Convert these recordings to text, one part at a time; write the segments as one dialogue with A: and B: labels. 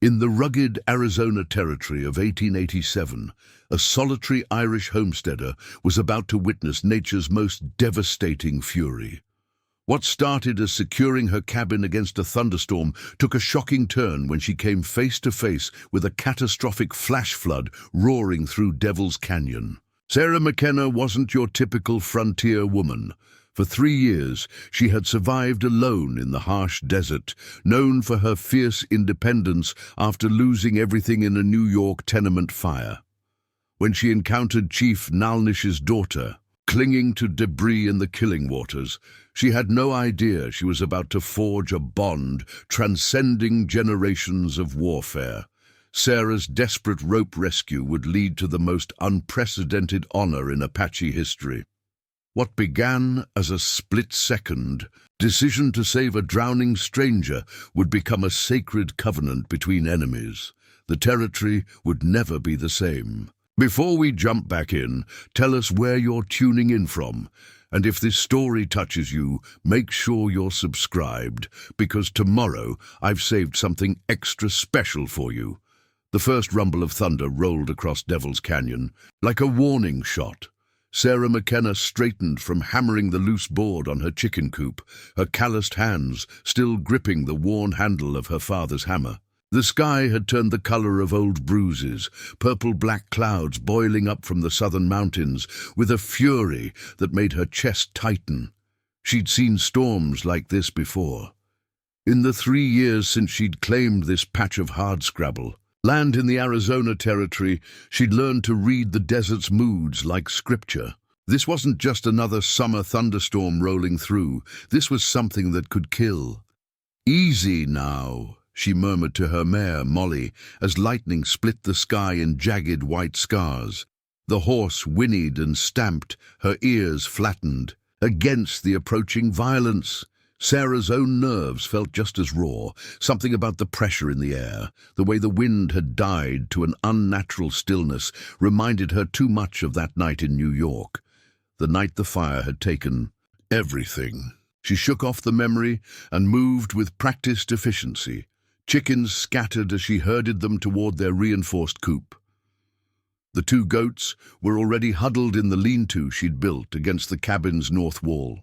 A: In the rugged Arizona territory of 1887, a solitary Irish homesteader was about to witness nature's most devastating fury. What started as securing her cabin against a thunderstorm took a shocking turn when she came face to face with a catastrophic flash flood roaring through Devil's Canyon. Sarah McKenna wasn't your typical frontier woman. For 3 years, she had survived alone in the harsh desert, known for her fierce independence after losing everything in a New York tenement fire. When she encountered Chief Naalnish's daughter, clinging to debris in the killing waters, she had no idea she was about to forge a bond transcending generations of warfare. Sarah's desperate rope rescue would lead to the most unprecedented honor in Apache history. What began as a split-second decision to save a drowning stranger would become a sacred covenant between enemies. The territory would never be the same. Before we jump back in, tell us where you're tuning in from. And if this story touches you, make sure you're subscribed, because tomorrow I've saved something extra special for you. The first rumble of thunder rolled across Devil's Canyon, like a warning shot. Sarah McKenna straightened from hammering the loose board on her chicken coop, her calloused hands still gripping the worn handle of her father's hammer. The sky had turned the color of old bruises, purple-black clouds boiling up from the southern mountains with a fury that made her chest tighten. She'd seen storms like this before. In the 3 years since she'd claimed this patch of hardscrabble, land in the Arizona territory, she'd learned to read the desert's moods like scripture. This wasn't just another summer thunderstorm rolling through. This was something that could kill. "Easy now," she murmured to her mare, Molly, as lightning split the sky in jagged white scars. The horse whinnied and stamped, her ears flattened. Against the approaching violence, Sarah's own nerves felt just as raw, something about the pressure in the air, the way the wind had died to an unnatural stillness, reminded her too much of that night in New York, the night the fire had taken everything. She shook off the memory and moved with practiced efficiency. Chickens scattered as she herded them toward their reinforced coop. The 2 goats were already huddled in the lean-to she'd built against the cabin's north wall.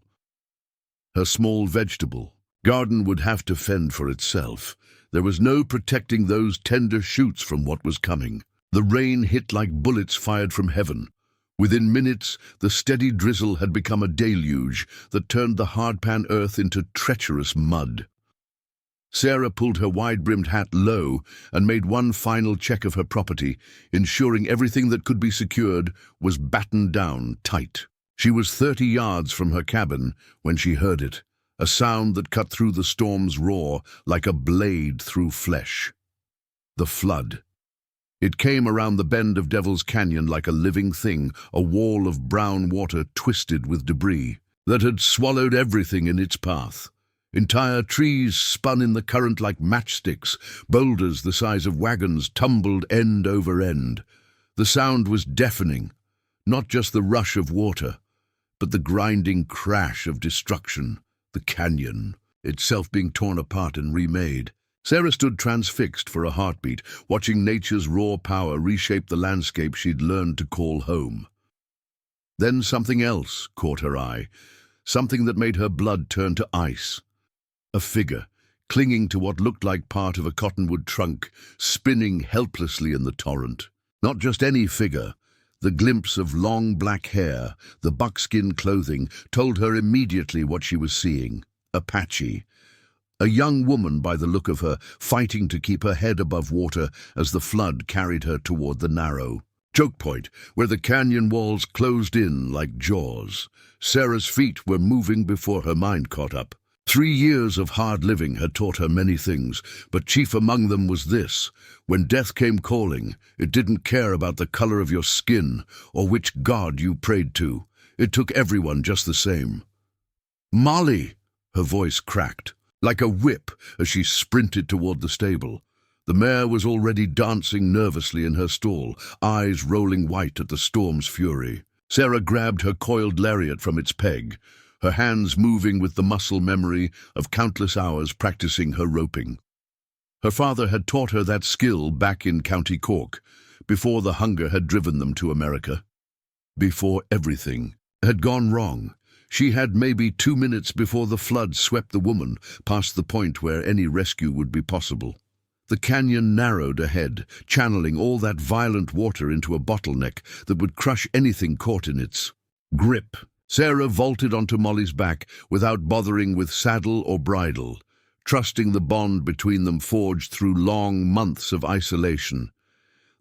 A: Her small vegetable garden would have to fend for itself. There was no protecting those tender shoots from what was coming. The rain hit like bullets fired from heaven. Within minutes, the steady drizzle had become a deluge that turned the hardpan earth into treacherous mud. Sarah pulled her wide-brimmed hat low and made one final check of her property, ensuring everything that could be secured was battened down tight. She was 30 yards from her cabin when she heard it, a sound that cut through the storm's roar like a blade through flesh. The flood. It came around the bend of Devil's Canyon like a living thing, a wall of brown water twisted with debris that had swallowed everything in its path. Entire trees spun in the current like matchsticks, boulders the size of wagons tumbled end over end. The sound was deafening, not just the rush of water, but the grinding crash of destruction, the canyon itself being torn apart and remade. Sarah stood transfixed for a heartbeat, watching nature's raw power reshape the landscape she'd learned to call home. Then something else caught her eye, something that made her blood turn to ice. A figure, clinging to what looked like part of a cottonwood trunk, spinning helplessly in the torrent. Not just any figure. The glimpse of long black hair, the buckskin clothing, told her immediately what she was seeing. Apache. A young woman by the look of her, fighting to keep her head above water as the flood carried her toward the narrow choke point, where the canyon walls closed in like jaws. Sarah's feet were moving before her mind caught up. 3 years of hard living had taught her many things, but chief among them was this: when death came calling, it didn't care about the color of your skin or which god you prayed to. It took everyone just the same. "Molly!" Her voice cracked, like a whip, as she sprinted toward the stable. The mare was already dancing nervously in her stall, eyes rolling white at the storm's fury. Sarah grabbed her coiled lariat from its peg, her hands moving with the muscle memory of countless hours practicing her roping. Her father had taught her that skill back in County Cork, before the hunger had driven them to America. Before everything had gone wrong, she had maybe 2 minutes before the flood swept the woman past the point where any rescue would be possible. The canyon narrowed ahead, channeling all that violent water into a bottleneck that would crush anything caught in its grip. Sarah vaulted onto Molly's back without bothering with saddle or bridle, trusting the bond between them forged through long months of isolation.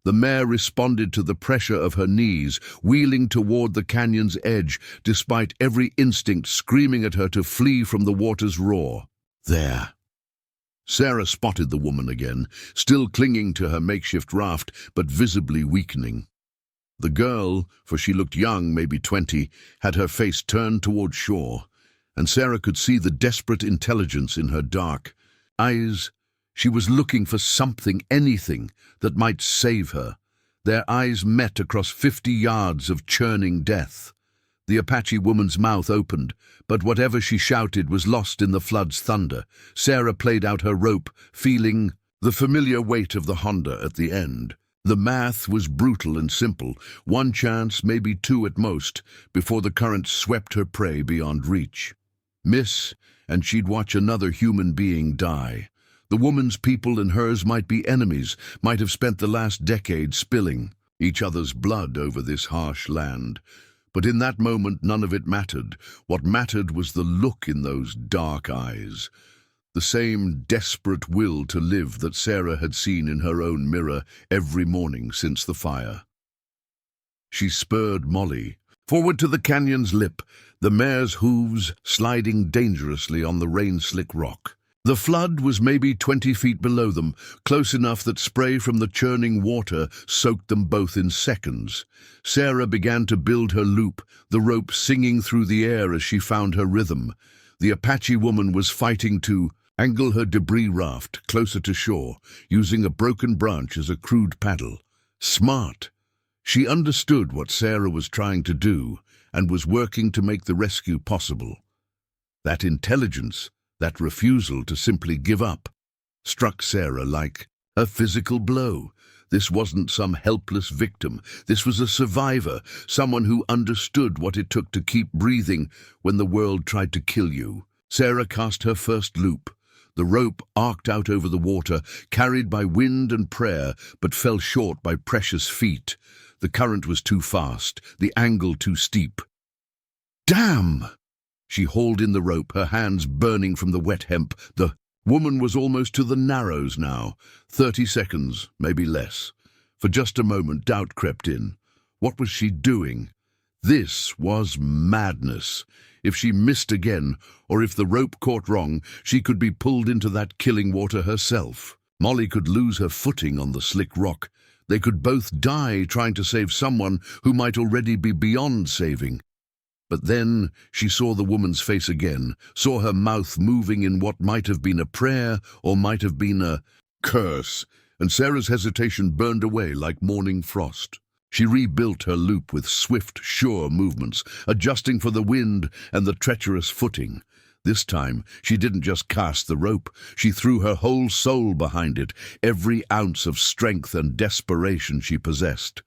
A: The mare responded to the pressure of her knees, wheeling toward the canyon's edge, despite every instinct screaming at her to flee from the water's roar. There. Sarah spotted the woman again, still clinging to her makeshift raft, but visibly weakening. The girl, for she looked young, maybe 20, had her face turned toward shore, and Sarah could see the desperate intelligence in her dark eyes. She was looking for something, anything, that might save her. Their eyes met across 50 yards of churning death. The Apache woman's mouth opened, but whatever she shouted was lost in the flood's thunder. Sarah played out her rope, feeling the familiar weight of the Honda at the end. The math was brutal and simple, 1 chance, maybe 2 at most, before the current swept her prey beyond reach. Miss, and she'd watch another human being die. The woman's people and hers might be enemies, might have spent the last decade spilling each other's blood over this harsh land. But in that moment, none of it mattered. What mattered was the look in those dark eyes, the same desperate will to live that Sarah had seen in her own mirror every morning since the fire. She spurred Molly forward to the canyon's lip, the mare's hooves sliding dangerously on the rain-slick rock. The flood was maybe 20 feet below them, close enough that spray from the churning water soaked them both in seconds. Sarah began to build her loop, the rope singing through the air as she found her rhythm. The Apache woman was fighting to angle her debris raft closer to shore, using a broken branch as a crude paddle. Smart. She understood what Sarah was trying to do and was working to make the rescue possible. That intelligence, that refusal to simply give up, struck Sarah like a physical blow. This wasn't some helpless victim. This was a survivor, someone who understood what it took to keep breathing when the world tried to kill you. Sarah cast her first loop. The rope arced out over the water, carried by wind and prayer, but fell short by precious feet. The current was too fast, the angle too steep. Damn! She hauled in the rope, her hands burning from the wet hemp. The woman was almost to the narrows now. 30 seconds, maybe less. For just a moment, doubt crept in. What was she doing? This was madness. If she missed again, or if the rope caught wrong, she could be pulled into that killing water herself. Molly could lose her footing on the slick rock. They could both die trying to save someone who might already be beyond saving. But then she saw the woman's face again, saw her mouth moving in what might have been a prayer or might have been a curse, and Sarah's hesitation burned away like morning frost. She rebuilt her loop with swift, sure movements, adjusting for the wind and the treacherous footing. This time, she didn't just cast the rope, she threw her whole soul behind it, every ounce of strength and desperation she possessed.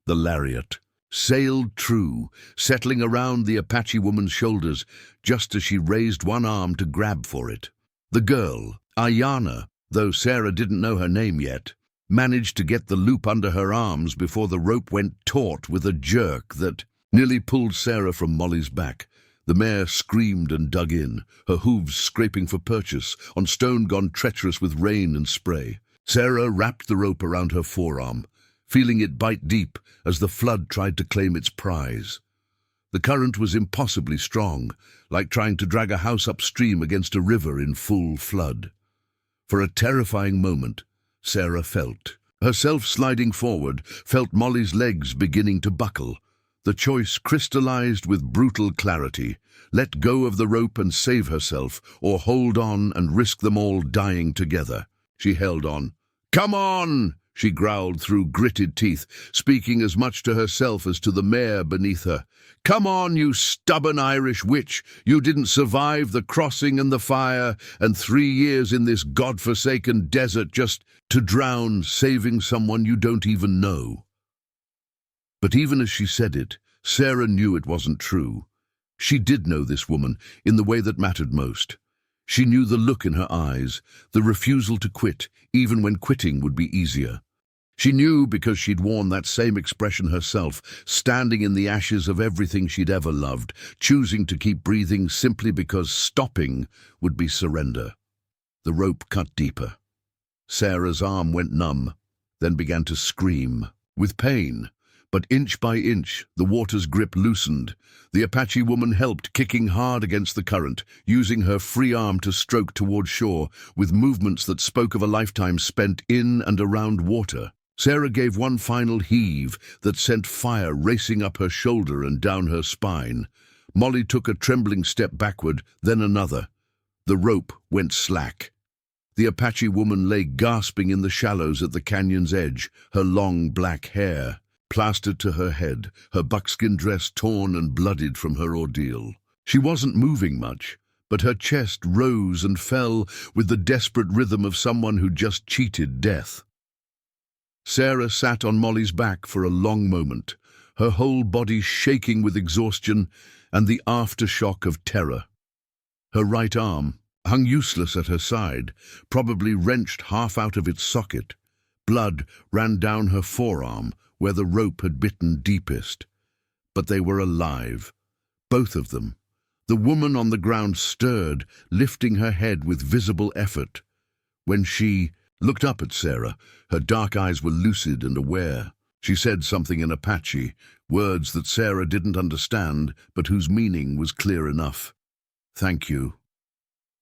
A: The lariat sailed true, settling around the Apache woman's shoulders just as she raised one arm to grab for it. The girl, Ayana, though Sarah didn't know her name yet, managed to get the loop under her arms before the rope went taut with a jerk that nearly pulled Sarah from Molly's back. The mare screamed and dug in, her hooves scraping for purchase on stone gone treacherous with rain and spray. Sarah wrapped the rope around her forearm, feeling it bite deep as the flood tried to claim its prize. The current was impossibly strong, like trying to drag a house upstream against a river in full flood. For a terrifying moment, Sarah felt herself sliding forward, felt Molly's legs beginning to buckle. The choice crystallized with brutal clarity: let go of the rope and save herself, or hold on and risk them all dying together. She held on. "Come on!" she growled through gritted teeth, speaking as much to herself as to the mare beneath her. "Come on, you stubborn Irish witch! You didn't survive the crossing and the fire, and 3 years in this God-forsaken desert just to drown, saving someone you don't even know." But even as she said it, Sarah knew it wasn't true. She did know this woman in the way that mattered most. She knew the look in her eyes, the refusal to quit, even when quitting would be easier. She knew because she'd worn that same expression herself, standing in the ashes of everything she'd ever loved, choosing to keep breathing simply because stopping would be surrender. The rope cut deeper. Sarah's arm went numb, then began to scream, with pain. But inch by inch, the water's grip loosened. The Apache woman helped, kicking hard against the current, using her free arm to stroke toward shore, with movements that spoke of a lifetime spent in and around water. Sarah gave one final heave that sent fire racing up her shoulder and down her spine. Molly took a trembling step backward, then another. The rope went slack. The Apache woman lay gasping in the shallows at the canyon's edge, her long black hair plastered to her head, her buckskin dress torn and bloodied from her ordeal. She wasn't moving much, but her chest rose and fell with the desperate rhythm of someone who just cheated death. Sarah sat on Molly's back for a long moment, her whole body shaking with exhaustion and the aftershock of terror. Her right arm hung useless at her side, probably wrenched half out of its socket. Blood ran down her forearm, where the rope had bitten deepest. But they were alive, both of them. The woman on the ground stirred, lifting her head with visible effort. When she looked up at Sarah, her dark eyes were lucid and aware. She said something in Apache, words that Sarah didn't understand, but whose meaning was clear enough. "Thank you."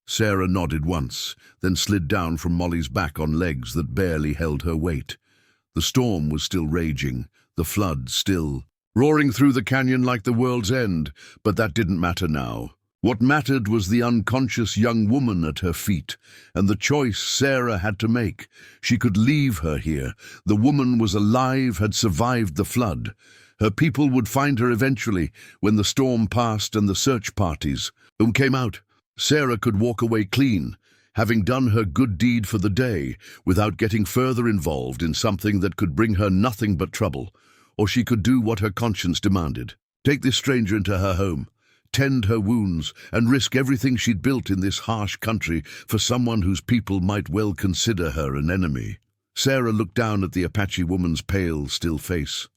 A: Sarah nodded once, then slid down from Molly's back on legs that barely held her weight. The storm was still raging, the flood still roaring through the canyon like the world's end, but that didn't matter now. What mattered was the unconscious young woman at her feet, and the choice Sarah had to make. She could leave her here. The woman was alive, had survived the flood. Her people would find her eventually, when the storm passed and the search parties came out. Sarah could walk away clean, having done her good deed for the day, without getting further involved in something that could bring her nothing but trouble. Or she could do what her conscience demanded. Take this stranger into her home, tend her wounds, and risk everything she'd built in this harsh country for someone whose people might well consider her an enemy. Sarah looked down at the Apache woman's pale, still face,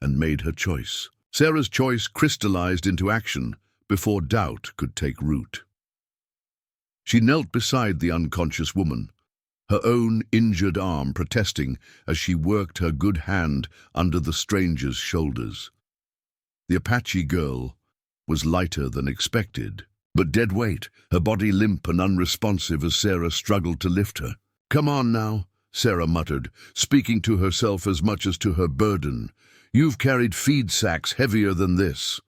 A: and made her choice. Sarah's choice crystallized into action before doubt could take root. She knelt beside the unconscious woman, her own injured arm protesting as she worked her good hand under the stranger's shoulders. The Apache girl was lighter than expected, but dead weight, her body limp and unresponsive as Sarah struggled to lift her. "Come on now," Sarah muttered, speaking to herself as much as to her burden. "You've carried feed sacks heavier than this."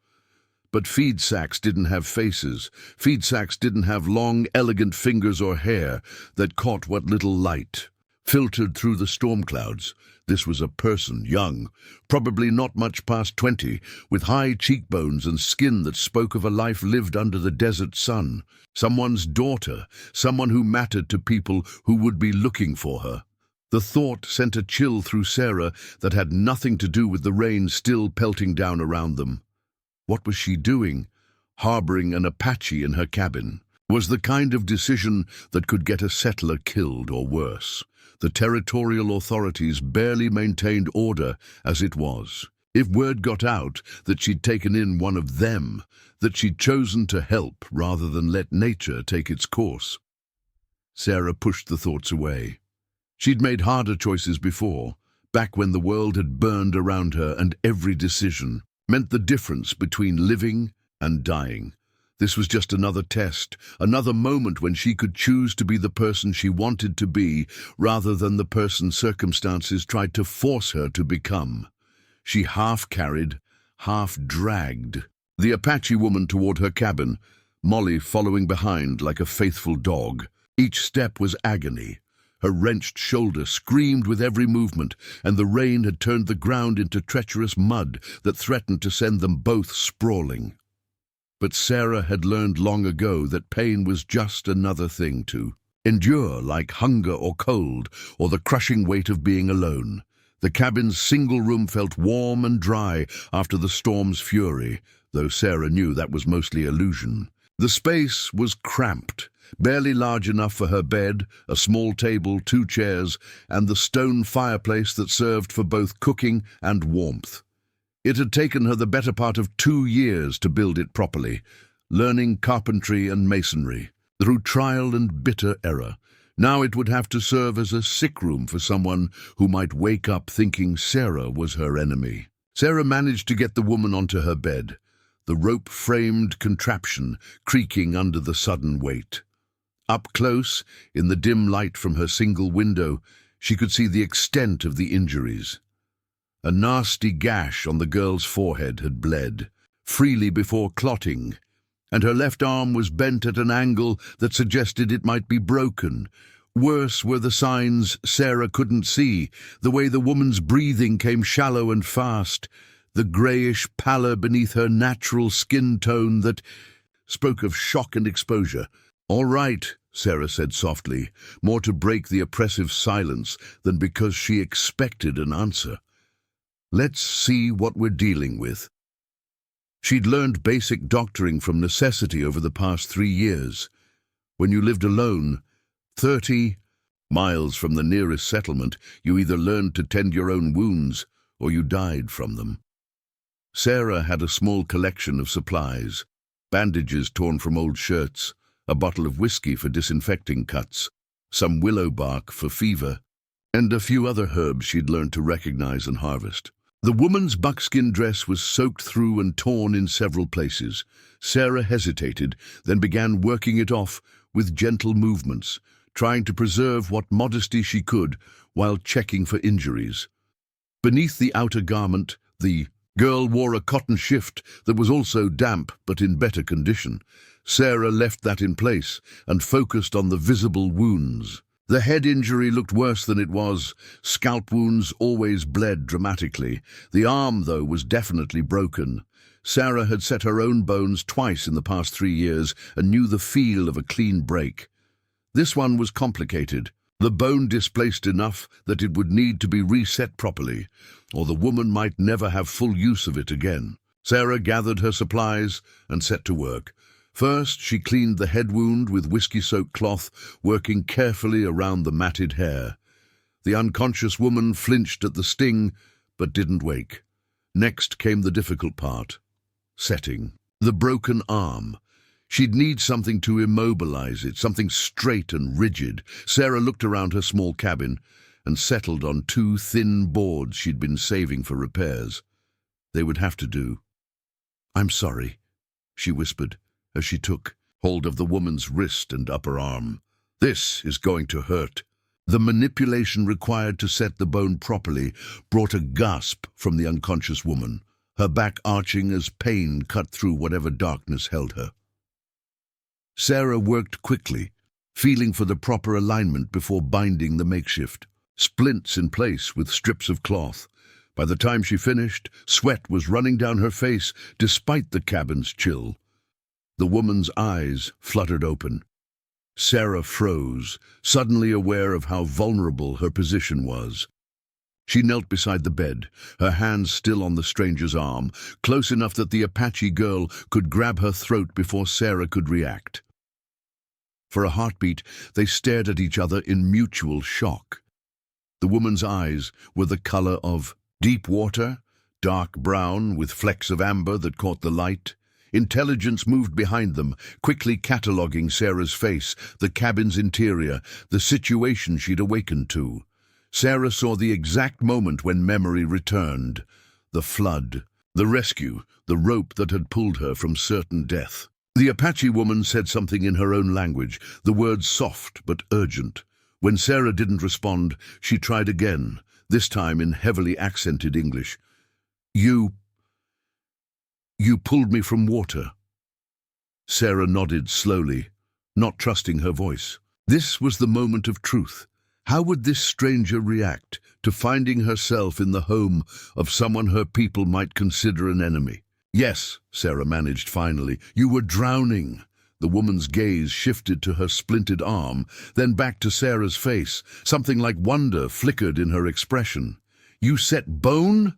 A: But feed sacks didn't have faces. Feed sacks didn't have long, elegant fingers or hair that caught what little light filtered through the storm clouds. This was a person, young, probably not much past 20, with high cheekbones and skin that spoke of a life lived under the desert sun. Someone's daughter, someone who mattered to people who would be looking for her. The thought sent a chill through Sarah that had nothing to do with the rain still pelting down around them. What was she doing, harboring an Apache in her cabin? Was the kind of decision that could get a settler killed or worse. The territorial authorities barely maintained order as it was. If word got out that she'd taken in one of them, that she'd chosen to help rather than let nature take its course. Sarah pushed the thoughts away. She'd made harder choices before, back when the world had burned around her and every decision meant the difference between living and dying. This was just another test, another moment when she could choose to be the person she wanted to be rather than the person circumstances tried to force her to become. She half-carried, half-dragged the Apache woman toward her cabin, Molly following behind like a faithful dog. Each step was agony. Her wrenched shoulder screamed with every movement, and the rain had turned the ground into treacherous mud that threatened to send them both sprawling. But Sarah had learned long ago that pain was just another thing to endure, like hunger or cold, or the crushing weight of being alone. The cabin's single room felt warm and dry after the storm's fury, though Sarah knew that was mostly illusion. The space was cramped, barely large enough for her bed, a small table, 2 chairs, and the stone fireplace that served for both cooking and warmth. It had taken her the better part of 2 years to build it properly, learning carpentry and masonry, through trial and bitter error. Now it would have to serve as a sick room for someone who might wake up thinking Sarah was her enemy. Sarah managed to get the woman onto her bed, the rope-framed contraption creaking under the sudden weight. Up close, in the dim light from her single window, she could see the extent of the injuries. A nasty gash on the girl's forehead had bled, freely before clotting, and her left arm was bent at an angle that suggested it might be broken. Worse were the signs Sarah couldn't see, the way the woman's breathing came shallow and fast, the greyish pallor beneath her natural skin tone that spoke of shock and exposure. "All right," Sarah said softly, more to break the oppressive silence than because she expected an answer. "Let's see what we're dealing with." She'd learned basic doctoring from necessity over the past 3 years. When you lived alone, 30 miles from the nearest settlement, you either learned to tend your own wounds or you died from them. Sarah had a small collection of supplies, bandages torn from old shirts, a bottle of whiskey for disinfecting cuts, some willow bark for fever, and a few other herbs she'd learned to recognize and harvest. The woman's buckskin dress was soaked through and torn in several places. Sarah hesitated, then began working it off with gentle movements, trying to preserve what modesty she could while checking for injuries. Beneath the outer garment, the girl wore a cotton shift that was also damp but in better condition. Sarah left that in place and focused on the visible wounds. The head injury looked worse than it was. Scalp wounds always bled dramatically. The arm, though, was definitely broken. Sarah had set her own bones twice in the past 3 years and knew the feel of a clean break. This one was complicated. The bone displaced enough that it would need to be reset properly, or the woman might never have full use of it again. Sarah gathered her supplies and set to work. First, she cleaned the head wound with whiskey-soaked cloth, working carefully around the matted hair. The unconscious woman flinched at the sting, but didn't wake. Next came the difficult part, setting. The broken arm. She'd need something to immobilize it, something straight and rigid. Sarah looked around her small cabin and settled on 2 thin boards she'd been saving for repairs. They would have to do. "I'm sorry," she whispered, as she took hold of the woman's wrist and upper arm. "This is going to hurt." The manipulation required to set the bone properly brought a gasp from the unconscious woman, her back arching as pain cut through whatever darkness held her. Sarah worked quickly, feeling for the proper alignment before binding the makeshift. Splints in place with strips of cloth. By the time she finished, sweat was running down her face despite the cabin's chill. The woman's eyes fluttered open. Sarah froze, suddenly aware of how vulnerable her position was. She knelt beside the bed, her hands still on the stranger's arm, close enough that the Apache girl could grab her throat before Sarah could react. For a heartbeat, they stared at each other in mutual shock. The woman's eyes were the color of deep water, dark brown with flecks of amber that caught the light. Intelligence moved behind them, quickly cataloguing Sarah's face, the cabin's interior, the situation she'd awakened to. Sarah saw the exact moment when memory returned. The flood, the rescue, the rope that had pulled her from certain death. The Apache woman said something in her own language, the words soft but urgent. When Sarah didn't respond, she tried again, this time in heavily accented English. You pulled me from water." Sarah nodded slowly, not trusting her voice. This was the moment of truth. How would this stranger react to finding herself in the home of someone her people might consider an enemy? "Yes," Sarah managed finally, "you were drowning." The woman's gaze shifted to her splintered arm, then back to Sarah's face. Something like wonder flickered in her expression. "You set bone?"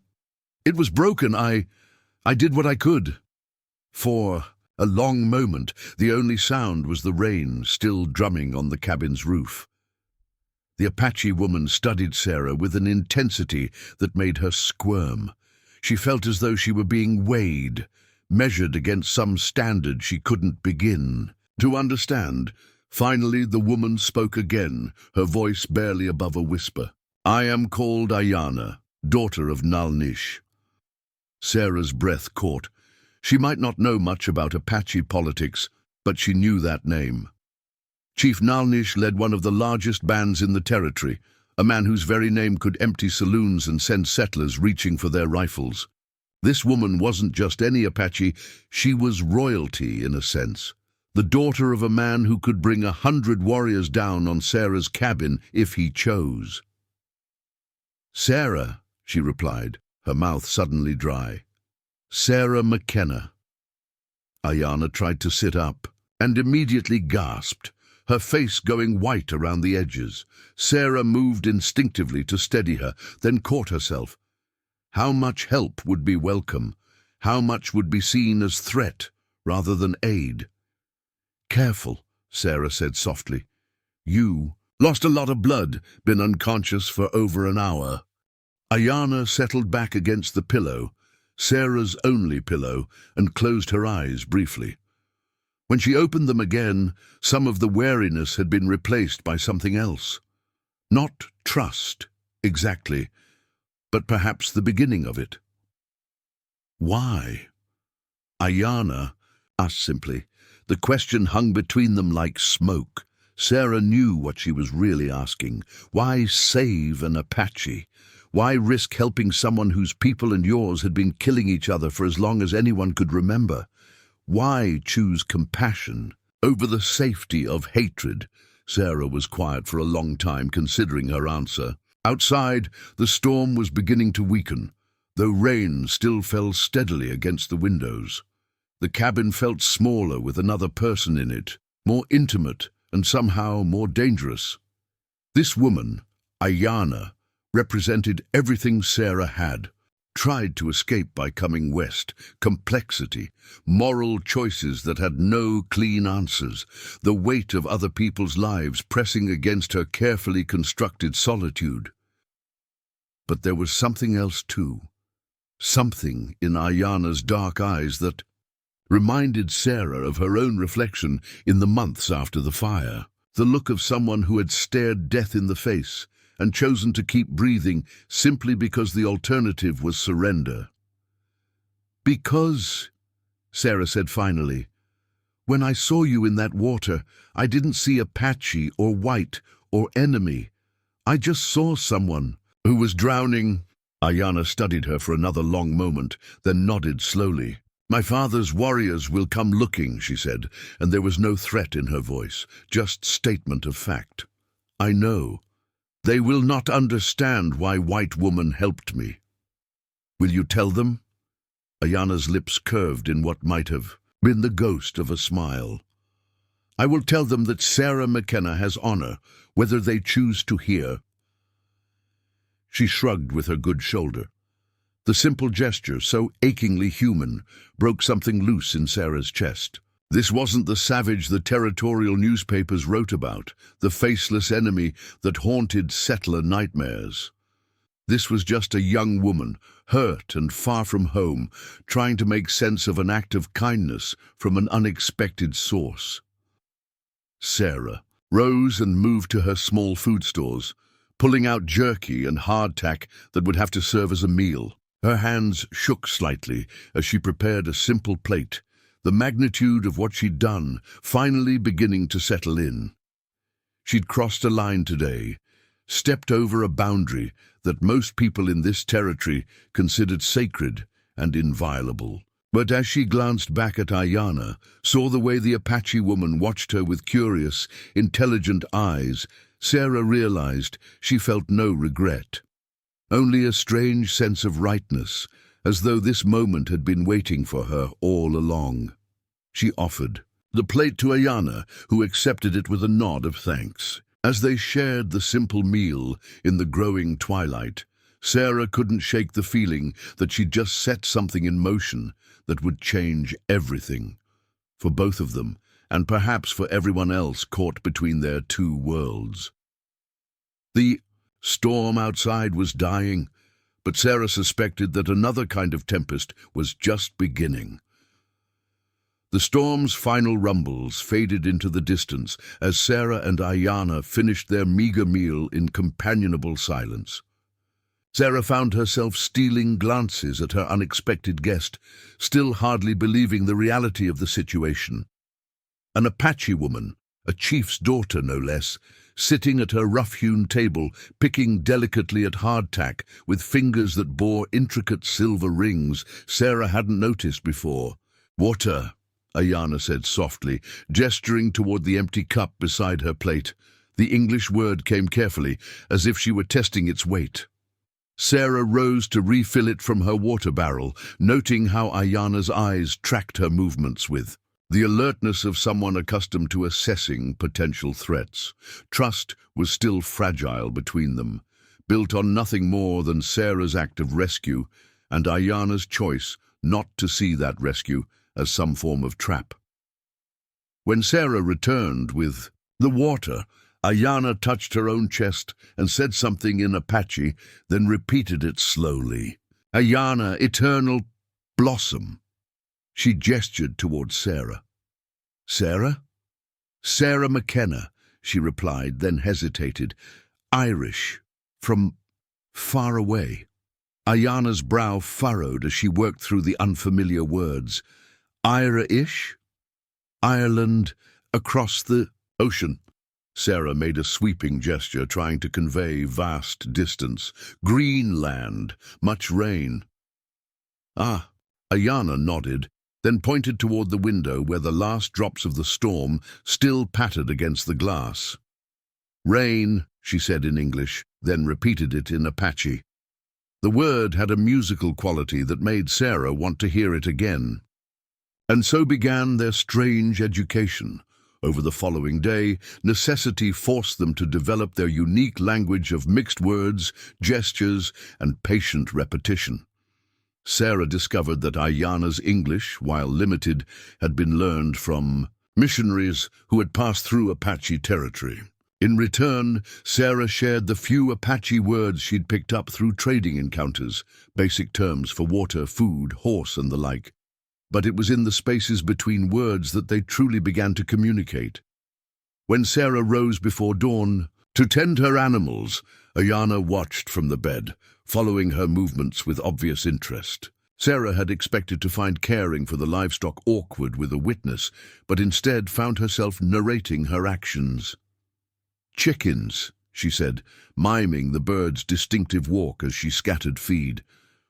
A: "It was broken. I did what I could." For a long moment, the only sound was the rain still drumming on the cabin's roof. The Apache woman studied Sarah with an intensity that made her squirm. She felt as though she were being weighed, measured against some standard she couldn't begin to understand. Finally, the woman spoke again, her voice barely above a whisper. "I am called Ayana, daughter of Naalnish." Sarah's breath caught. She might not know much about Apache politics, but she knew that name. Chief Naalnish led one of the largest bands in the territory, a man whose very name could empty saloons and send settlers reaching for their rifles. This woman wasn't just any Apache, she was royalty in a sense. The daughter of a man who could bring 100 warriors down on Sarah's cabin if he chose. "Sarah," she replied, her mouth suddenly dry. "Sarah McKenna." Ayana tried to sit up and immediately gasped, her face going white around the edges. Sarah moved instinctively to steady her, then caught herself. How much help would be welcome? How much would be seen as threat rather than aid? "Careful," Sarah said softly. "You lost a lot of blood, been unconscious for over an hour." Ayana settled back against the pillow, Sarah's only pillow, and closed her eyes briefly. When she opened them again, some of the wariness had been replaced by something else. Not trust, exactly, but perhaps the beginning of it. Why? Ayana asked simply. The question hung between them like smoke. Sarah knew what she was really asking. Why save an Apache? Why risk helping someone whose people and yours had been killing each other for as long as anyone could remember? Why choose compassion over the safety of hatred? Sarah was quiet for a long time, considering her answer. Outside, the storm was beginning to weaken, though rain still fell steadily against the windows. The cabin felt smaller with another person in it, more intimate and somehow more dangerous. This woman, Ayana, represented everything Sarah had. Tried to escape by coming west, complexity, moral choices that had no clean answers, the weight of other people's lives pressing against her carefully constructed solitude. But there was something else too, something in Ayana's dark eyes that reminded Sarah of her own reflection in the months after the fire, the look of someone who had stared death in the face and chosen to keep breathing simply because the alternative was surrender. "Because," Sarah said finally, "when I saw you in that water, I didn't see Apache or white or enemy. I just saw someone who was drowning." Ayana studied her for another long moment, then nodded slowly. "My father's warriors will come looking," she said, and there was no threat in her voice, just statement of fact. "I know. They will not understand why white woman helped me. Will you tell them?" Ayana's lips curved in what might have been the ghost of a smile. "I will tell them that Sarah McKenna has honor, whether they choose to hear." She shrugged with her good shoulder. The simple gesture, so achingly human, broke something loose in Sarah's chest. This wasn't the savage the territorial newspapers wrote about, the faceless enemy that haunted settler nightmares. This was just a young woman, hurt and far from home, trying to make sense of an act of kindness from an unexpected source. Sarah rose and moved to her small food stores, pulling out jerky and hardtack that would have to serve as a meal. Her hands shook slightly as she prepared a simple plate, the magnitude of what she'd done finally beginning to settle in. She'd crossed a line today, stepped over a boundary that most people in this territory considered sacred and inviolable. But as she glanced back at Ayana, saw the way the Apache woman watched her with curious, intelligent eyes, Sarah realized she felt no regret, only a strange sense of rightness, as though this moment had been waiting for her all along. She offered the plate to Ayana, who accepted it with a nod of thanks. As they shared the simple meal in the growing twilight, Sarah couldn't shake the feeling that she'd just set something in motion that would change everything, for both of them, and perhaps for everyone else caught between their two worlds. The storm outside was dying, but Sarah suspected that another kind of tempest was just beginning. The storm's final rumbles faded into the distance as Sarah and Ayana finished their meager meal in companionable silence. Sarah found herself stealing glances at her unexpected guest, still hardly believing the reality of the situation. An Apache woman, a chief's daughter no less, sitting at her rough-hewn table, picking delicately at hardtack with fingers that bore intricate silver rings Sarah hadn't noticed before. "Water," Ayana said softly, gesturing toward the empty cup beside her plate. The English word came carefully, as if she were testing its weight. Sarah rose to refill it from her water barrel, noting how Ayana's eyes tracked her movements with the alertness of someone accustomed to assessing potential threats. Trust was still fragile between them, built on nothing more than Sarah's act of rescue and Ayana's choice not to see that rescue as some form of trap. When Sarah returned with the water, Ayana touched her own chest and said something in Apache, then repeated it slowly. "Ayana, eternal blossom." She gestured toward Sarah. "Sarah?" "Sarah McKenna," she replied, then hesitated. "Irish, from far away." Ayana's brow furrowed as she worked through the unfamiliar words. "Ira-ish? Ireland, across the ocean." Sarah made a sweeping gesture, trying to convey vast distance. "Greenland, much rain." "Ah," Ayana nodded, then pointed toward the window where the last drops of the storm still pattered against the glass. "Rain," she said in English, then repeated it in Apache. The word had a musical quality that made Sarah want to hear it again. And so began their strange education. Over the following day, necessity forced them to develop their unique language of mixed words, gestures, and patient repetition. Sarah discovered that Ayana's English, while limited, had been learned from missionaries who had passed through Apache territory. In return, Sarah shared the few Apache words she'd picked up through trading encounters, basic terms for water, food, horse, and the like. But it was in the spaces between words that they truly began to communicate. When Sarah rose before dawn to tend her animals, Ayana watched from the bed, following her movements with obvious interest. Sarah had expected to find caring for the livestock awkward with a witness, but instead found herself narrating her actions. "Chickens," she said, miming the birds' distinctive walk as she scattered feed.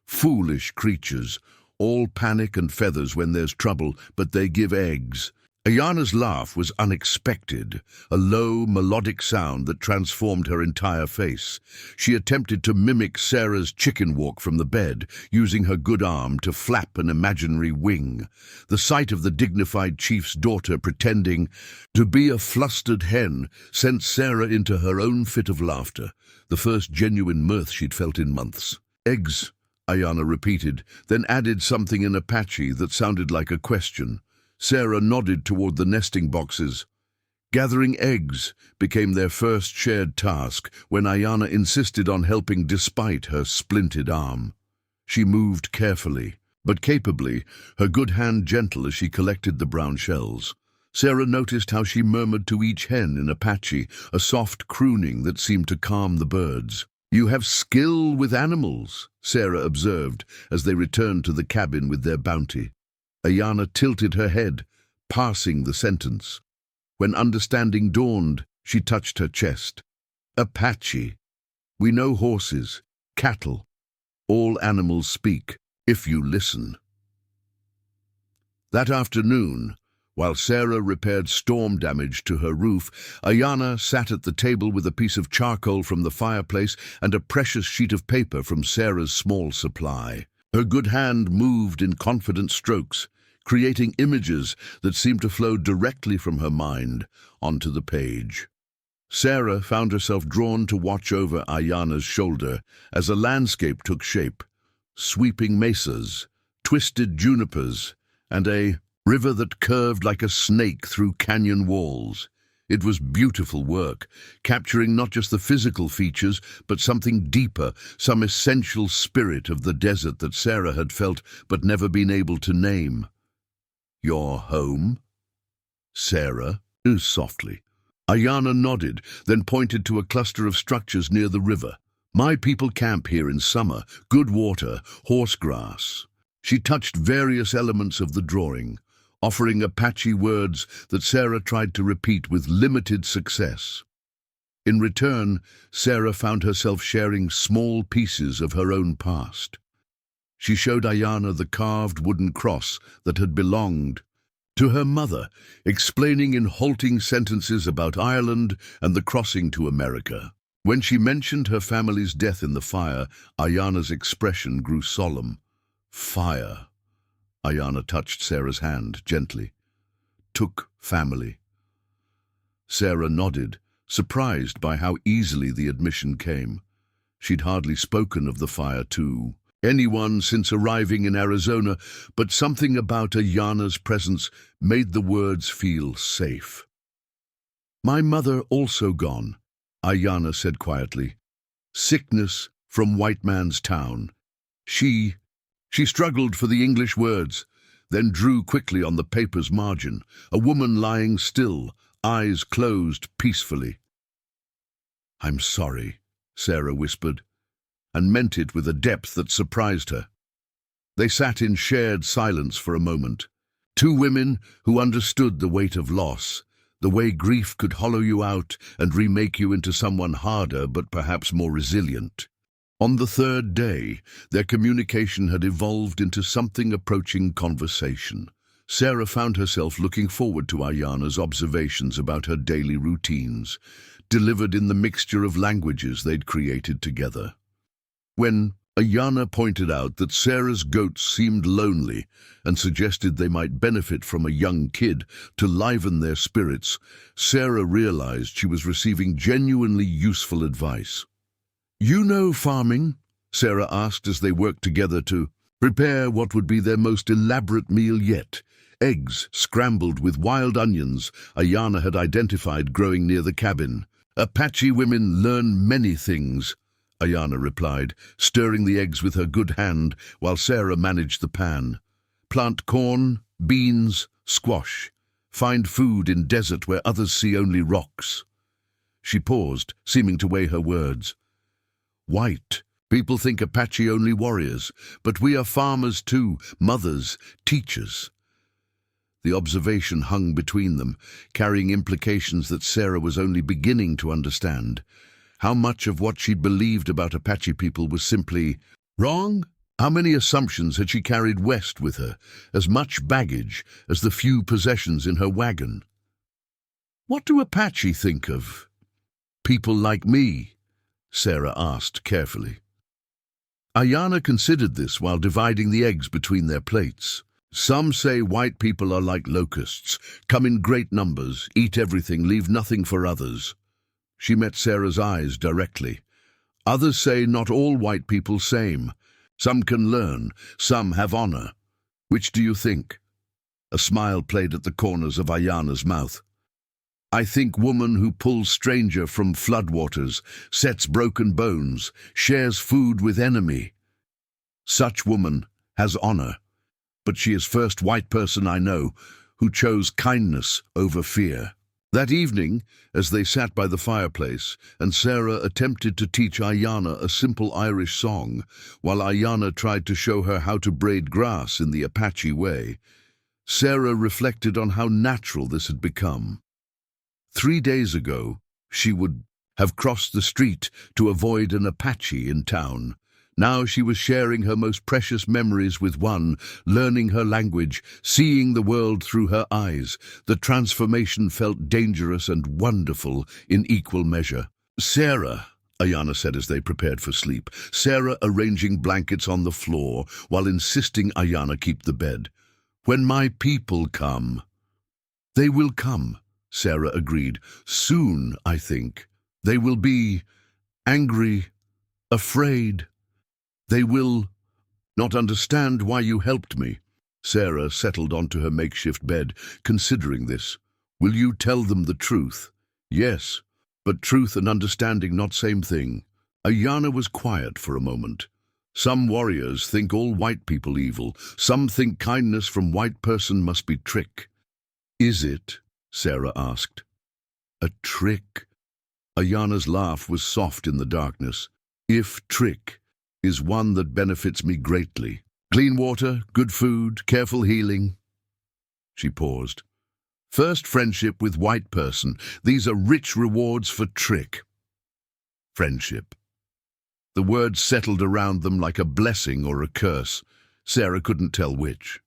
A: "Foolish creatures. All panic and feathers when there's trouble, but they give eggs." Ayana's laugh was unexpected, a low, melodic sound that transformed her entire face. She attempted to mimic Sarah's chicken walk from the bed, using her good arm to flap an imaginary wing. The sight of the dignified chief's daughter pretending to be a flustered hen sent Sarah into her own fit of laughter, the first genuine mirth she'd felt in months. "Eggs," Ayana repeated, then added something in Apache that sounded like a question. Sarah nodded toward the nesting boxes. Gathering eggs became their first shared task when Ayana insisted on helping despite her splinted arm. She moved carefully, but capably, her good hand gentle as she collected the brown shells. Sarah noticed how she murmured to each hen in Apache, a soft crooning that seemed to calm the birds. "You have skill with animals," Sarah observed as they returned to the cabin with their bounty. Ayana tilted her head, parsing the sentence. When understanding dawned, she touched her chest. "Apache. We know horses, cattle. All animals speak, if you listen." That afternoon, While Sarah repaired storm damage to her roof, Ayana sat at the table with a piece of charcoal from the fireplace and a precious sheet of paper from Sarah's small supply. Her good hand moved in confident strokes, creating images that seemed to flow directly from her mind onto the page. Sarah found herself drawn to watch over Ayana's shoulder as a landscape took shape. Sweeping mesas, twisted junipers, and a river that curved like a snake through canyon walls. It was beautiful work, capturing not just the physical features, but something deeper, some essential spirit of the desert that Sarah had felt but never been able to name. "Your home?" Sarah used softly. Ayana nodded, then pointed to a cluster of structures near the river. "My people camp here in summer, good water, horse grass." She touched various elements of the drawing, offering Apache words that Sarah tried to repeat with limited success. In return, Sarah found herself sharing small pieces of her own past. She showed Ayana the carved wooden cross that had belonged to her mother, explaining in halting sentences about Ireland and the crossing to America. When she mentioned her family's death in the fire, Ayana's expression grew solemn. "Fire." Ayana touched Sarah's hand gently. "Took family." Sarah nodded, surprised by how easily the admission came. She'd hardly spoken of the fire to anyone since arriving in Arizona, but something about Ayana's presence made the words feel safe. "My mother also gone," Ayana said quietly. "Sickness from white man's town. She struggled for the English words, then drew quickly on the paper's margin, a woman lying still, eyes closed peacefully. "I'm sorry," Sarah whispered, and meant it with a depth that surprised her. They sat in shared silence for a moment, two women who understood the weight of loss, the way grief could hollow you out and remake you into someone harder but perhaps more resilient. On the third day, their communication had evolved into something approaching conversation. Sarah found herself looking forward to Ayana's observations about her daily routines, delivered in the mixture of languages they'd created together. When Ayana pointed out that Sarah's goats seemed lonely and suggested they might benefit from a young kid to liven their spirits, Sarah realized she was receiving genuinely useful advice. "You know farming?" Sarah asked as they worked together to prepare what would be their most elaborate meal yet. Eggs scrambled with wild onions Ayana had identified growing near the cabin. "Apache women learn many things," Ayana replied, stirring the eggs with her good hand while Sarah managed the pan. "Plant corn, beans, squash. Find food in desert where others see only rocks." She paused, seeming to weigh her words. "White people think Apache only warriors, but we are farmers too, mothers, teachers." The observation hung between them, carrying implications that Sarah was only beginning to understand. How much of what she'd believed about Apache people was simply wrong? How many assumptions had she carried west with her, as much baggage as the few possessions in her wagon? "What do Apache think of people like me?" Sarah asked carefully. Ayana considered this while dividing the eggs between their plates. "Some say white people are like locusts, come in great numbers, eat everything, leave nothing for others." She met Sarah's eyes directly. "Others say not all white people same. Some can learn, some have honor. Which do you think?" A smile played at the corners of Ayana's mouth. "I think woman who pulls stranger from floodwaters, sets broken bones, shares food with enemy. Such woman has honor, but she is first white person I know who chose kindness over fear." That evening, as they sat by the fireplace, and Sarah attempted to teach Ayana a simple Irish song, while Ayana tried to show her how to braid grass in the Apache way, Sarah reflected on how natural this had become. 3 days ago, she would have crossed the street to avoid an Apache in town. Now she was sharing her most precious memories with one, learning her language, seeing the world through her eyes. The transformation felt dangerous and wonderful in equal measure. "Sarah," Ayana said as they prepared for sleep, Sarah arranging blankets on the floor while insisting Ayana keep the bed. "When my people come." "They will come," Sarah agreed. "Soon, I think. They will be angry, afraid. They will not understand why you helped me." Sarah settled onto her makeshift bed, considering this. "Will you tell them the truth?" "Yes, but truth and understanding not same thing." Ayana was quiet for a moment. "Some warriors think all white people evil. Some think kindness from white person must be trick." "Is it?" Sarah asked. "A trick?" Ayana's laugh was soft in the darkness. "If trick is one that benefits me greatly. Clean water, good food, careful healing." She paused. "First friendship with white person. These are rich rewards for trick." Friendship. The words settled around them like a blessing or a curse. Sarah couldn't tell which.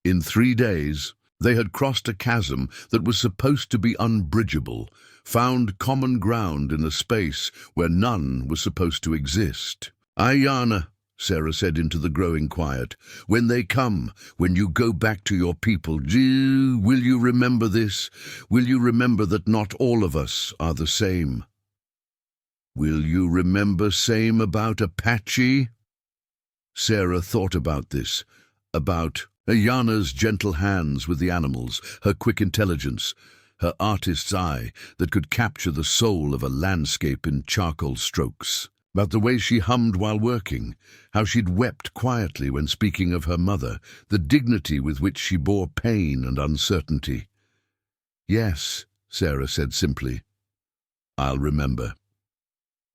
A: In 3 days, they had crossed a chasm that was supposed to be unbridgeable, found common ground in a space where none was supposed to exist. "Ayana," Sarah said into the growing quiet, "when they come, when you go back to your people, will you remember this? Will you remember that not all of us are the same? Will you remember same about Apache?" Sarah thought about this, about Ayana's gentle hands with the animals, her quick intelligence, her artist's eye that could capture the soul of a landscape in charcoal strokes. About the way she hummed while working, how she'd wept quietly when speaking of her mother, the dignity with which she bore pain and uncertainty. "Yes," Sarah said simply. "I'll remember."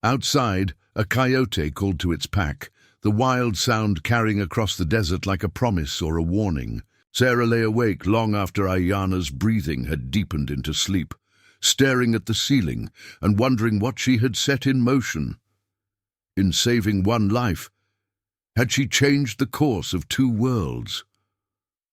A: Outside, a coyote called to its pack, the wild sound carrying across the desert like a promise or a warning. Sarah lay awake long after Ayana's breathing had deepened into sleep, staring at the ceiling and wondering what she had set in motion. In saving one life, had she changed the course of 2 worlds?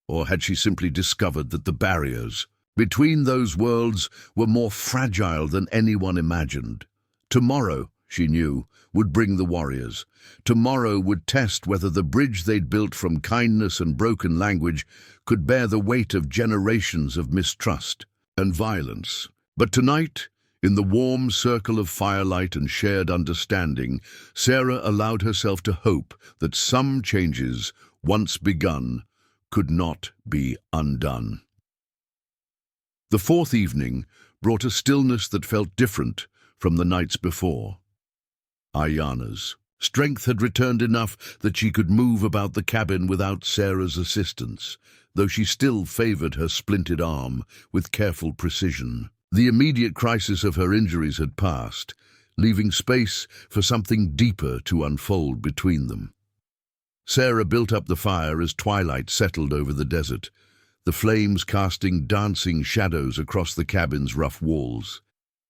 A: Or had she simply discovered that the barriers between those worlds were more fragile than anyone imagined? Tomorrow, she knew, would bring the warriors. Tomorrow would test whether the bridge they'd built from kindness and broken language could bear the weight of generations of mistrust and violence. But tonight, in the warm circle of firelight and shared understanding, Sarah allowed herself to hope that some changes, once begun, could not be undone. The 4th evening brought a stillness that felt different from the nights before. Ayana's strength had returned enough that she could move about the cabin without Sarah's assistance, though she still favored her splintered arm with careful precision. The immediate crisis of her injuries had passed, leaving space for something deeper to unfold between them. Sarah built up the fire as twilight settled over the desert, the flames casting dancing shadows across the cabin's rough walls.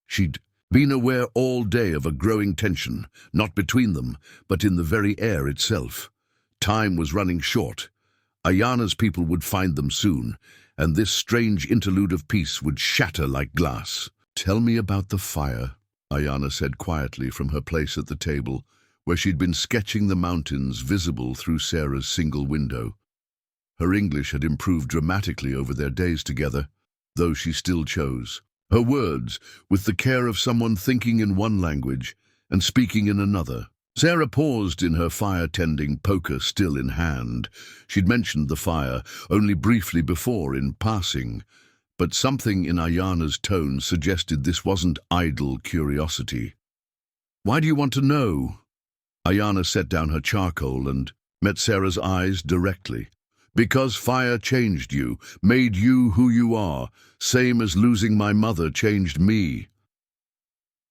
A: She'd been aware all day of a growing tension, not between them, but in the very air itself. Time was running short. Ayana's people would find them soon, and this strange interlude of peace would shatter like glass. "Tell me about the fire," Ayana said quietly from her place at the table, where she'd been sketching the mountains visible through Sarah's single window. Her English had improved dramatically over their days together, though she still chose her words with the care of someone thinking in one language and speaking in another. Sarah paused in her fire-tending, poker still in hand. She'd mentioned the fire only briefly before in passing, but something in Ayana's tone suggested this wasn't idle curiosity. "Why do you want to know?" Ayana set down her charcoal and met Sarah's eyes directly. "Because fire changed you, made you who you are, same as losing my mother changed me."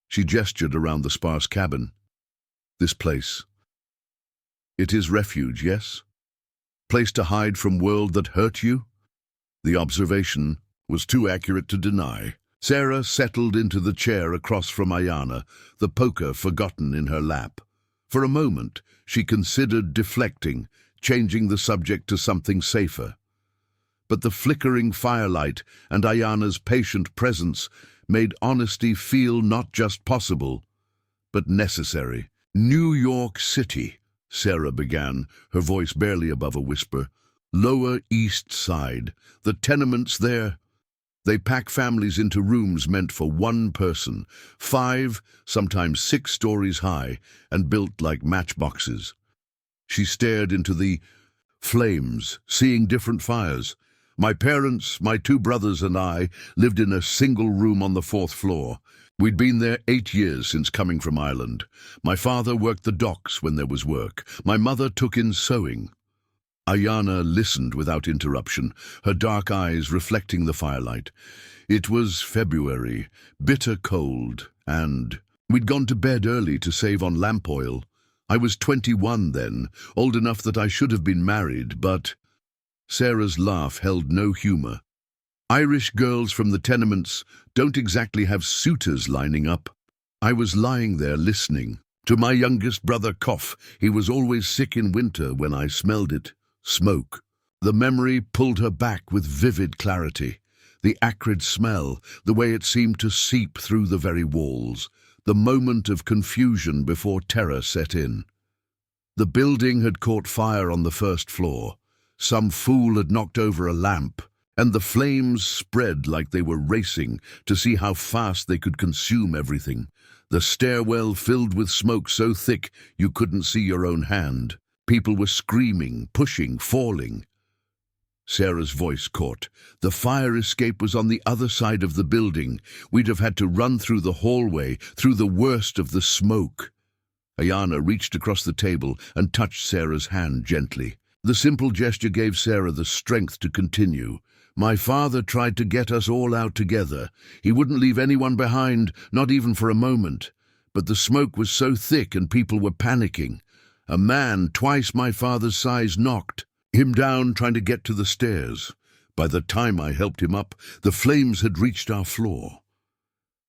A: She gestured around the sparse cabin. "This place. It is refuge, yes? Place to hide from world that hurt you?" The observation was too accurate to deny. Sarah settled into the chair across from Ayana, the poker forgotten in her lap. For a moment, she considered deflecting, changing the subject to something safer. But the flickering firelight and Ayana's patient presence made honesty feel not just possible, but necessary. "New York City," Sarah began, her voice barely above a whisper. "Lower East Side. The tenements there. They pack families into rooms meant for one person, 5, sometimes 6 stories high, and built like matchboxes." She stared into the flames, seeing different fires. "My parents, my 2 brothers and I lived in a single room on the 4th floor. We'd been there 8 years since coming from Ireland. My father worked the docks when there was work. My mother took in sewing." Ayana listened without interruption, her dark eyes reflecting the firelight. "It was February, bitter cold, and we'd gone to bed early to save on lamp oil. I was 21 then, old enough that I should have been married, but—" Sarah's laugh held no humor. "Irish girls from the tenements don't exactly have suitors lining up. I was lying there listening to my youngest brother cough. He was always sick in winter when I smelled it. Smoke." The memory pulled her back with vivid clarity. The acrid smell, the way it seemed to seep through the very walls, the moment of confusion before terror set in. The building had caught fire on the 1st floor. Some fool had knocked over a lamp, and the flames spread like they were racing to see how fast they could consume everything. The stairwell filled with smoke so thick you couldn't see your own hand. People were screaming, pushing, falling. Sarah's voice caught. "The fire escape was on the other side of the building. We'd have had to run through the hallway, through the worst of the smoke." Ayana reached across the table and touched Sarah's hand gently. The simple gesture gave Sarah the strength to continue. "My father tried to get us all out together. He wouldn't leave anyone behind, not even for a moment. But the smoke was so thick and people were panicking. A man twice my father's size knocked him down trying to get to the stairs. By the time I helped him up, the flames had reached our floor."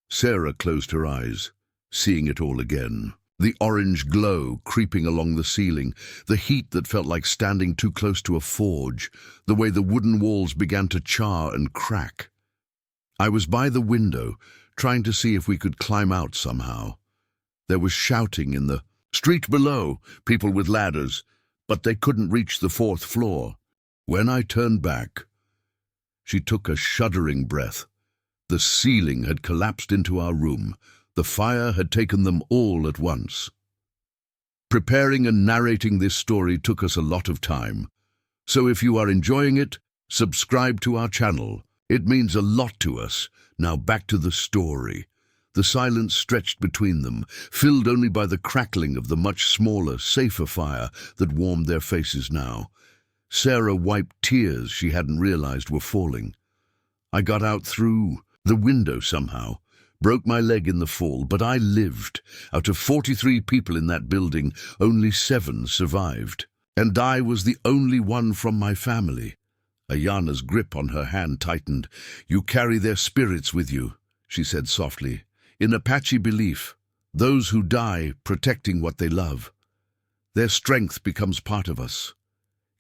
A: Sarah closed her eyes, seeing it all again. The orange glow creeping along the ceiling, the heat that felt like standing too close to a forge, the way the wooden walls began to char and crack. I was by the window, trying to see if we could climb out somehow. There was shouting in the street below, people with ladders, but they couldn't reach the 4th floor. When I turned back, she took a shuddering breath. The ceiling had collapsed into our room. The fire had taken them all at once. Preparing and narrating this story took us a lot of time. So if you are enjoying it, subscribe to our channel. It means a lot to us. Now back to the story. The silence stretched between them, filled only by the crackling of the much smaller, safer fire that warmed their faces now. Sarah wiped tears she hadn't realized were falling. "I got out through the window somehow. Broke my leg in the fall, but I lived. Out of 43 people in that building, only 7 survived. And I was the only one from my family." Ayana's grip on her hand tightened. "You carry their spirits with you," she said softly. "In Apache belief, those who die protecting what they love. Their strength becomes part of us.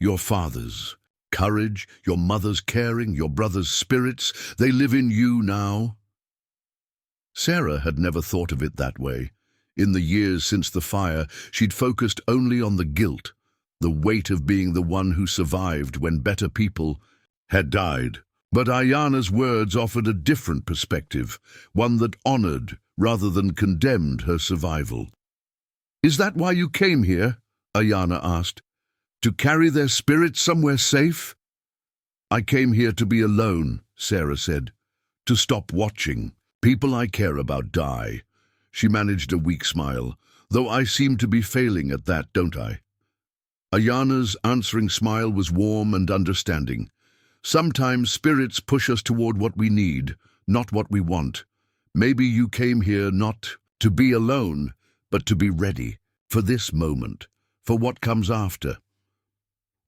A: Your father's courage, your mother's caring, your brother's spirits, they live in you now." Sarah had never thought of it that way. In the years since the fire, she'd focused only on the guilt, the weight of being the one who survived when better people had died. But Ayana's words offered a different perspective, one that honored rather than condemned her survival. "Is that why you came here?" Ayana asked. "To carry their spirits somewhere safe?" "I came here to be alone," Sarah said. "To stop watching people I care about die." She managed a weak smile. "Though I seem to be failing at that, don't I?" Ayana's answering smile was warm and understanding. "Sometimes spirits push us toward what we need, not what we want. Maybe you came here not to be alone, but to be ready for this moment, for what comes after."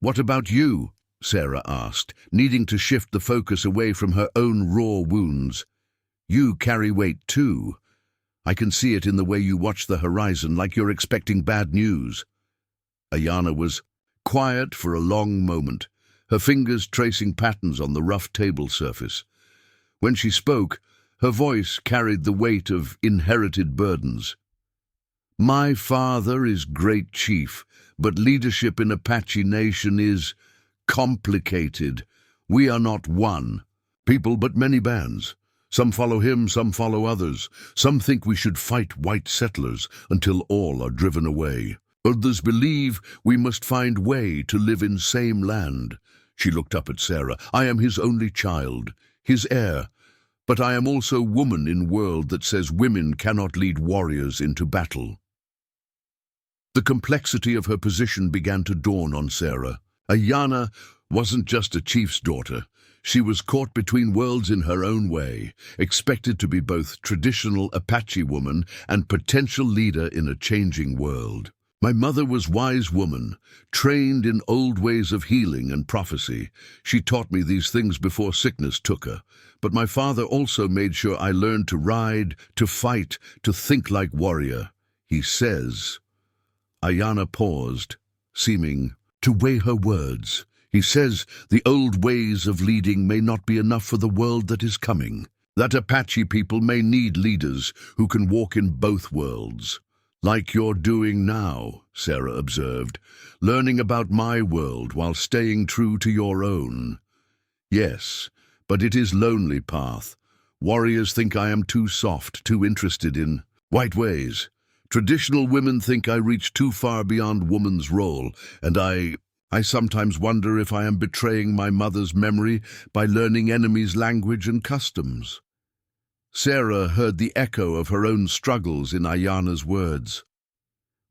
A: "What about you?" Sarah asked, needing to shift the focus away from her own raw wounds. "You carry weight too." I can see it in the way you watch the horizon, like you're expecting bad news." Ayana was quiet for a long moment, her fingers tracing patterns on the rough table surface. When she spoke, her voice carried the weight of inherited burdens. "My father is great chief, but leadership in Apache Nation is complicated. We are not one people, but many bands. Some follow him, some follow others. Some think we should fight white settlers until all are driven away. Others believe we must find way to live in same land." She looked up at Sarah. "I am his only child, his heir, but I am also woman in world that says women cannot lead warriors into battle." The complexity of her position began to dawn on Sarah. Ayana wasn't just a chief's daughter. She was caught between worlds in her own way, expected to be both traditional Apache woman and potential leader in a changing world. "My mother was wise woman, trained in old ways of healing and prophecy. She taught me these things before sickness took her. But my father also made sure I learned to ride, to fight, to think like warrior. He says." Ayana paused, seeming to weigh her words. "He says the old ways of leading may not be enough for the world that is coming. That Apache people may need leaders who can walk in both worlds. Like you're doing now," Sarah observed, "learning about my world while staying true to your own. Yes, but it is lonely path. Warriors think I am too soft, too interested in white ways. Traditional women think I reach too far beyond woman's role, and I sometimes wonder if I am betraying my mother's memory by learning enemies' language and customs." Sarah heard the echo of her own struggles in Ayana's words.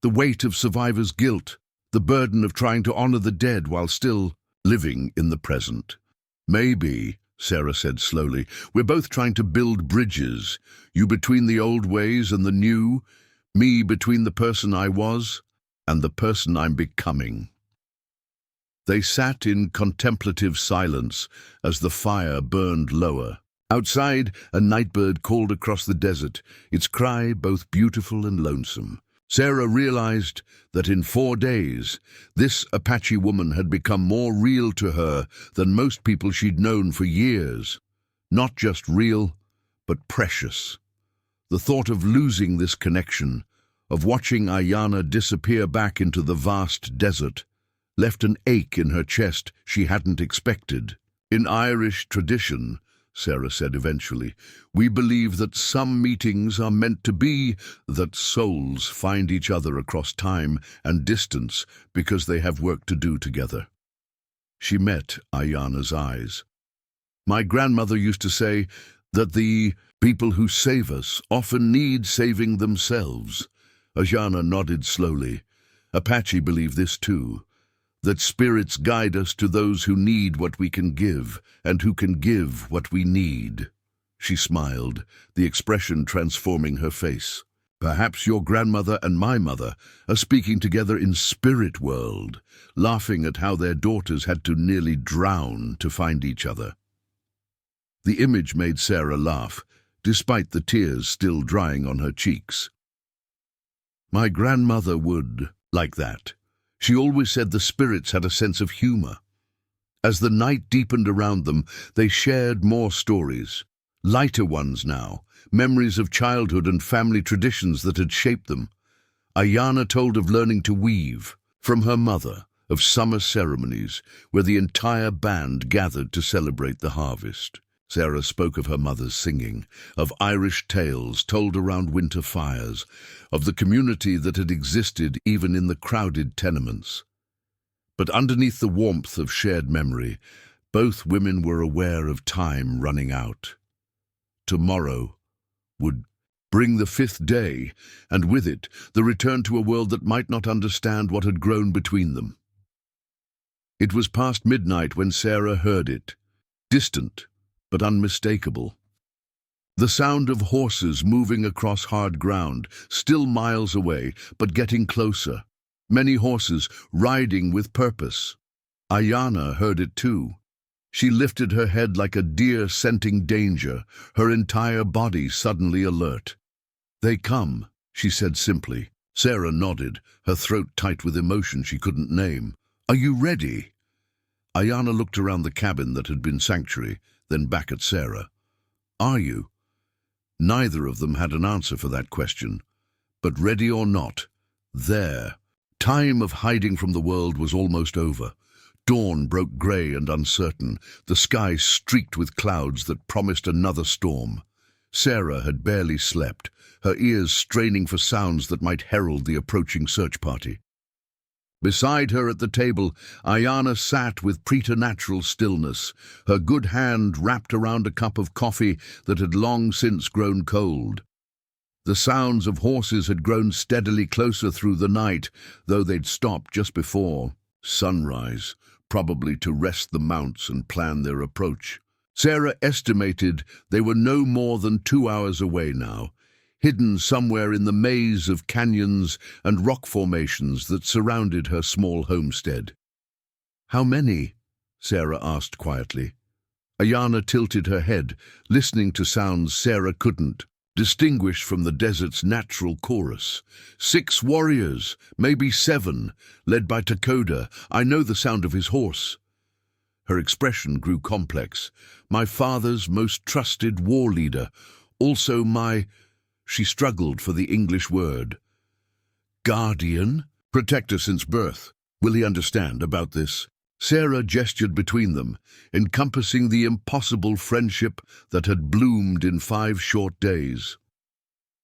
A: The weight of survivor's guilt, the burden of trying to honor the dead while still living in the present. "Maybe," Sarah said slowly, "we're both trying to build bridges, you between the old ways and the new, me between the person I was and the person I'm becoming." They sat in contemplative silence as the fire burned lower. Outside, a nightbird called across the desert, its cry both beautiful and lonesome. Sarah realized that in 4 days, this Apache woman had become more real to her than most people she'd known for years. Not just real, but precious. The thought of losing this connection, of watching Ayana disappear back into the vast desert, left an ache in her chest she hadn't expected. "In Irish tradition," Sarah said eventually, "we believe that some meetings are meant to be, that souls find each other across time and distance because they have work to do together." She met Ayana's eyes. "My grandmother used to say that the people who save us often need saving themselves." Ayana nodded slowly. "Apache believe this too, that spirits guide us to those who need what we can give, and who can give what we need." She smiled, the expression transforming her face. "Perhaps your grandmother and my mother are speaking together in spirit world, laughing at how their daughters had to nearly drown to find each other." The image made Sarah laugh, despite the tears still drying on her cheeks. "My grandmother would like that. She always said the spirits had a sense of humor." As the night deepened around them, they shared more stories. Lighter ones now, memories of childhood and family traditions that had shaped them. Ayana told of learning to weave from her mother, of summer ceremonies where the entire band gathered to celebrate the harvest. Sarah spoke of her mother's singing, of Irish tales told around winter fires, of the community that had existed even in the crowded tenements. But underneath the warmth of shared memory, both women were aware of time running out. Tomorrow would bring the 5th day, and with it, the return to a world that might not understand what had grown between them. It was past midnight when Sarah heard it, distant but unmistakable. The sound of horses moving across hard ground, still miles away, but getting closer. Many horses riding with purpose. Ayana heard it too. She lifted her head like a deer scenting danger, her entire body suddenly alert. "They come," she said simply. Sarah nodded, her throat tight with emotion she couldn't name. "Are you ready?" Ayana looked around the cabin that had been sanctuary, then back at Sarah. "Are you?" Neither of them had an answer for that question. But ready or not, there. Time of hiding from the world was almost over. Dawn broke grey and uncertain, the sky streaked with clouds that promised another storm. Sarah had barely slept, her ears straining for sounds that might herald the approaching search party. Beside her at the table, Ayana sat with preternatural stillness, her good hand wrapped around a cup of coffee that had long since grown cold. The sounds of horses had grown steadily closer through the night, though they'd stopped just before sunrise, probably to rest the mounts and plan their approach. Sarah estimated they were no more than 2 hours away now, hidden somewhere in the maze of canyons and rock formations that surrounded her small homestead. "How many?" Sarah asked quietly. Ayana tilted her head, listening to sounds Sarah couldn't distinguish from the desert's natural chorus. 6 warriors, maybe 7, led by Takoda. I know the sound of his horse." Her expression grew complex. "My father's most trusted war leader, also my—" She struggled for the English word. "Guardian? Protector since birth. Will he understand about this?" Sarah gestured between them, encompassing the impossible friendship that had bloomed in 5 short days.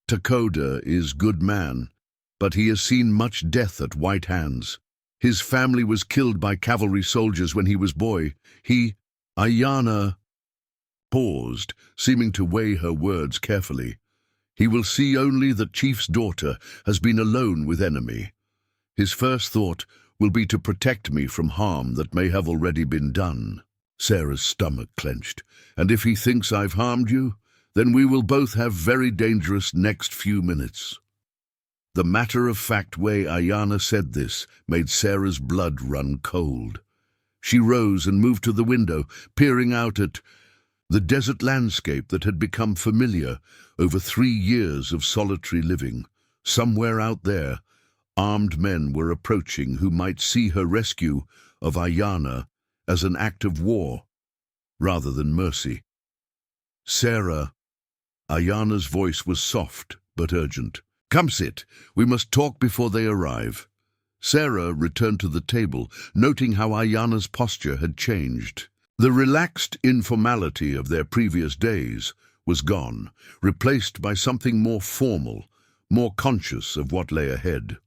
A: "Takoda is good man, but he has seen much death at white hands. His family was killed by cavalry soldiers when he was boy. Ayana paused, seeming to weigh her words carefully. "He will see only that Chief's daughter has been alone with enemy. His first thought will be to protect me from harm that may have already been done." Sarah's stomach clenched. "And if he thinks I've harmed you, then we will both have very dangerous next few minutes." The matter-of-fact way Ayana said this made Sarah's blood run cold. She rose and moved to the window, peering out at the desert landscape that had become familiar over 3 years of solitary living. Somewhere out there, armed men were approaching who might see her rescue of Ayana as an act of war rather than mercy. "Sarah," Ayana's voice was soft but urgent. "Come sit. We must talk before they arrive." Sarah returned to the table, noting how Ayana's posture had changed. The relaxed informality of their previous days was gone, replaced by something more formal, more conscious of what lay ahead.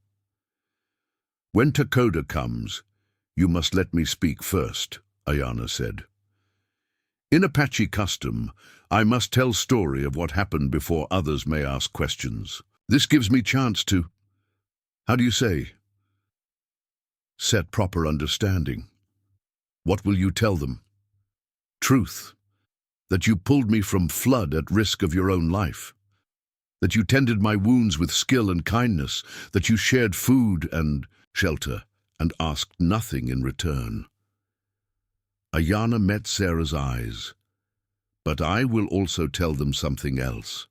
A: "When Takoda comes, you must let me speak first," Ayana said. "In Apache custom, I must tell story of what happened before others may ask questions. This gives me chance to, how do you say, set proper understanding. What will you tell them? Truth. That you pulled me from flood at risk of your own life. That you tended my wounds with skill and kindness. That you shared food and shelter and asked nothing in return." Ayana met Sarah's eyes. "But I will also tell them something else.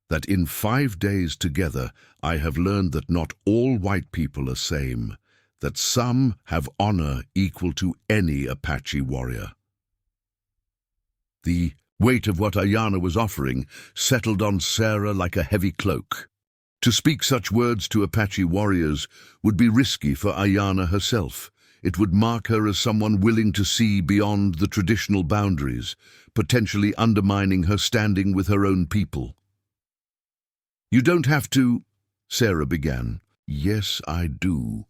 A: That in 5 days together I have learned that not all white people are same, that some have honor equal to any Apache warrior." The weight of what Ayana was offering settled on Sarah like a heavy cloak. To speak such words to Apache warriors would be risky for Ayana herself. It would mark her as someone willing to see beyond the traditional boundaries, potentially undermining her standing with her own people. "You don't have to," Sarah began. "Yes, I do."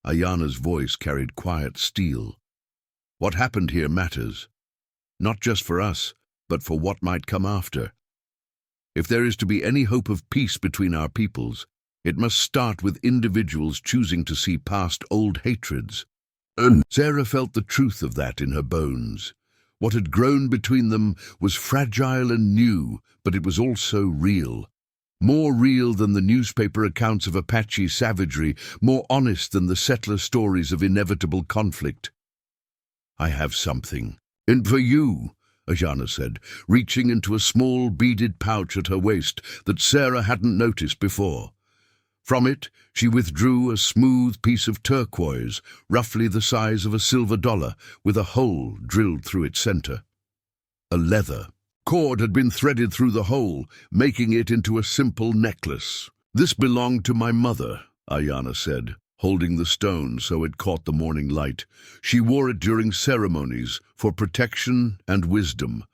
A: Ayana's voice carried quiet steel. "What happened here matters. Not just for us, but for what might come after. If there is to be any hope of peace between our peoples, it must start with individuals choosing to see past old hatreds." And Sarah felt the truth of that in her bones. What had grown between them was fragile and new, but it was also real. More real than the newspaper accounts of Apache savagery, more honest than the settler stories of inevitable conflict. "I have something. And for you," Ayana said, reaching into a small beaded pouch at her waist that Sarah hadn't noticed before. From it, she withdrew a smooth piece of turquoise, roughly the size of a silver dollar, with a hole drilled through its center. A leather cord had been threaded through the hole, making it into a simple necklace. "This belonged to my mother," Ayana said, holding the stone so it caught the morning light. "She wore it during ceremonies for protection and wisdom.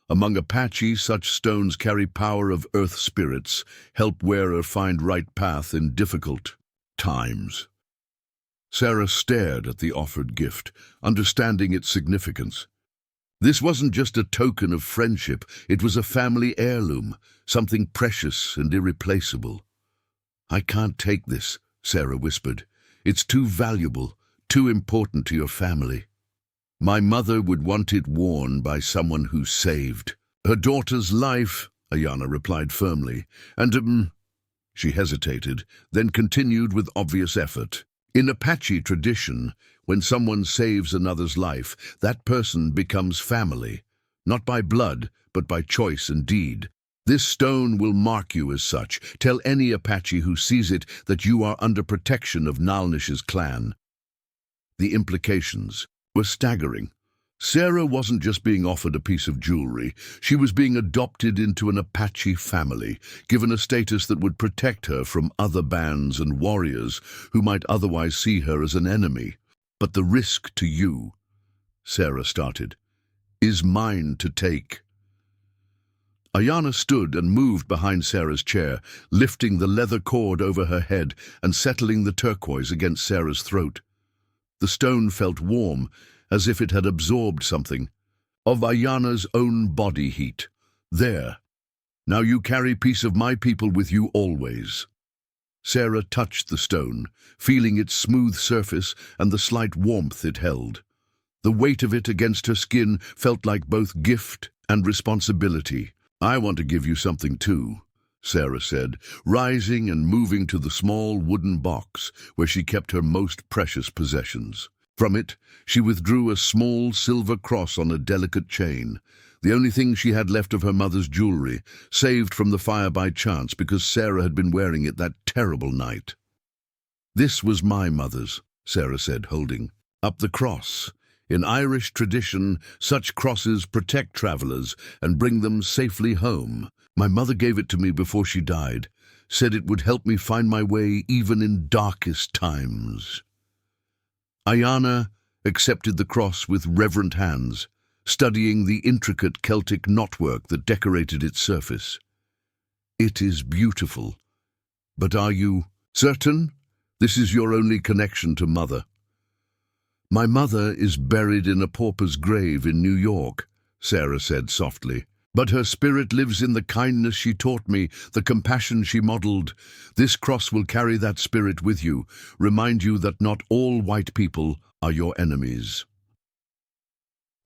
A: Among Apache, such stones carry power of earth spirits, help wearer find right path in difficult times." Sarah stared at the offered gift, understanding its significance. This wasn't just a token of friendship, it was a family heirloom, something precious and irreplaceable. "I can't take this," Sarah whispered. "It's too valuable, too important to your family." "My mother would want it worn by someone who saved her daughter's life," Ayana replied firmly, and she hesitated, then continued with obvious effort. "In Apache tradition, when someone saves another's life, that person becomes family, not by blood, but by choice and deed. This stone will mark you as such. Tell any Apache who sees it that you are under protection of Naalnish's clan." The implications were staggering. Sarah wasn't just being offered a piece of jewelry, she was being adopted into an Apache family, given a status that would protect her from other bands and warriors who might otherwise see her as an enemy. "But the risk to you," Sarah started, "is mine to take." Ayana stood and moved behind Sarah's chair, lifting the leather cord over her head and settling the turquoise against Sarah's throat. The stone felt warm, as if it had absorbed something of Ayana's own body heat. "There. Now you carry piece of my people with you always." Sarah touched the stone, feeling its smooth surface and the slight warmth it held. The weight of it against her skin felt like both gift and responsibility. "I want to give you something too," Sarah said, rising and moving to the small wooden box where she kept her most precious possessions. From it, she withdrew a small silver cross on a delicate chain, the only thing she had left of her mother's jewelry, saved from the fire by chance because Sarah had been wearing it that terrible night. "This was my mother's," Sarah said, holding up the cross. "In Irish tradition, such crosses protect travelers and bring them safely home. My mother gave it to me before she died, said it would help me find my way even in darkest times." Ayana accepted the cross with reverent hands, studying the intricate Celtic knotwork that decorated its surface. "It is beautiful. But are you certain this is your only connection to Mother?" "My mother is buried in a pauper's grave in New York," Sarah said softly. "But her spirit lives in the kindness she taught me, the compassion she modeled. This cross will carry that spirit with you, remind you that not all white people are your enemies."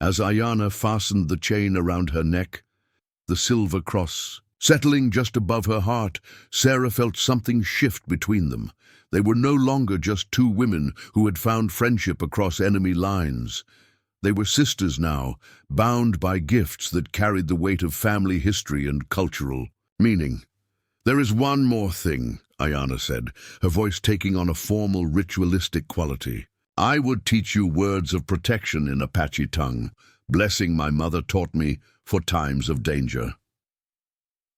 A: As Ayana fastened the chain around her neck, the silver cross settling just above her heart, Sarah felt something shift between them. They were no longer just two women who had found friendship across enemy lines. They were sisters now, bound by gifts that carried the weight of family history and cultural meaning. "There is one more thing," Ayana said, her voice taking on a formal, ritualistic quality. "I would teach you words of protection in Apache tongue, blessing my mother taught me for times of danger."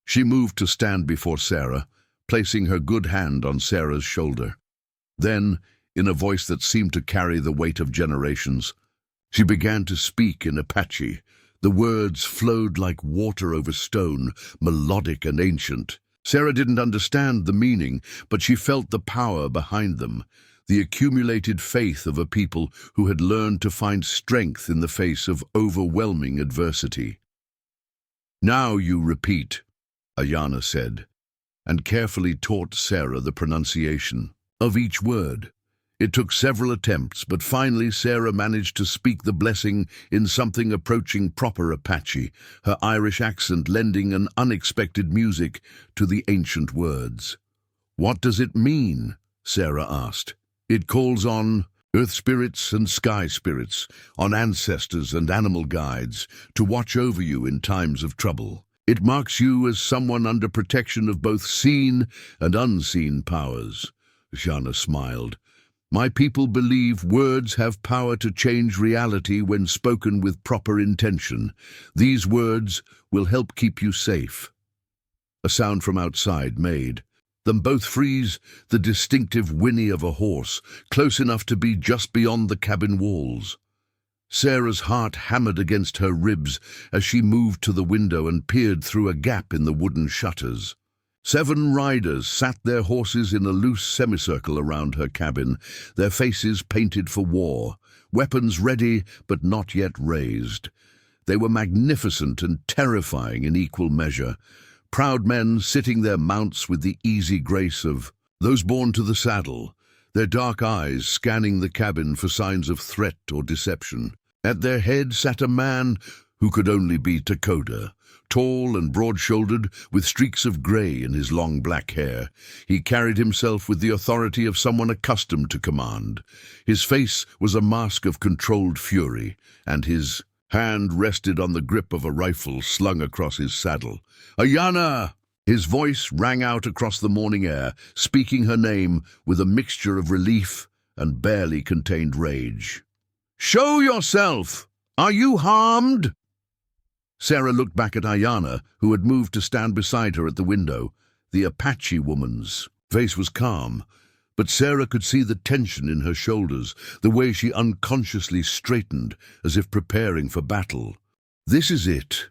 A: She moved to stand before Sarah, placing her good hand on Sarah's shoulder. Then, in a voice that seemed to carry the weight of generations, she began to speak in Apache. The words flowed like water over stone, melodic and ancient. Sarah didn't understand the meaning, but she felt the power behind them, the accumulated faith of a people who had learned to find strength in the face of overwhelming adversity. "Now you repeat," Ayana said, and carefully taught Sarah the pronunciation of each word. It took several attempts, but finally Sarah managed to speak the blessing in something approaching proper Apache, her Irish accent lending an unexpected music to the ancient words. "What does it mean?" Sarah asked. "It calls on earth spirits and sky spirits, on ancestors and animal guides, to watch over you in times of trouble. It marks you as someone under protection of both seen and unseen powers. Jana smiled. My people believe words have power to change reality when spoken with proper intention. These words will help keep you safe. A sound from outside made them both freeze, the distinctive whinny of a horse, close enough to be just beyond the cabin walls. Sarah's heart hammered against her ribs as she moved to the window and peered through a gap in the wooden shutters. 7 riders sat their horses in a loose semicircle around her cabin, their faces painted for war, weapons ready but not yet raised. They were magnificent and terrifying in equal measure, proud men sitting their mounts with the easy grace of those born to the saddle, their dark eyes scanning the cabin for signs of threat or deception. At their head sat a man who could only be Takoda, tall and broad-shouldered, with streaks of grey in his long black hair. He carried himself with the authority of someone accustomed to command. His face was a mask of controlled fury, and his hand rested on the grip of a rifle slung across his saddle. "Ayana!" His voice rang out across the morning air, speaking her name with a mixture of relief and barely contained rage. "Show yourself! Are you harmed?" Sarah looked back at Ayana, who had moved to stand beside her at the window. The Apache woman's face was calm, but Sarah could see the tension in her shoulders, the way she unconsciously straightened, as if preparing for battle. "This is it,"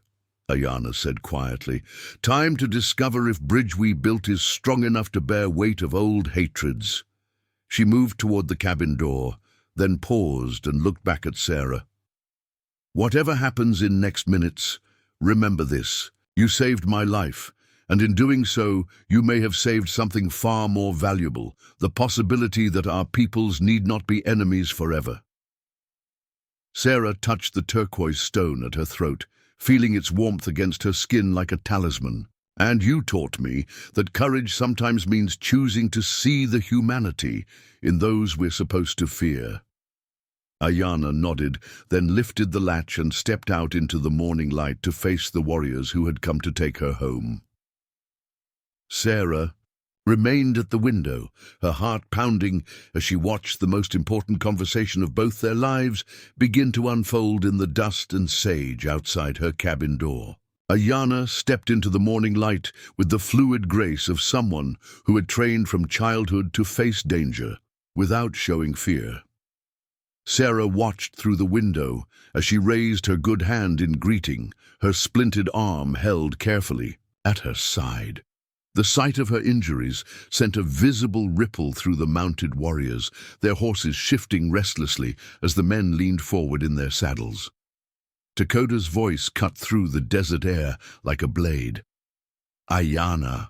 A: Ayana said quietly. "Time to discover if bridge we built is strong enough to bear weight of old hatreds." She moved toward the cabin door, then paused and looked back at Sarah. "Whatever happens in next minutes, remember this. You saved my life, and in doing so, you may have saved something far more valuable, the possibility that our peoples need not be enemies forever." Sarah touched the turquoise stone at her throat, feeling its warmth against her skin like a talisman. "And you taught me that courage sometimes means choosing to see the humanity in those we're supposed to fear." Ayana nodded, then lifted the latch and stepped out into the morning light to face the warriors who had come to take her home. Sarah remained at the window, her heart pounding as she watched the most important conversation of both their lives begin to unfold in the dust and sage outside her cabin door. Ayana stepped into the morning light with the fluid grace of someone who had trained from childhood to face danger without showing fear. Sarah watched through the window as she raised her good hand in greeting, her splintered arm held carefully at her side. The sight of her injuries sent a visible ripple through the mounted warriors, their horses shifting restlessly as the men leaned forward in their saddles. Takoda's voice cut through the desert air like a blade. "Ayana,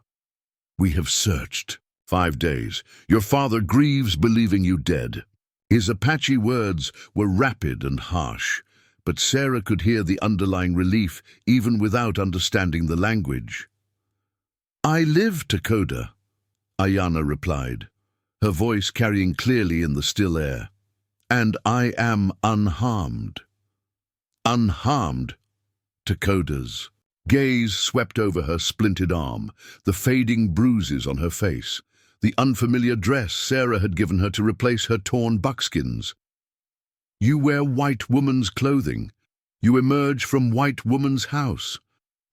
A: we have searched 5 days. Your father grieves believing you dead." His Apache words were rapid and harsh, but Sarah could hear the underlying relief even without understanding the language. "I live, Takoda," Ayana replied, her voice carrying clearly in the still air. "And I am unharmed." "Unharmed?" Takoda's gaze swept over her splintered arm, the fading bruises on her face, the unfamiliar dress Sarah had given her to replace her torn buckskins. "You wear white woman's clothing. You emerge from white woman's house.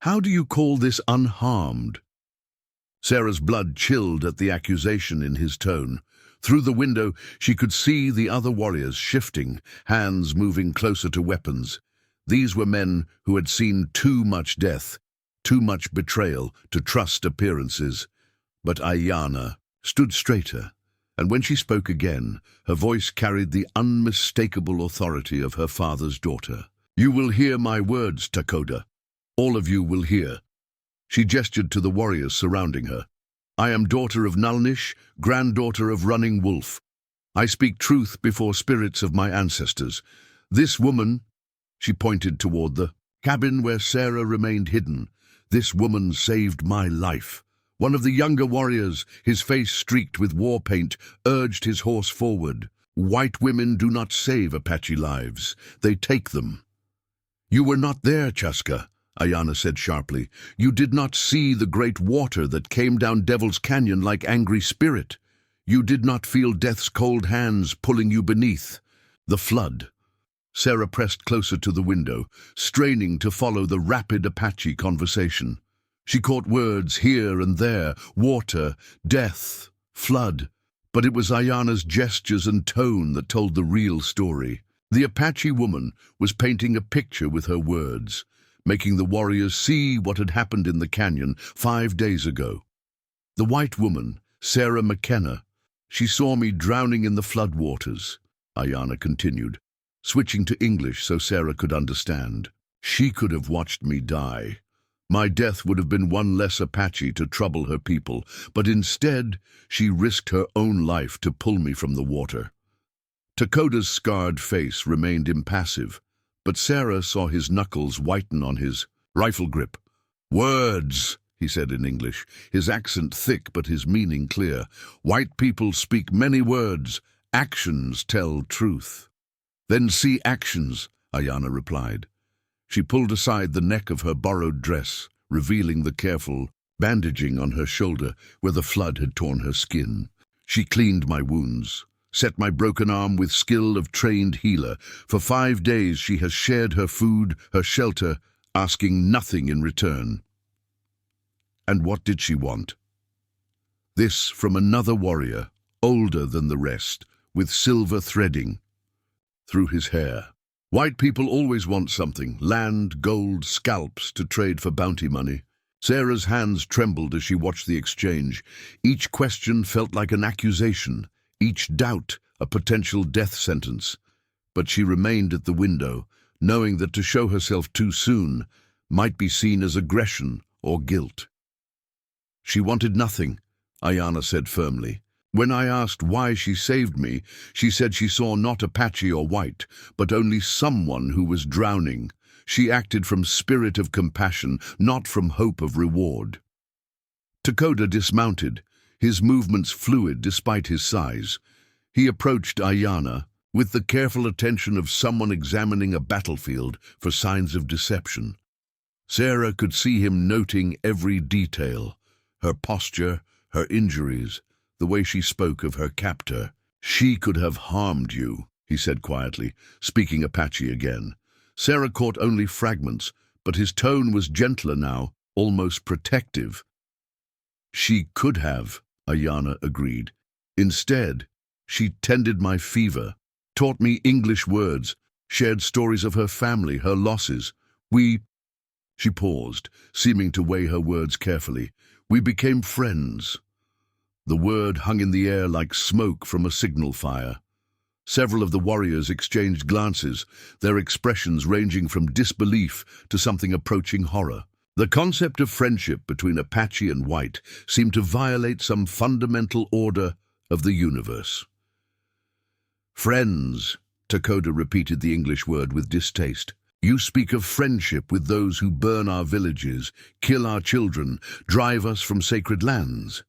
A: How do you call this unharmed?" Sarah's blood chilled at the accusation in his tone. Through the window, she could see the other warriors shifting, hands moving closer to weapons. These were men who had seen too much death, too much betrayal to trust appearances. But Ayana stood straighter, and when she spoke again, her voice carried the unmistakable authority of her father's daughter. "You will hear my words, Takoda. All of you will hear." She gestured to the warriors surrounding her. "I am daughter of Naalnish, granddaughter of Running Wolf. I speak truth before spirits of my ancestors. This woman," she pointed toward the cabin where Sarah remained hidden, "this woman saved my life." One of the younger warriors, his face streaked with war paint, urged his horse forward. White women do not save Apache lives. They take them. You were not there, Chaska, Ayana said sharply. You did not see the great water that came down Devil's Canyon like angry spirit. You did not feel death's cold hands pulling you beneath. The flood. Sarah pressed closer to the window, straining to follow the rapid Apache conversation. She caught words here and there, water, death, flood. But it was Ayana's gestures and tone that told the real story. The Apache woman was painting a picture with her words, making the warriors see what had happened in the canyon 5 days ago. The white woman, Sarah McKenna, she saw me drowning in the floodwaters, Ayana continued, switching to English so Sarah could understand. She could have watched me die. My death would have been one less Apache to trouble her people, but instead she risked her own life to pull me from the water. Takoda's scarred face remained impassive, but Sarah saw his knuckles whiten on his rifle grip. "Words," he said in English, his accent thick but his meaning clear. "White people speak many words. Actions tell truth." "Then see actions," Ayana replied. She pulled aside the neck of her borrowed dress, revealing the careful bandaging on her shoulder where the flood had torn her skin. She cleaned my wounds, set my broken arm with skill of trained healer. For 5 days she has shared her food, her shelter, asking nothing in return. And what did she want? This from another warrior, older than the rest, with silver threading through his hair. White people always want something, land, gold, scalps to trade for bounty money. Sarah's hands trembled as she watched the exchange. Each question felt like an accusation, each doubt a potential death sentence. But she remained at the window, knowing that to show herself too soon might be seen as aggression or guilt. She wanted nothing, Ayana said firmly. When I asked why she saved me, she said she saw not Apache or white, but only someone who was drowning. She acted from spirit of compassion, not from hope of reward. Takoda dismounted, his movements fluid despite his size. He approached Ayana with the careful attention of someone examining a battlefield for signs of deception. Sarah could see him noting every detail, her posture, her injuries, the way she spoke of her captor. "She could have harmed you," he said quietly, speaking Apache again. Sarah caught only fragments, but his tone was gentler now, almost protective. "She could have," Ayana agreed. "Instead, she tended my fever, taught me English words, shared stories of her family, her losses. She paused, seeming to weigh her words carefully. "We became friends." The word hung in the air like smoke from a signal fire. Several of the warriors exchanged glances, their expressions ranging from disbelief to something approaching horror. The concept of friendship between Apache and white seemed to violate some fundamental order of the universe. "Friends," Takoda repeated the English word with distaste. "You speak of friendship with those who burn our villages, kill our children, drive us from sacred lands.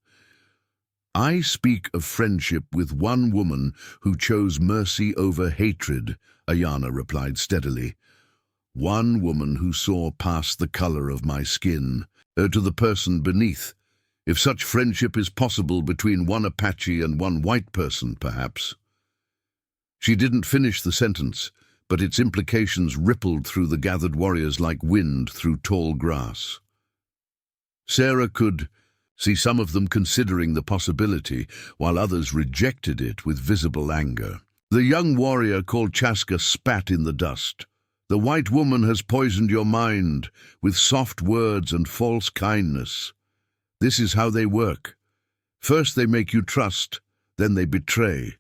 A: I speak of friendship with one woman who chose mercy over hatred," Ayana replied steadily. "One woman who saw past the color of my skin, to the person beneath. If such friendship is possible between one Apache and one white person, perhaps." She didn't finish the sentence, but its implications rippled through the gathered warriors like wind through tall grass. Sarah could see some of them considering the possibility, while others rejected it with visible anger. The young warrior called Chaska spat in the dust. "The white woman has poisoned your mind with soft words and false kindness. This is how they work. First they make you trust, then they betray."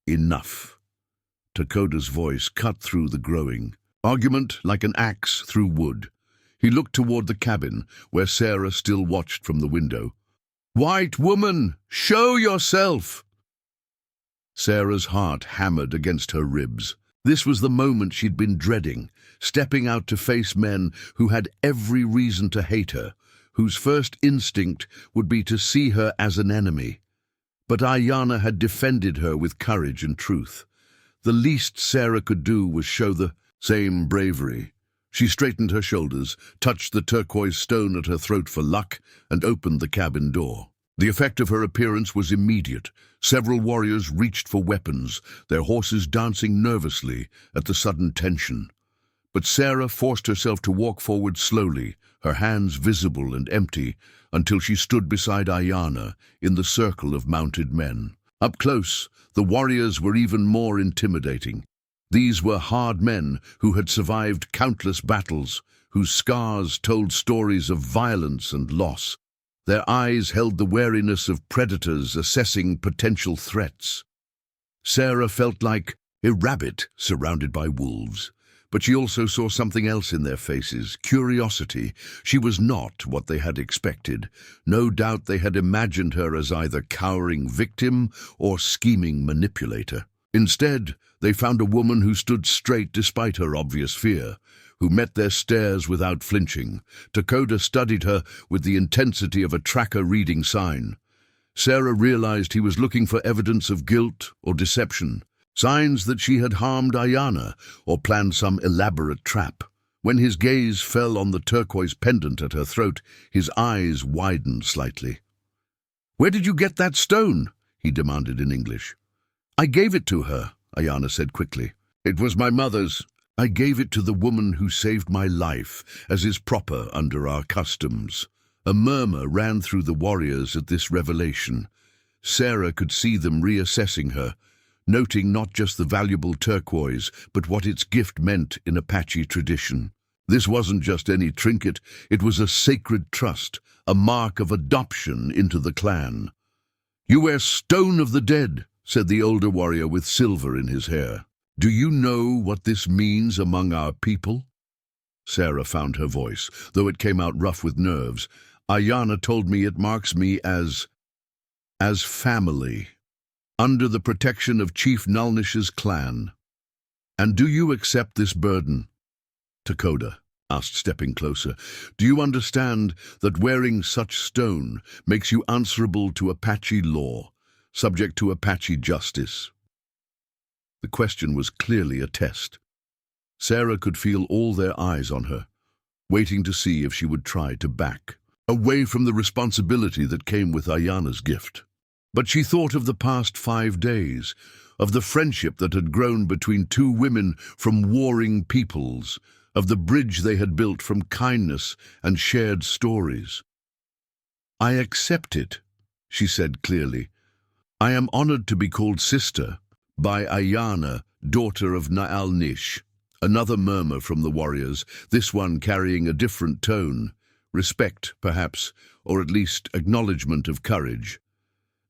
A: "Enough." Takoda's voice cut through the growing argument like an axe through wood. He looked toward the cabin, where Sarah still watched from the window. "White woman, show yourself!" Sarah's heart hammered against her ribs. This was the moment she'd been dreading, stepping out to face men who had every reason to hate her, whose first instinct would be to see her as an enemy. But Ayana had defended her with courage and truth. The least Sarah could do was show the same bravery. She straightened her shoulders, touched the turquoise stone at her throat for luck, and opened the cabin door. The effect of her appearance was immediate. Several warriors reached for weapons, their horses dancing nervously at the sudden tension. But Sarah forced herself to walk forward slowly, her hands visible and empty, until she stood beside Ayana in the circle of mounted men. Up close, the warriors were even more intimidating. These were hard men who had survived countless battles, whose scars told stories of violence and loss. Their eyes held the wariness of predators assessing potential threats. Sarah felt like a rabbit surrounded by wolves. But she also saw something else in their faces, curiosity. She was not what they had expected. No doubt they had imagined her as either cowering victim or scheming manipulator. Instead, they found a woman who stood straight despite her obvious fear, who met their stares without flinching. Takoda studied her with the intensity of a tracker reading sign. Sarah realized he was looking for evidence of guilt or deception. Signs that she had harmed Ayana or planned some elaborate trap. When his gaze fell on the turquoise pendant at her throat, his eyes widened slightly. "Where did you get that stone?" he demanded in English. "I gave it to her," Ayana said quickly. "It was my mother's. I gave it to the woman who saved my life, as is proper under our customs." A murmur ran through the warriors at this revelation. Sarah could see them reassessing her, noting not just the valuable turquoise, but what its gift meant in Apache tradition. This wasn't just any trinket, it was a sacred trust, a mark of adoption into the clan. "You wear Stone of the Dead," said the older warrior with silver in his hair. "Do you know what this means among our people?" Sarah found her voice, though it came out rough with nerves. "Ayana told me it marks me as family, under the protection of Chief Naalnish's clan. And do you accept this burden?" Takoda asked, stepping closer. "Do you understand that wearing such stone makes you answerable to Apache law, subject to Apache justice?" The question was clearly a test. Sarah could feel all their eyes on her, waiting to see if she would try to back away from the responsibility that came with Ayana's gift. But she thought of the past 5 days, of the friendship that had grown between two women from warring peoples, of the bridge they had built from kindness and shared stories. "I accept it," she said clearly. "I am honored to be called sister by Ayana, daughter of Naalnish." Another murmur from the warriors, this one carrying a different tone. Respect, perhaps, or at least acknowledgement of courage.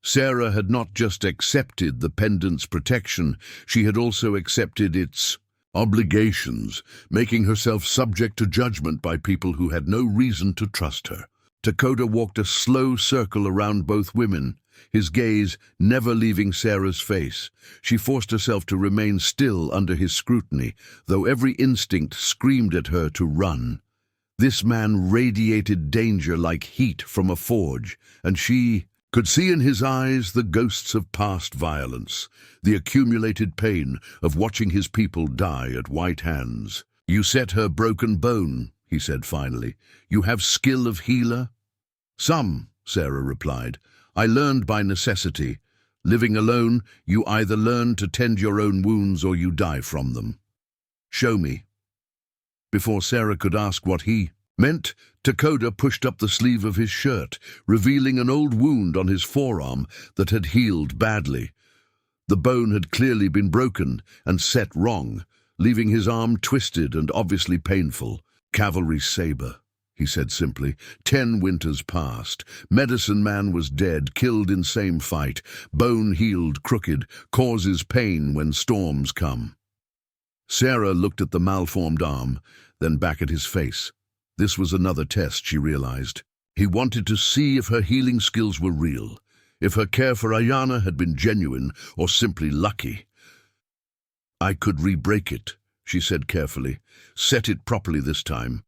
A: Sarah had not just accepted the pendant's protection, she had also accepted its obligations, making herself subject to judgment by people who had no reason to trust her. Takoda walked a slow circle around both women, his gaze never leaving Sarah's face. She forced herself to remain still under his scrutiny, though every instinct screamed at her to run. This man radiated danger like heat from a forge, and she could see in his eyes the ghosts of past violence, the accumulated pain of watching his people die at white hands. "You set her broken bone," he said finally. "You have skill of healer?" "Some," Sarah replied. "I learned by necessity. Living alone, you either learn to tend your own wounds or you die from them." "Show me." Before Sarah could ask what he meant, Takoda pushed up the sleeve of his shirt, revealing an old wound on his forearm that had healed badly. The bone had clearly been broken and set wrong, leaving his arm twisted and obviously painful. "Cavalry saber," he said simply. 10 winters passed. Medicine man was dead, killed in same fight. Bone healed crooked, causes pain when storms come. Sarah looked at the malformed arm, then back at his face. This was another test, she realized. He wanted to see if her healing skills were real, if her care for Ayana had been genuine or simply lucky. "I could re-break it," she said carefully. "Set it properly this time.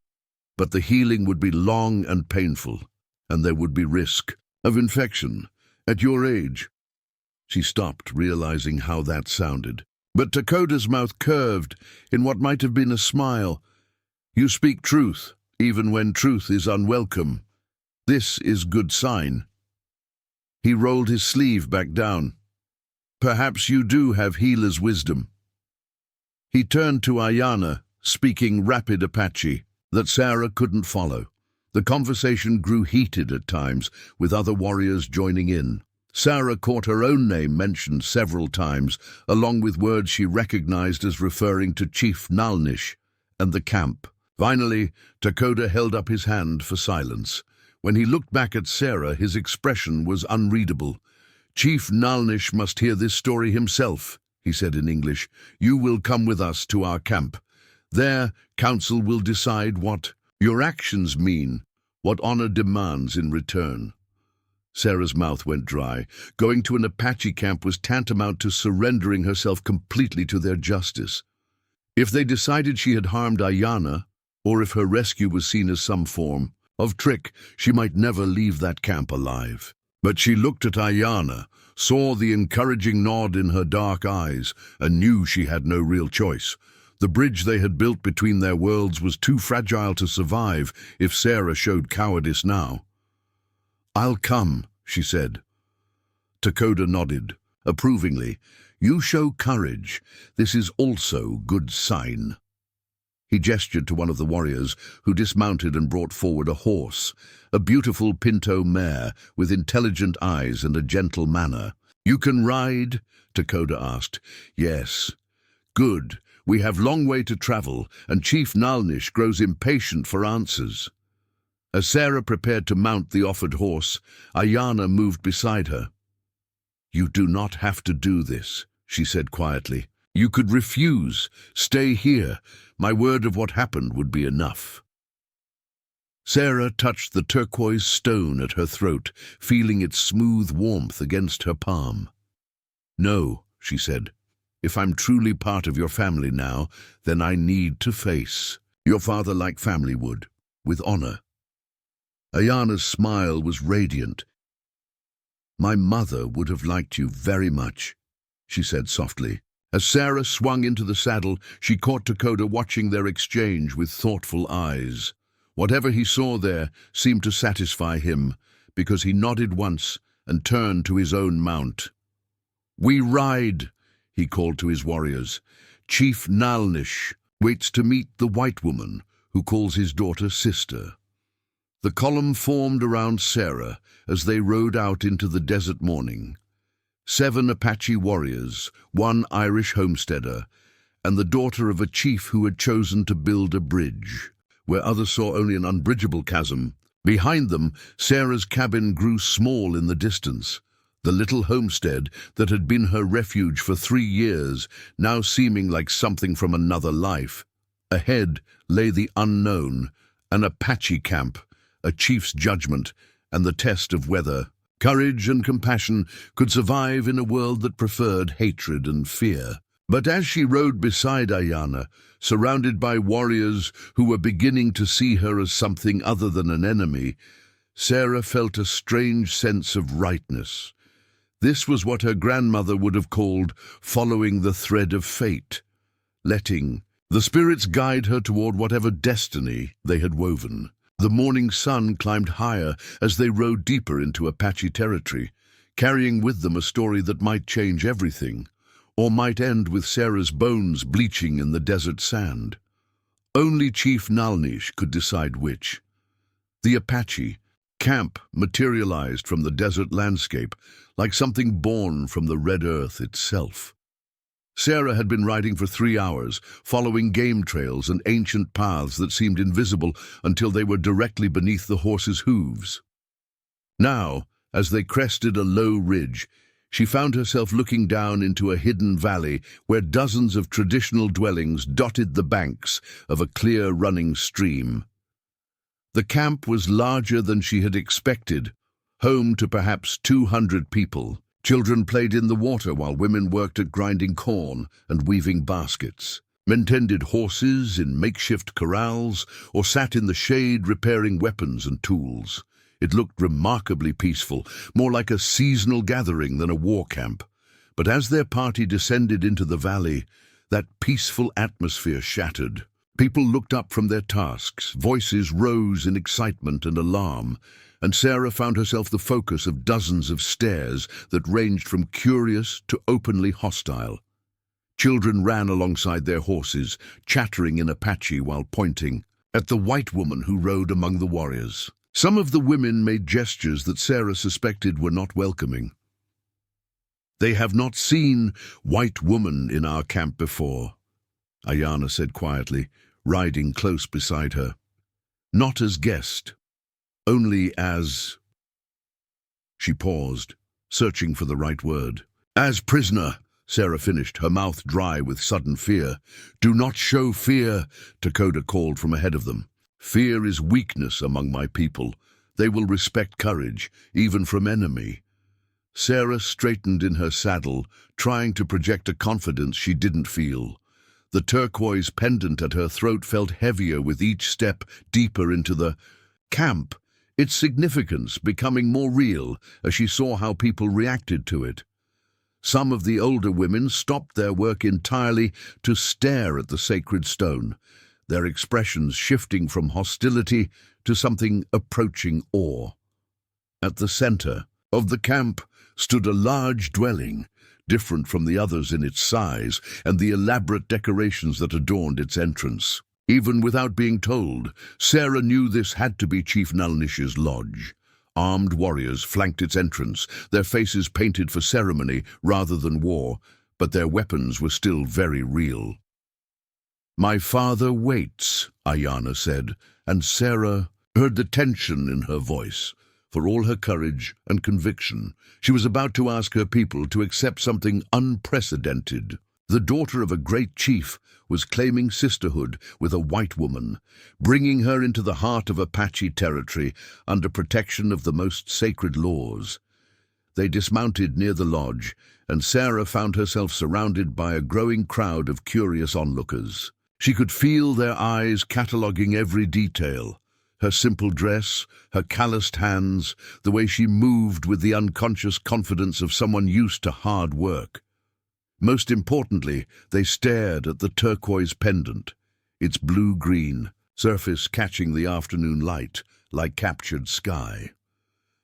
A: But the healing would be long and painful, and there would be risk of infection. At your age, She stopped, realizing how that sounded. But Dakota's mouth curved in what might have been a smile. "You speak truth, even when truth is unwelcome. This is good sign." He rolled his sleeve back down. "Perhaps you do have healer's wisdom." He turned to Ayanna, speaking rapid Apache that Sarah couldn't follow. The conversation grew heated at times, with other warriors joining in. Sarah caught her own name mentioned several times, along with words she recognized as referring to Chief Naalnish and the camp. Finally, Dakota held up his hand for silence. When he looked back at Sarah, his expression was unreadable. "Chief Naalnish must hear this story himself," he said in English. "You will come with us to our camp. There, council will decide what your actions mean, what honor demands in return." Sarah's mouth went dry. Going to an Apache camp was tantamount to surrendering herself completely to their justice. If they decided she had harmed Ayanna, or if her rescue was seen as some form of trick, she might never leave that camp alive. But she looked at Ayanna, saw the encouraging nod in her dark eyes, and knew she had no real choice. The bridge they had built between their worlds was too fragile to survive if Sarah showed cowardice now. "I'll come," she said. Dakota nodded, approvingly. "You show courage. This is also good sign." He gestured to one of the warriors, who dismounted and brought forward a horse, a beautiful pinto mare with intelligent eyes and a gentle manner. "You can ride?" Dakota asked. "Yes." "Good. We have long way to travel, and Chief Naalnish grows impatient for answers." As Sarah prepared to mount the offered horse, Ayanna moved beside her. "You do not have to do this," she said quietly. "You could refuse. Stay here. My word of what happened would be enough." Sarah touched the turquoise stone at her throat, feeling its smooth warmth against her palm. "No," she said. "If I'm truly part of your family now, then I need to face your father like family would, with honor." Ayanna's smile was radiant. "My mother would have liked you very much," she said softly. As Sarah swung into the saddle, she caught Dakota watching their exchange with thoughtful eyes. Whatever he saw there seemed to satisfy him, because he nodded once and turned to his own mount. "We ride," he called to his warriors. "Chief Naalnish waits to meet the white woman who calls his daughter sister." The column formed around Sarah as they rode out into the desert morning. 7 Apache warriors, 1 Irish homesteader, and the daughter of a chief who had chosen to build a bridge, where others saw only an unbridgeable chasm. Behind them, Sarah's cabin grew small in the distance, the little homestead that had been her refuge for 3 years, now seeming like something from another life. Ahead lay the unknown, an Apache camp, a chief's judgment, and the test of whether courage and compassion could survive in a world that preferred hatred and fear. But as she rode beside Ayanna, surrounded by warriors who were beginning to see her as something other than an enemy, Sarah felt a strange sense of rightness. This was what her grandmother would have called following the thread of fate, letting the spirits guide her toward whatever destiny they had woven. The morning sun climbed higher as they rode deeper into Apache territory, carrying with them a story that might change everything, or might end with Sarah's bones bleaching in the desert sand. Only Chief Naalnish could decide which. The Apache camp materialized from the desert landscape, like something born from the red earth itself. Sarah had been riding for 3 hours, following game trails and ancient paths that seemed invisible until they were directly beneath the horse's hooves. Now, as they crested a low ridge, she found herself looking down into a hidden valley where dozens of traditional dwellings dotted the banks of a clear running stream. The camp was larger than she had expected, home to perhaps 200 people. Children played in the water while women worked at grinding corn and weaving baskets. Men tended horses in makeshift corrals or sat in the shade repairing weapons and tools. It looked remarkably peaceful, more like a seasonal gathering than a war camp. But as their party descended into the valley, that peaceful atmosphere shattered. People looked up from their tasks, voices rose in excitement and alarm, and Sarah found herself the focus of dozens of stares that ranged from curious to openly hostile. Children ran alongside their horses, chattering in Apache while pointing at the white woman who rode among the warriors. Some of the women made gestures that Sarah suspected were not welcoming. "They have not seen white woman in our camp before," Ayana said quietly, riding close beside her. "Not as guest, only as—" She paused, searching for the right word. "As prisoner," Sarah finished, her mouth dry with sudden fear. "Do not show fear," Dakota called from ahead of them. "Fear is weakness among my people. They will respect courage, even from enemy." Sarah straightened in her saddle, trying to project a confidence she didn't feel. The turquoise pendant at her throat felt heavier with each step deeper into the camp, its significance becoming more real as she saw how people reacted to it. Some of the older women stopped their work entirely to stare at the sacred stone, their expressions shifting from hostility to something approaching awe. At the center of the camp stood a large dwelling, different from the others in its size and the elaborate decorations that adorned its entrance. Even without being told, Sarah knew this had to be Chief Naalnish's lodge. Armed warriors flanked its entrance, their faces painted for ceremony rather than war, but their weapons were still very real. "My father waits," Ayana said, and Sarah heard the tension in her voice. For all her courage and conviction, she was about to ask her people to accept something unprecedented. The daughter of a great chief was claiming sisterhood with a white woman, bringing her into the heart of Apache territory under protection of the most sacred laws. They dismounted near the lodge, and Sarah found herself surrounded by a growing crowd of curious onlookers. She could feel their eyes cataloguing every detail. Her simple dress, her calloused hands, the way she moved with the unconscious confidence of someone used to hard work. Most importantly, they stared at the turquoise pendant, its blue-green surface catching the afternoon light like captured sky.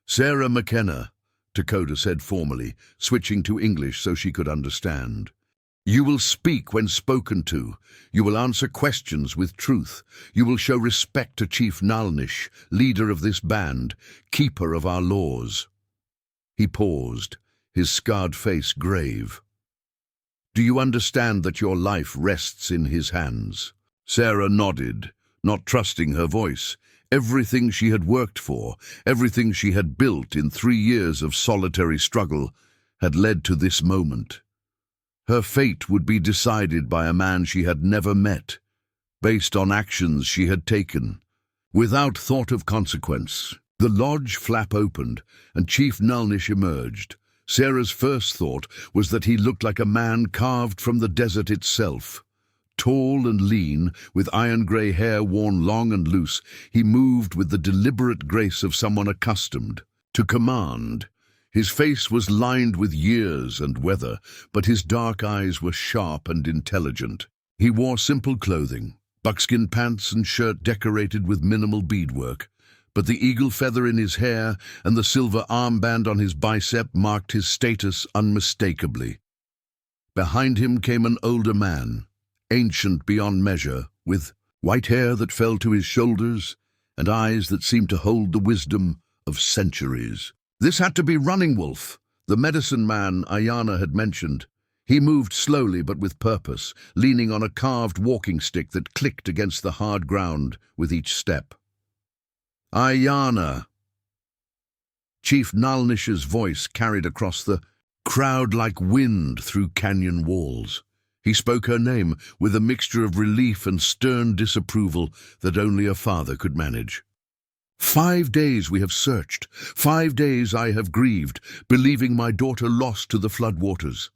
A: "Sarah McKenna," Dakota said formally, switching to English so she could understand. "You will speak when spoken to. You will answer questions with truth. You will show respect to Chief Naalnish, leader of this band, keeper of our laws." He paused, his scarred face grave. "Do you understand that your life rests in his hands?" Sarah nodded, not trusting her voice. Everything she had worked for, everything she had built in 3 years of solitary struggle, had led to this moment. Her fate would be decided by a man she had never met, based on actions she had taken, without thought of consequence. The lodge flap opened, and Chief Naalnish emerged. Sarah's first thought was that he looked like a man carved from the desert itself. Tall and lean, with iron-grey hair worn long and loose, he moved with the deliberate grace of someone accustomed to command. His face was lined with years and weather, but his dark eyes were sharp and intelligent. He wore simple clothing, buckskin pants and shirt decorated with minimal beadwork, but the eagle feather in his hair and the silver armband on his bicep marked his status unmistakably. Behind him came an older man, ancient beyond measure, with white hair that fell to his shoulders and eyes that seemed to hold the wisdom of centuries. This had to be Running Wolf, the medicine man Ayana had mentioned. He moved slowly but with purpose, leaning on a carved walking stick that clicked against the hard ground with each step. "Ayana!" Chief Naalnish's voice carried across the crowd like wind through canyon walls. He spoke her name with a mixture of relief and stern disapproval that only a father could manage. 5 days we have searched. 5 days I have grieved, believing my daughter lost to the floodwaters.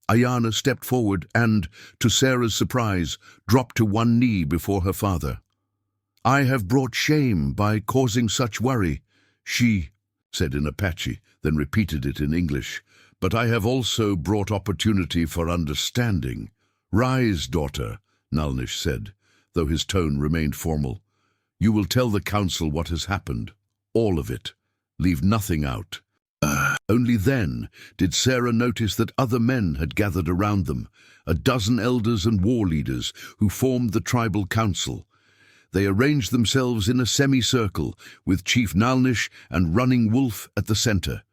A: Ayana stepped forward and, to Sarah's surprise, dropped to one knee before her father. "I have brought shame by causing such worry," she said in Apache, then repeated it in English. but I have also brought opportunity for understanding. Rise, daughter, Naalnish said, though his tone remained formal. You will tell the council what has happened. All of it. Leave nothing out. Only then did Sarah notice that other men had gathered around them, a dozen elders and war leaders who formed the tribal council. They arranged themselves in a semicircle, with Chief Naalnish and Running Wolf at the center.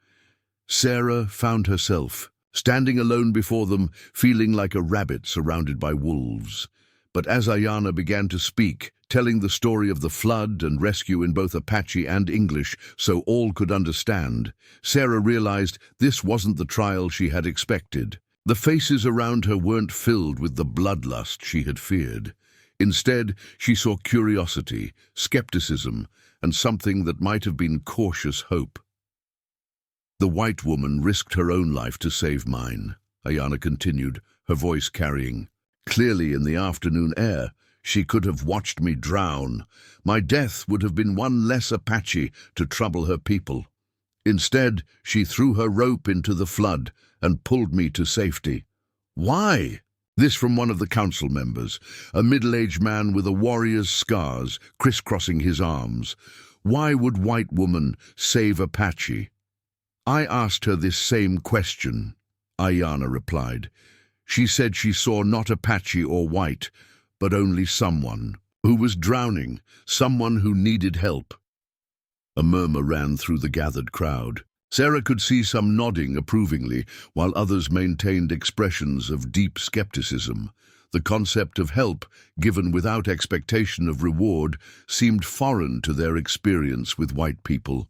A: Sarah found herself standing alone before them, feeling like a rabbit surrounded by wolves. But as Ayana began to speak, telling the story of the flood and rescue in both Apache and English so all could understand, Sarah realized this wasn't the trial she had expected. The faces around her weren't filled with the bloodlust she had feared. Instead, she saw curiosity, skepticism, and something that might have been cautious hope. The white woman risked her own life to save mine, Ayana continued, her voice carrying. Clearly in the afternoon air, she could have watched me drown. My death would have been one less Apache to trouble her people. Instead, she threw her rope into the flood and pulled me to safety. Why? This from one of the council members, a middle-aged man with a warrior's scars crisscrossing his arms. Why would white woman save Apache? I asked her this same question, Ayana replied. She said she saw not Apache or white, but only someone who was drowning, someone who needed help. A murmur ran through the gathered crowd. Sarah could see some nodding approvingly, while others maintained expressions of deep skepticism. The concept of help, given without expectation of reward, seemed foreign to their experience with white people.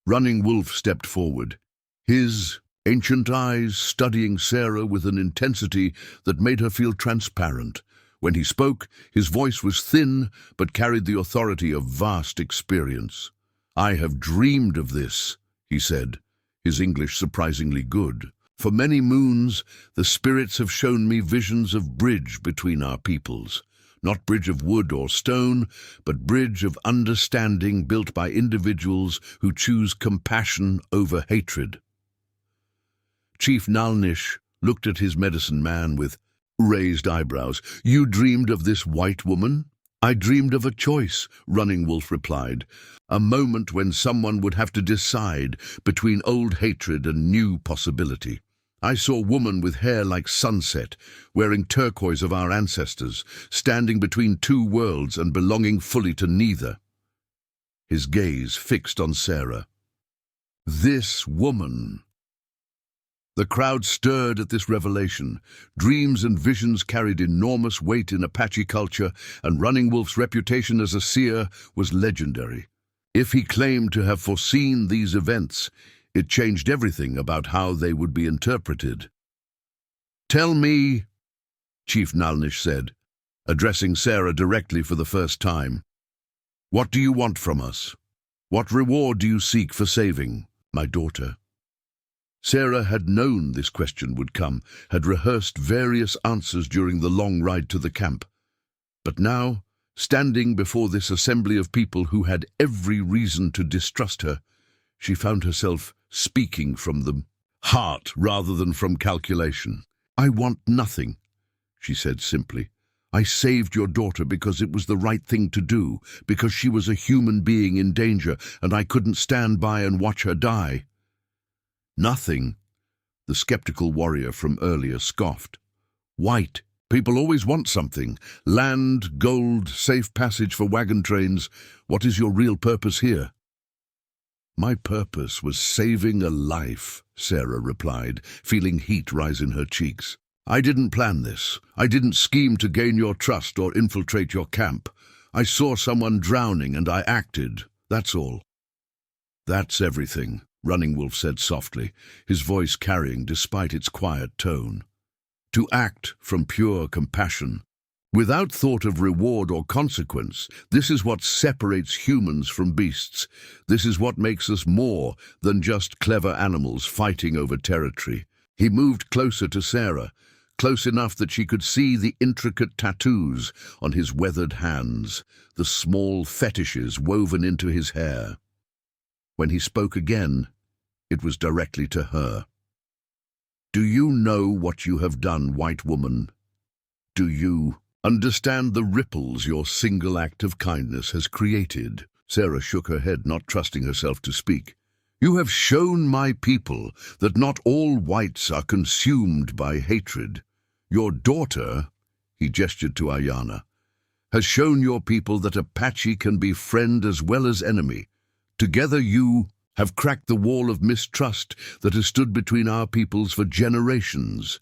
A: Running Wolf stepped forward, his ancient eyes studying Sarah with an intensity that made her feel transparent. When he spoke, his voice was thin, but carried the authority of vast experience. I have dreamed of this, he said, his English surprisingly good. For many moons, the spirits have shown me visions of bridge between our peoples. Not bridge of wood or stone, but bridge of understanding built by individuals who choose compassion over hatred. Chief Naalnish looked at his medicine man with raised eyebrows. You dreamed of this white woman? I dreamed of a choice, Running Wolf replied. A moment when someone would have to decide between old hatred and new possibility. I saw a woman with hair like sunset, wearing turquoise of our ancestors, standing between two worlds and belonging fully to neither. His gaze fixed on Sarah. This woman. The crowd stirred at this revelation. Dreams and visions carried enormous weight in Apache culture, and Running Wolf's reputation as a seer was legendary. If he claimed to have foreseen these events, it changed everything about how they would be interpreted. Tell me, Chief Naalnish said, addressing Sarah directly for the first time. What do you want from us? What reward do you seek for saving my daughter? Sarah had known this question would come, had rehearsed various answers during the long ride to the camp. But now, standing before this assembly of people who had every reason to distrust her, she found herself speaking from the heart rather than from calculation. I want nothing, she said simply. I saved your daughter because it was the right thing to do, because she was a human being in danger, and I couldn't stand by and watch her die. Nothing, the skeptical warrior from earlier scoffed. White, people always want something. Land, gold, safe passage for wagon trains. What is your real purpose here? My purpose was saving a life, Sarah replied, feeling heat rise in her cheeks. I didn't plan this. I didn't scheme to gain your trust or infiltrate your camp. I saw someone drowning and I acted. That's all. That's everything, Running Wolf said softly, his voice carrying despite its quiet tone. To act from pure compassion, without thought of reward or consequence, this is what separates humans from beasts. This is what makes us more than just clever animals fighting over territory. He moved closer to Sarah, close enough that she could see the intricate tattoos on his weathered hands, the small fetishes woven into his hair. When he spoke again, it was directly to her. Do you know what you have done, white woman? Do you understand the ripples your single act of kindness has created? Sarah shook her head, not trusting herself to speak. You have shown my people that not all whites are consumed by hatred. Your daughter, he gestured to Ayanna, has shown your people that Apache can be friend as well as enemy. Together you have cracked the wall of mistrust that has stood between our peoples for generations.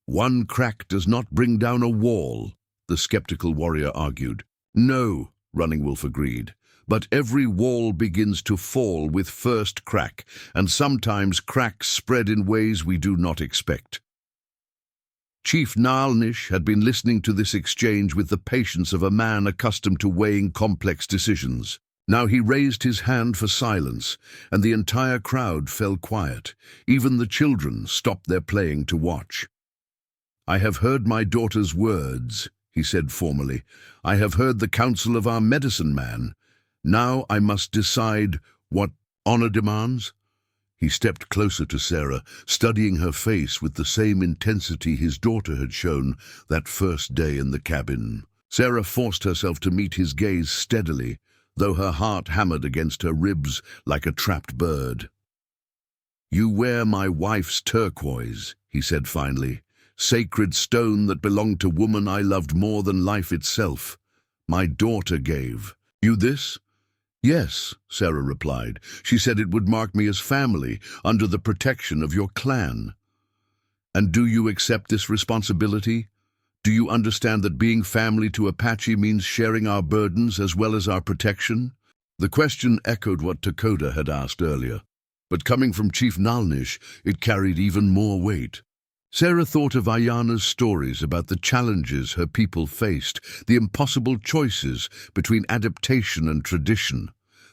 A: One crack does not bring down a wall, the skeptical warrior argued. No, Running Wolf agreed, but every wall begins to fall with first crack, and sometimes cracks spread in ways we do not expect. Chief Naalnish had been listening to this exchange with the patience of a man accustomed to weighing complex decisions. Now he raised his hand for silence, and the entire crowd fell quiet. Even the children stopped their playing to watch. I have heard my daughter's words, he said formally. I have heard the counsel of our medicine man. Now I must decide what honor demands. He stepped closer to Sarah, studying her face with the same intensity his daughter had shown that first day in the cabin. Sarah forced herself to meet his gaze steadily, though her heart hammered against her ribs like a trapped bird. You wear my wife's turquoise, he said finally, sacred stone that belonged to woman I loved more than life itself. My daughter gave you this? Yes, Sarah replied. She said it would mark me as family under the protection of your clan. And do you accept this responsibility? Do you understand that being family to Apache means sharing our burdens as well as our protection? The question echoed what Dakota had asked earlier, but coming from Chief Naalnish, it carried even more weight. Sarah thought of Ayanna's stories about the challenges her people faced, the impossible choices between adaptation and tradition,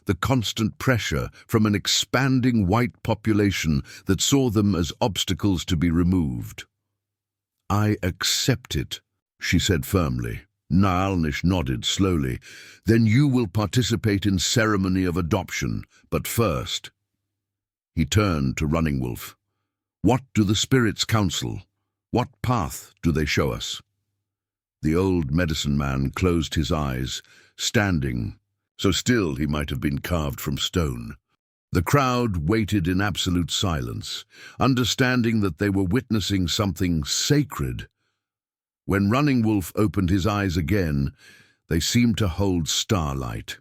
A: the constant pressure from an expanding white population that saw them as obstacles to be removed. I accept it, she said firmly. Naalnish nodded slowly. Then you will participate in ceremony of adoption, but first. He turned to Running Wolf. What do the spirits counsel? What path do they show us? The old medicine man closed his eyes, standing, so still he might have been carved from stone. The crowd waited in absolute silence, understanding that they were witnessing something sacred. When Running Wolf opened his eyes again, they seemed to hold starlight.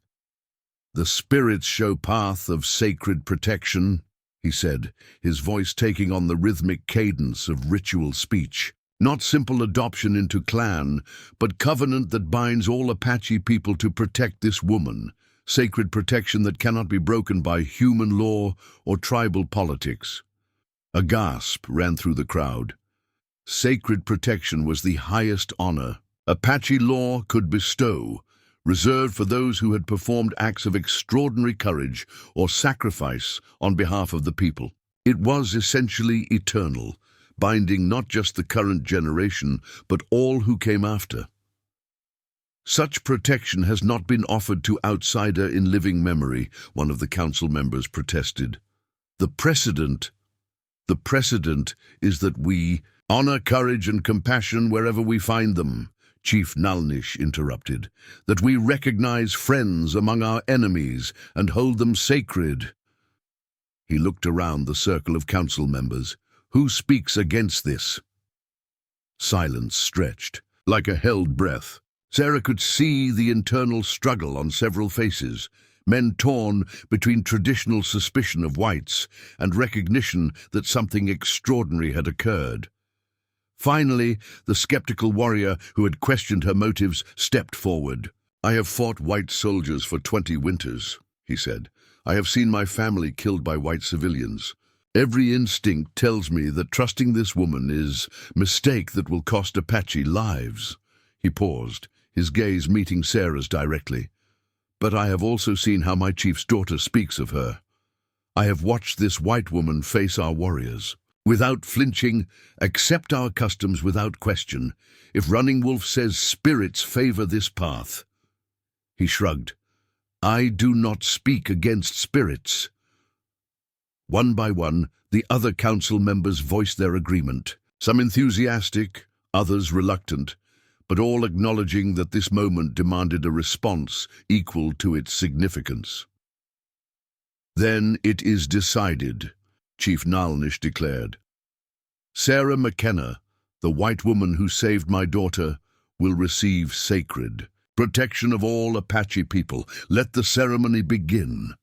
A: The spirits show path of sacred protection, he said, his voice taking on the rhythmic cadence of ritual speech. Not simple adoption into clan, but covenant that binds all Apache people to protect this woman, sacred protection that cannot be broken by human law or tribal politics. A gasp ran through the crowd. Sacred protection was the highest honor Apache law could bestow, reserved for those who had performed acts of extraordinary courage or sacrifice on behalf of the people. It was essentially eternal, binding not just the current generation, but all who came after. Such protection has not been offered to outsider in living memory, one of the council members protested. The precedent is that we honor courage and compassion wherever we find them, Chief Naalnish interrupted, that we recognize friends among our enemies and hold them sacred. He looked around the circle of council members. Who speaks against this? Silence stretched, like a held breath. Sarah could see the internal struggle on several faces, men torn between traditional suspicion of whites and recognition that something extraordinary had occurred. Finally, the skeptical warrior who had questioned her motives stepped forward. I have fought white soldiers for 20 winters, he said. I have seen my family killed by white civilians. Every instinct tells me that trusting this woman is a mistake that will cost Apache lives. He paused, his gaze meeting Sarah's directly. But I have also seen how my chief's daughter speaks of her. I have watched this white woman face our warriors. Without flinching, accept our customs without question. If Running Wolf says spirits favor this path. He shrugged. I do not speak against spirits. One by one, The other council members voiced their agreement, some enthusiastic, others reluctant, but all acknowledging that this moment demanded a response equal to its significance. "Then it is decided," Chief Naalnish declared. "Sarah McKenna, the white woman who saved my daughter, will receive sacred protection of all Apache people. Let the ceremony begin."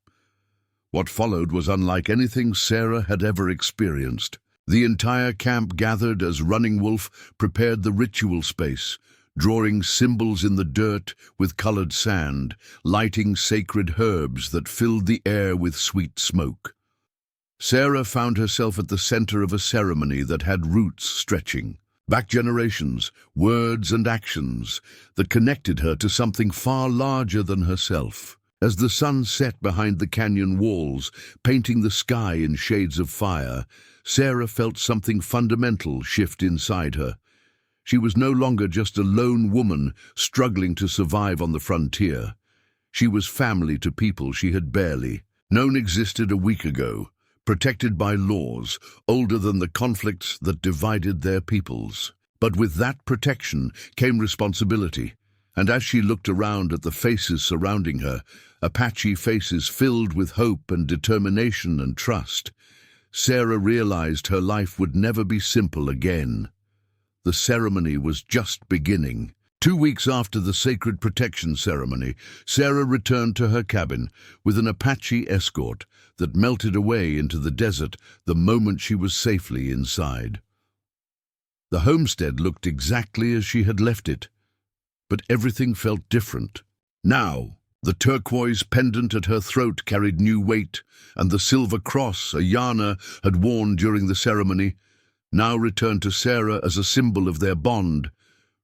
A: What followed was unlike anything Sarah had ever experienced. The entire camp gathered as Running Wolf prepared the ritual space, drawing symbols in the dirt with colored sand, lighting sacred herbs that filled the air with sweet smoke. Sarah found herself at the center of a ceremony that had roots stretching back generations, words and actions that connected her to something far larger than herself. As the sun set behind the canyon walls, painting the sky in shades of fire, Sarah felt something fundamental shift inside her. She was no longer just a lone woman struggling to survive on the frontier. She was family to people she had barely known existed a week ago, protected by laws older than the conflicts that divided their peoples. But with that protection came responsibility, and as she looked around at the faces surrounding her, Apache faces filled with hope and determination and trust, Sarah realized her life would never be simple again. The ceremony was just beginning. 2 weeks after the sacred protection ceremony, Sarah returned to her cabin with an Apache escort that melted away into the desert the moment she was safely inside. The homestead looked exactly as she had left it, but everything felt different. Now, the turquoise pendant at her throat carried new weight, and the silver cross Ayana had worn during the ceremony now returned to Sarah as a symbol of their bond,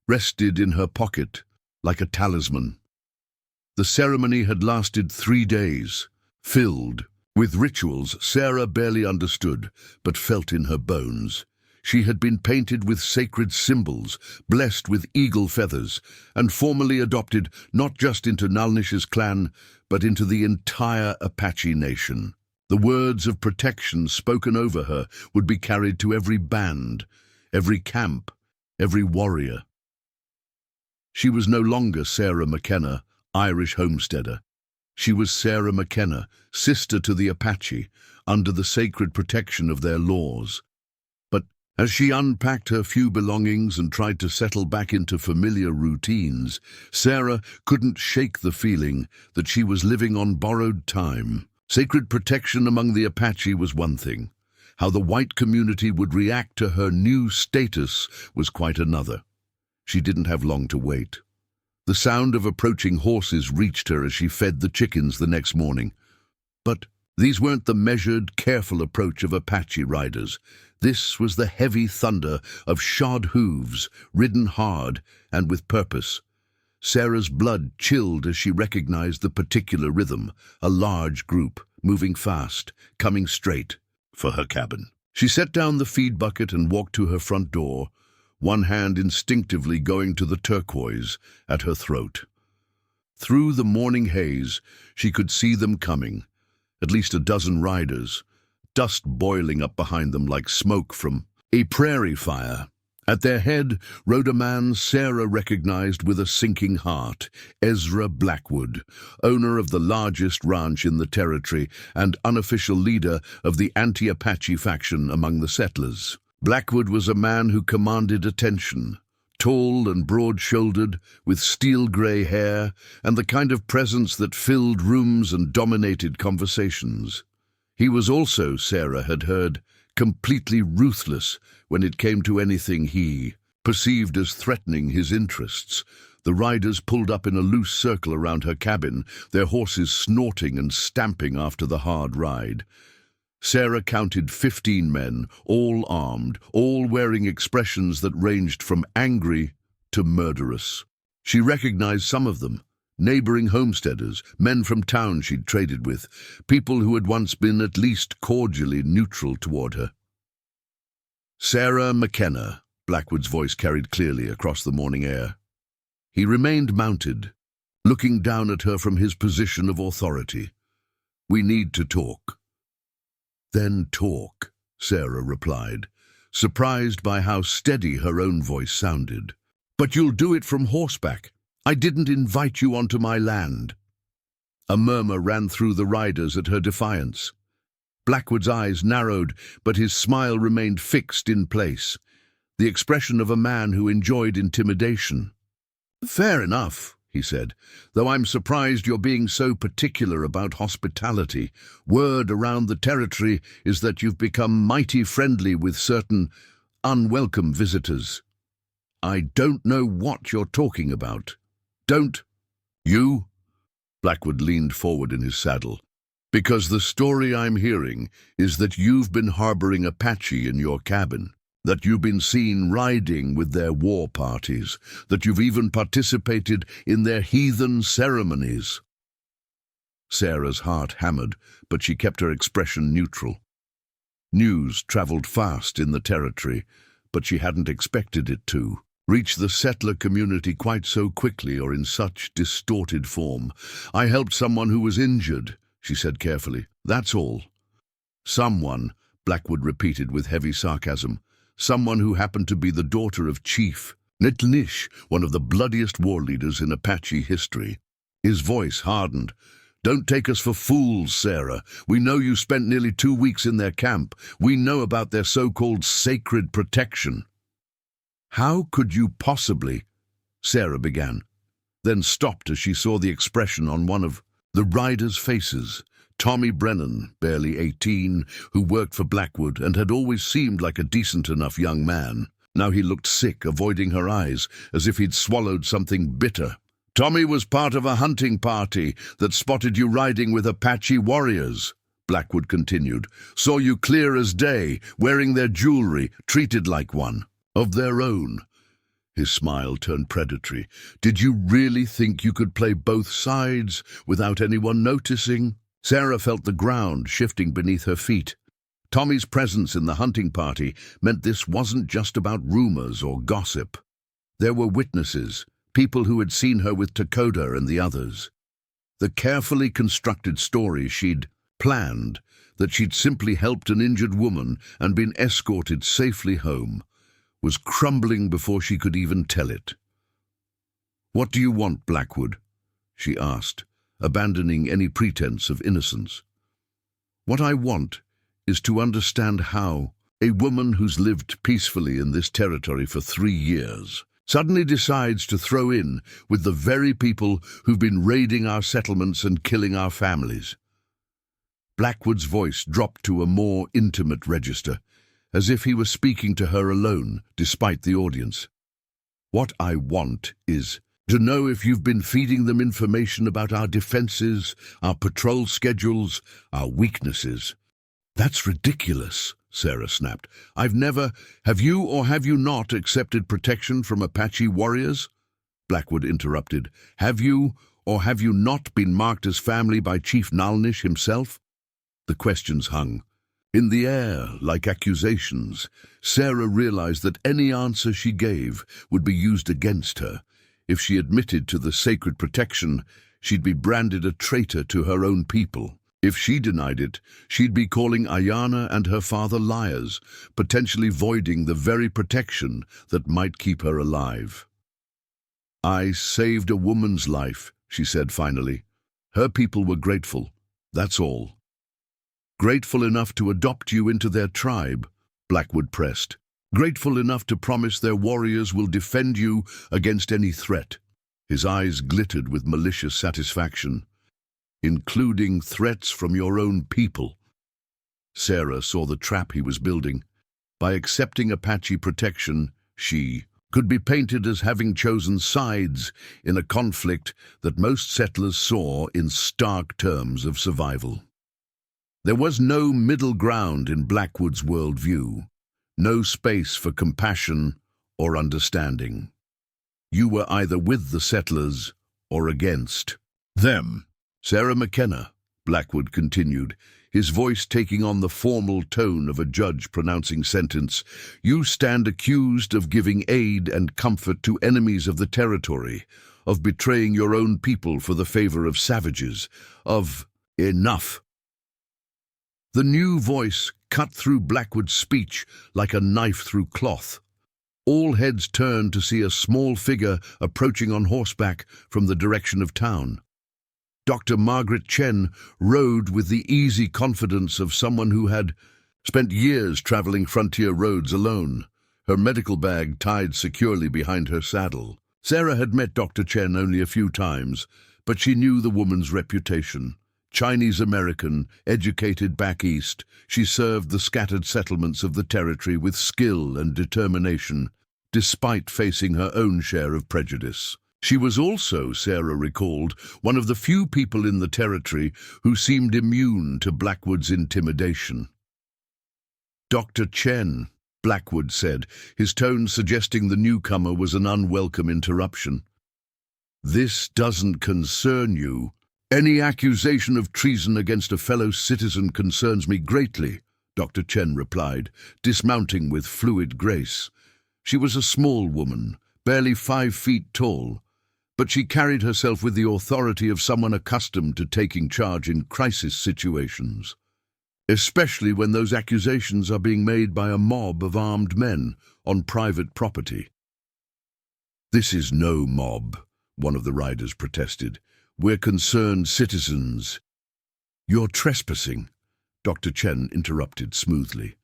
A: rested in her pocket like a talisman. The ceremony had lasted 3 days, filled with rituals Sarah barely understood but felt in her bones. She had been painted with sacred symbols, blessed with eagle feathers, and formally adopted not just into Naalnish's clan, but into the entire Apache nation. The words of protection spoken over her would be carried to every band, every camp, every warrior. She was no longer Sarah McKenna, Irish homesteader. She was Sarah McKenna, sister to the Apache, under the sacred protection of their laws. But as she unpacked her few belongings and tried to settle back into familiar routines, Sarah couldn't shake the feeling that she was living on borrowed time. Sacred protection among the Apache was one thing. How the white community would react to her new status was quite another. She didn't have long to wait. The sound of approaching horses reached her as she fed the chickens the next morning. But these weren't the measured, careful approach of Apache riders. This was the heavy thunder of shod hooves, ridden hard and with purpose. Sarah's blood chilled as she recognized the particular rhythm, a large group, moving fast, coming straight for her cabin. She set down the feed bucket and walked to her front door, one hand instinctively going to the turquoise at her throat. Through the morning haze, she could see them coming, at least a dozen riders, dust boiling up behind them like smoke from a prairie fire. At their head rode a man Sarah recognized with a sinking heart, Ezra Blackwood, owner of the largest ranch in the territory and unofficial leader of the anti-Apache faction among the settlers. Blackwood was a man who commanded attention, tall and broad-shouldered, with steel-gray hair and the kind of presence that filled rooms and dominated conversations. He was also, Sarah had heard, completely ruthless when it came to anything he perceived as threatening his interests. The riders pulled up in a loose circle around her cabin, their horses snorting and stamping after the hard ride. Sarah counted 15 men, all armed, all wearing expressions that ranged from angry to murderous. She recognized some of them, neighboring homesteaders, men from town she'd traded with, people who had once been at least cordially neutral toward her. "Sarah McKenna," Blackwood's voice carried clearly across the morning air. He remained mounted, looking down at her from his position of authority. "We need to talk." "Then talk," Sarah replied, surprised by how steady her own voice sounded. "But you'll do it from horseback. I didn't invite you onto my land." A murmur ran through the riders at her defiance. Blackwood's eyes narrowed, but his smile remained fixed in place, the expression of a man who enjoyed intimidation. "Fair enough," he said, "though I'm surprised you're being so particular about hospitality. Word around the territory is that you've become mighty friendly with certain unwelcome visitors." "I don't know what you're talking about." "Don't you?" Blackwood leaned forward in his saddle. "Because the story I'm hearing is that you've been harboring Apache in your cabin, that you've been seen riding with their war parties, that you've even participated in their heathen ceremonies." Sarah's heart hammered, but she kept her expression neutral. News traveled fast in the territory, but she hadn't expected it to reach the settler community quite so quickly or in such distorted form. "I helped someone who was injured," she said carefully. "That's all." "Someone," Blackwood repeated with heavy sarcasm. "Someone who happened to be the daughter of Chief Naalnish, one of the bloodiest war leaders in Apache history." His voice hardened. "Don't take us for fools, Sarah. We know you spent nearly 2 weeks in their camp. We know about their so-called sacred protection." "How could you possibly—" Sarah began, then stopped as she saw the expression on one of the riders' faces. Tommy Brennan, barely 18, who worked for Blackwood and had always seemed like a decent enough young man. Now he looked sick, avoiding her eyes, as if he'd swallowed something bitter. "Tommy was part of a hunting party that spotted you riding with Apache warriors," Blackwood continued. "Saw you clear as day, wearing their jewelry, treated like one of their own." His smile turned predatory. "Did you really think you could play both sides without anyone noticing?" Sarah felt the ground shifting beneath her feet. Tommy's presence in the hunting party meant this wasn't just about rumors or gossip. There were witnesses, people who had seen her with Dakota and the others. The carefully constructed story she'd planned, that she'd simply helped an injured woman and been escorted safely home, was crumbling before she could even tell it. "What do you want, Blackwood?" she asked, abandoning any pretense of innocence. "What I want is to understand how a woman who's lived peacefully in this territory for 3 years suddenly decides to throw in with the very people who've been raiding our settlements and killing our families." Blackwood's voice dropped to a more intimate register, as if he was speaking to her alone, despite the audience. "What I want is to know if you've been feeding them information about our defenses, our patrol schedules, our weaknesses." "That's ridiculous," Sarah snapped. Have you or have you not accepted protection from Apache warriors?" Blackwood interrupted. "Have you or have you not been marked as family by Chief Naalnish himself?" The questions hung in the air like accusations. Sarah realized that any answer she gave would be used against her. If she admitted to the sacred protection, she'd be branded a traitor to her own people. If she denied it, she'd be calling Ayana and her father liars, potentially voiding the very protection that might keep her alive. "I saved a woman's life," she said finally. "Her people were grateful. That's all." "Grateful enough to adopt you into their tribe," Blackwood pressed. "Grateful enough to promise their warriors will defend you against any threat." His eyes glittered with malicious satisfaction. "Including threats from your own people." Sarah saw the trap he was building. By accepting Apache protection, she could be painted as having chosen sides in a conflict that most settlers saw in stark terms of survival. There was no middle ground in Blackwood's worldview, no space for compassion or understanding. You were either with the settlers or against them. "Sarah McKenna," Blackwood continued, his voice taking on the formal tone of a judge pronouncing sentence, "you stand accused of giving aid and comfort to enemies of the territory, of betraying your own people for the favor of savages, of—" "Enough." The new voice cut through Blackwood's speech like a knife through cloth. All heads turned to see a small figure approaching on horseback from the direction of town. Dr. Margaret Chen rode with the easy confidence of someone who had spent years traveling frontier roads alone, her medical bag tied securely behind her saddle. Sarah had met Dr. Chen only a few times, but she knew the woman's reputation. Chinese-American, educated back east, she served the scattered settlements of the territory with skill and determination, despite facing her own share of prejudice. She was also, Sarah recalled, one of the few people in the territory who seemed immune to Blackwood's intimidation. "Dr. Chen," Blackwood said, his tone suggesting the newcomer was an unwelcome interruption. "This doesn't concern you. Any accusation of treason against a fellow citizen concerns me greatly," Dr. Chen replied, dismounting with fluid grace. She was a small woman, barely 5 feet tall, but she carried herself with the authority of someone accustomed to taking charge in crisis situations, especially when those accusations are being made by a mob of armed men on private property. "This is no mob," one of the riders protested. "We're concerned citizens." "You're trespassing," Dr. Chen interrupted smoothly.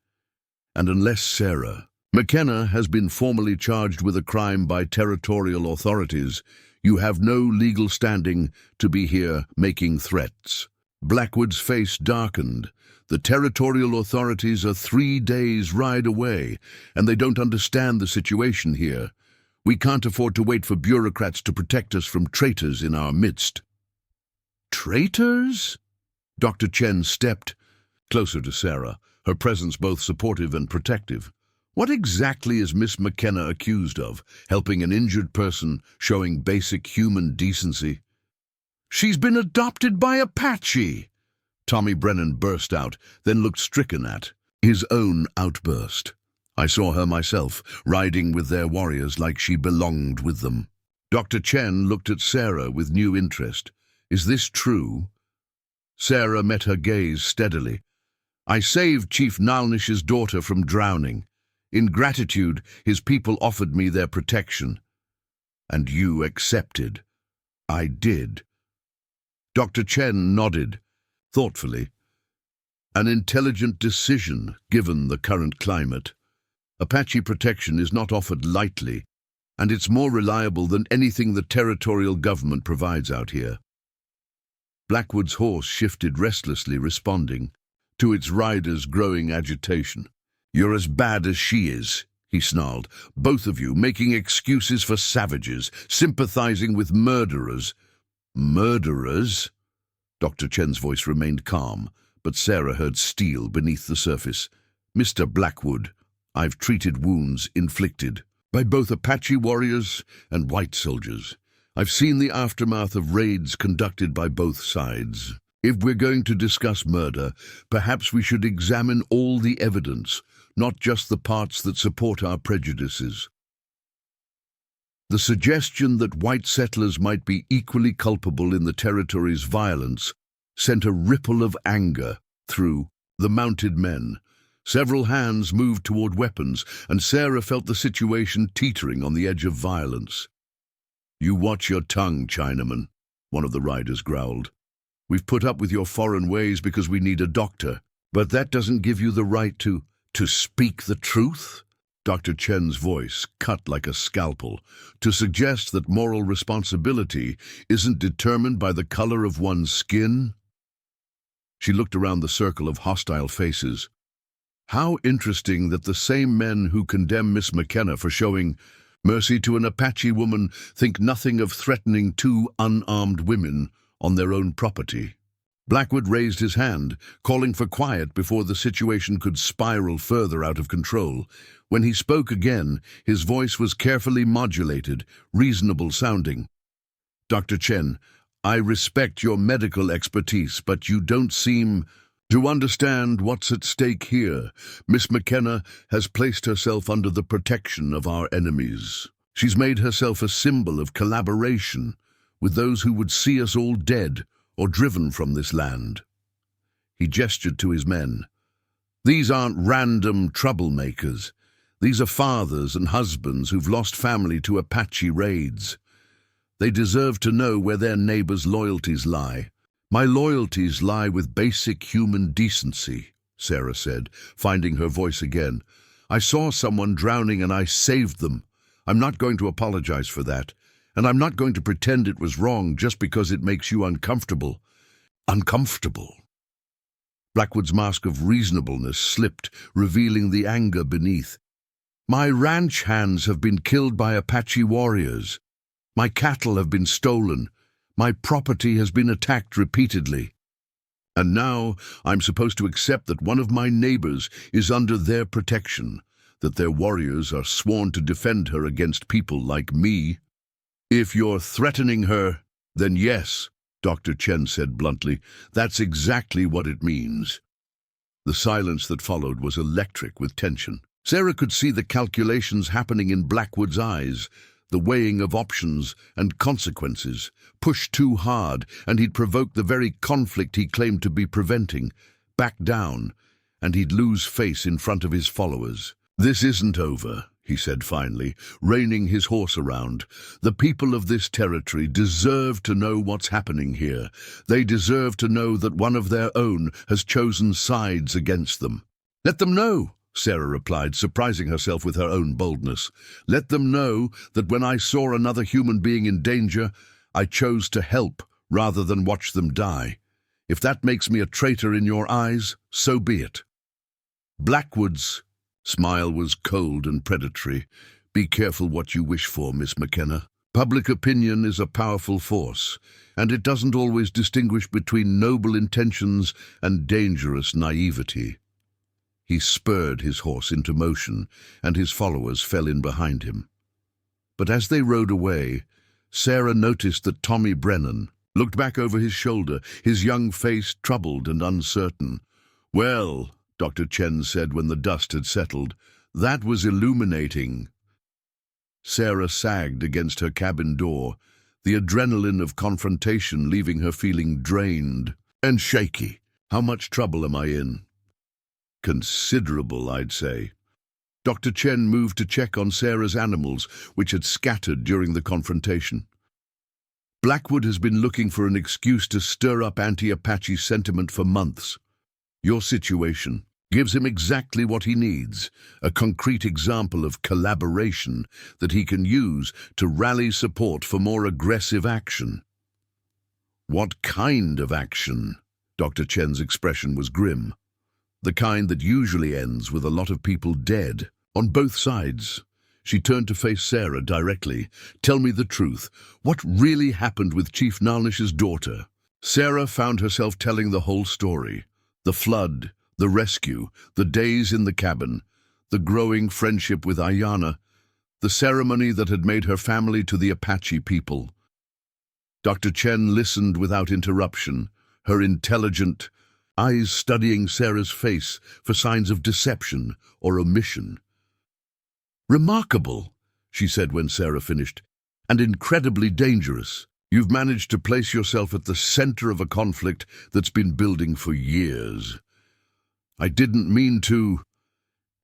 A: "And unless Sarah McKenna has been formally charged with a crime by territorial authorities, you have no legal standing to be here making threats." Blackwood's face darkened. "The territorial authorities are 3 days' ride away, and they don't understand the situation here. We can't afford to wait for bureaucrats to protect us from traitors in our midst." "Traitors?" Dr. Chen stepped closer to Sarah, her presence both supportive and protective. "What exactly is Miss McKenna accused of? Helping an injured person, showing basic human decency?" "She's been adopted by Apache!" Tommy Brennan burst out, then looked stricken at his own outburst. "I saw her myself, riding with their warriors like she belonged with them." Dr. Chen looked at Sarah with new interest. "Is this true?" Sarah met her gaze steadily. "I saved Chief Naalnish's daughter from drowning. In gratitude, his people offered me their protection. And you accepted." "I did." Dr. Chen nodded, thoughtfully. "An intelligent decision, given the current climate. Apache protection is not offered lightly, and it's more reliable than anything the territorial government provides out here." Blackwood's horse shifted restlessly, responding to its rider's growing agitation. "You're as bad as she is," he snarled. "Both of you making excuses for savages, sympathizing with murderers." "Murderers?" Dr. Chen's voice remained calm, but Sarah heard steel beneath the surface. "Mr. Blackwood, I've treated wounds inflicted by both Apache warriors and white soldiers. I've seen the aftermath of raids conducted by both sides. If we're going to discuss murder, perhaps we should examine all the evidence, not just the parts that support our prejudices." The suggestion that white settlers might be equally culpable in the territory's violence sent a ripple of anger through the mounted men. Several hands moved toward weapons, and Sarah felt the situation teetering on the edge of violence. "You watch your tongue, Chinaman," one of the riders growled. "We've put up with your foreign ways because we need a doctor, but that doesn't give you the right to speak the truth?" Dr. Chen's voice cut like a scalpel, "to suggest that moral responsibility isn't determined by the color of one's skin?" She looked around the circle of hostile faces. How interesting that the same men who condemn Miss McKenna for showing mercy to an Apache woman think nothing of threatening 2 unarmed women on their own property. Blackwood raised his hand, calling for quiet before the situation could spiral further out of control. When he spoke again, his voice was carefully modulated, reasonable sounding. "Dr. Chen, I respect your medical expertise, but you don't seem to understand what's at stake here. Miss McKenna has placed herself under the protection of our enemies. She's made herself a symbol of collaboration with those who would see us all dead or driven from this land." He gestured to his men. These aren't random troublemakers. These are fathers and husbands who've lost family to Apache raids. They deserve to know where their neighbors' loyalties lie. My loyalties lie with basic human decency, Sarah said, finding her voice again. I saw someone drowning and I saved them. I'm not going to apologize for that. And I'm not going to pretend it was wrong just because it makes you uncomfortable. Uncomfortable. Blackwood's mask of reasonableness slipped, revealing the anger beneath. My ranch hands have been killed by Apache warriors. My cattle have been stolen. My property has been attacked repeatedly. And now I'm supposed to accept that one of my neighbors is under their protection, that their warriors are sworn to defend her against people like me. If you're threatening her, then yes, Dr. Chen said bluntly, that's exactly what it means. The silence that followed was electric with tension. Sarah could see the calculations happening in Blackwood's eyes, the weighing of options and consequences. Push too hard, and he'd provoke the very conflict he claimed to be preventing. Back down, and he'd lose face in front of his followers. This isn't over, he said finally, reining his horse around. The people of this territory deserve to know what's happening here. They deserve to know that one of their own has chosen sides against them. Let them know, Sarah replied, surprising herself with her own boldness. Let them know that when I saw another human being in danger, I chose to help rather than watch them die. If that makes me a traitor in your eyes, so be it. Blackwood's smile was cold and predatory. Be careful what you wish for, Miss McKenna. Public opinion is a powerful force, and it doesn't always distinguish between noble intentions and dangerous naivety. He spurred his horse into motion, and his followers fell in behind him. But as they rode away, Sarah noticed that Tommy Brennan looked back over his shoulder, his young face troubled and uncertain. Well, Dr. Chen said when the dust had settled, that was illuminating. Sarah sagged against her cabin door, the adrenaline of confrontation leaving her feeling drained and shaky. How much trouble am I in? Considerable, I'd say. Dr. Chen moved to check on Sarah's animals, which had scattered during the confrontation. Blackwood has been looking for an excuse to stir up anti-Apache sentiment for months. Your situation gives him exactly what he needs, a concrete example of collaboration that he can use to rally support for more aggressive action. What kind of action? Dr. Chen's expression was grim. The kind that usually ends with a lot of people dead, on both sides. She turned to face Sarah directly. Tell me the truth. What really happened with Chief Naalnish's daughter? Sarah found herself telling the whole story. The flood, the rescue, the days in the cabin, the growing friendship with Ayanna, the ceremony that had made her family to the Apache people. Dr. Chen listened without interruption, her intelligent eyes studying Sarah's face for signs of deception or omission. Remarkable, she said when Sarah finished, and incredibly dangerous. You've managed to place yourself at the center of a conflict that's been building for years. I didn't mean to.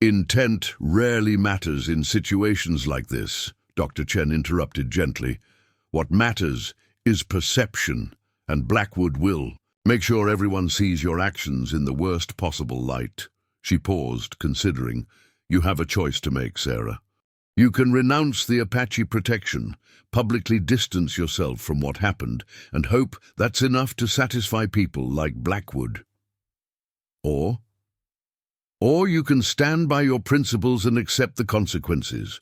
A: Intent rarely matters in situations like this, Dr. Chen interrupted gently. What matters is perception, and Blackwood will. Make sure everyone sees your actions in the worst possible light. She paused, considering. You have a choice to make, Sarah. You can renounce the Apache protection, publicly distance yourself from what happened, and hope that's enough to satisfy people like Blackwood. Or you can stand by your principles and accept the consequences.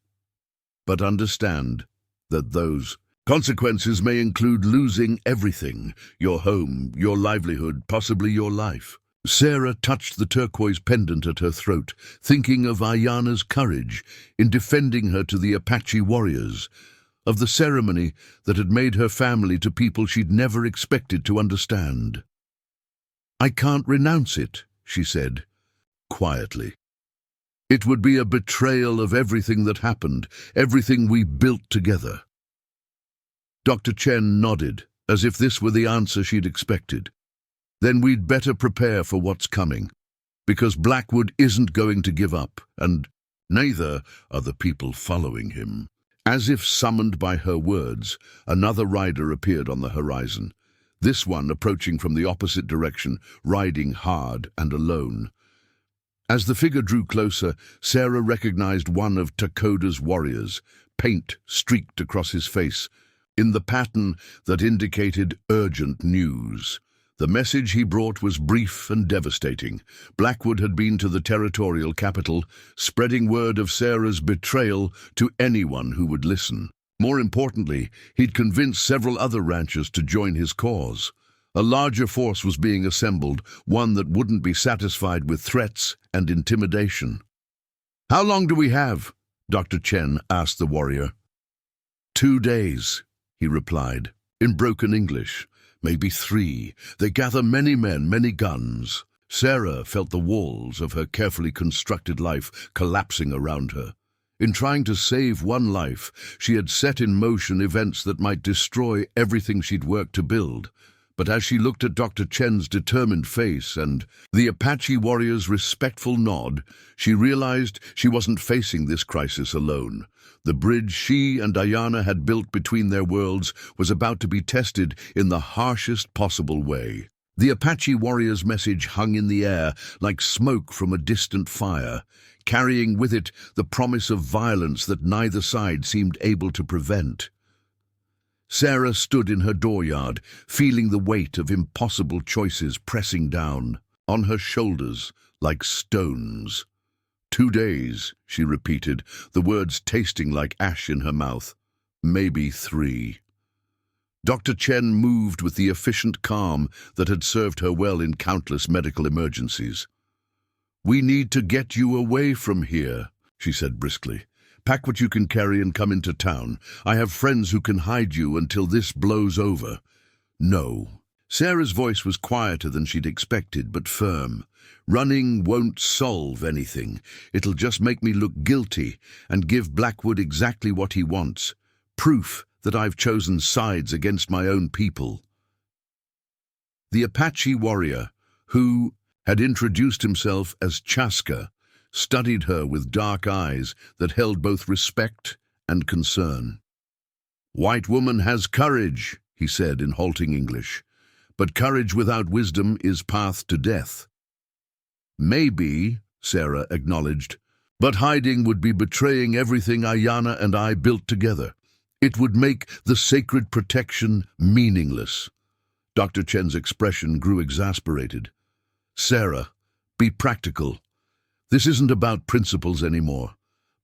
A: But understand that those consequences may include losing everything, your home, your livelihood, possibly your life. Sarah touched the turquoise pendant at her throat, thinking of Ayanna's courage in defending her to the Apache warriors, of the ceremony that had made her family to people she'd never expected to understand. I can't renounce it, she said, quietly. It would be a betrayal of everything that happened, everything we built together. Dr. Chen nodded, as if this were the answer she'd expected. Then we'd better prepare for what's coming. because Blackwood isn't going to give up, and neither are the people following him. As if summoned by her words, another rider appeared on the horizon, this one approaching from the opposite direction, riding hard and alone. As the figure drew closer, Sarah recognized one of Takoda's warriors, paint streaked across his face, in the pattern that indicated urgent news. The message he brought was brief and devastating. Blackwood had been to the territorial capital, spreading word of Sarah's betrayal to anyone who would listen. More importantly, he'd convinced several other ranchers to join his cause. A larger force was being assembled, one that wouldn't be satisfied with threats and intimidation. "How long do we have?" Dr. Chen asked the warrior. 2 days, he replied, in broken English. "Maybe 3. They gather many men, many guns." Sarah felt the walls of her carefully constructed life collapsing around her. In trying to save one life, she had set in motion events that might destroy everything she'd worked to build. But as she looked at Dr. Chen's determined face and the Apache warrior's respectful nod, she realized she wasn't facing this crisis alone. The bridge she and Ayana had built between their worlds was about to be tested in the harshest possible way. The Apache warrior's message hung in the air like smoke from a distant fire, carrying with it the promise of violence that neither side seemed able to prevent. Sarah stood in her dooryard, feeling the weight of impossible choices pressing down on her shoulders like stones. 2 days, she repeated, the words tasting like ash in her mouth. Maybe 3. Dr. Chen moved with the efficient calm that had served her well in countless medical emergencies. "We need to get you away from here," she said briskly. "Pack what you can carry and come into town. I have friends who can hide you until this blows over." "No." Sarah's voice was quieter than she'd expected, but firm. "Running won't solve anything. It'll just make me look guilty and give Blackwood exactly what he wants. Proof that I've chosen sides against my own people." The Apache warrior, who had introduced himself as Chaska, studied her with dark eyes that held both respect and concern. "White woman has courage," he said in halting English, "but courage without wisdom is path to death." "Maybe," Sarah acknowledged, "but hiding would be betraying everything Ayana and I built together. It would make the sacred protection meaningless." Dr. Chen's expression grew exasperated. "Sarah, be practical. This isn't about principles anymore.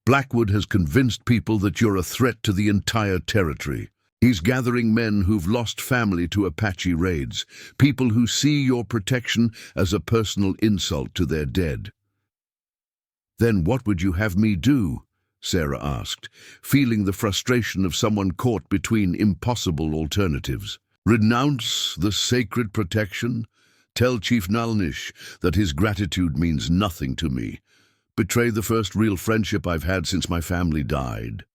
A: Blackwood has convinced people that you're a threat to the entire territory. He's gathering men who've lost family to Apache raids, people who see your protection as a personal insult to their dead." "Then what would you have me do?" Sarah asked, feeling the frustration of someone caught between impossible alternatives. "Renounce the sacred protection? Tell Chief Naalnish that his gratitude means nothing to me. Betray the first real friendship I've had since my family died."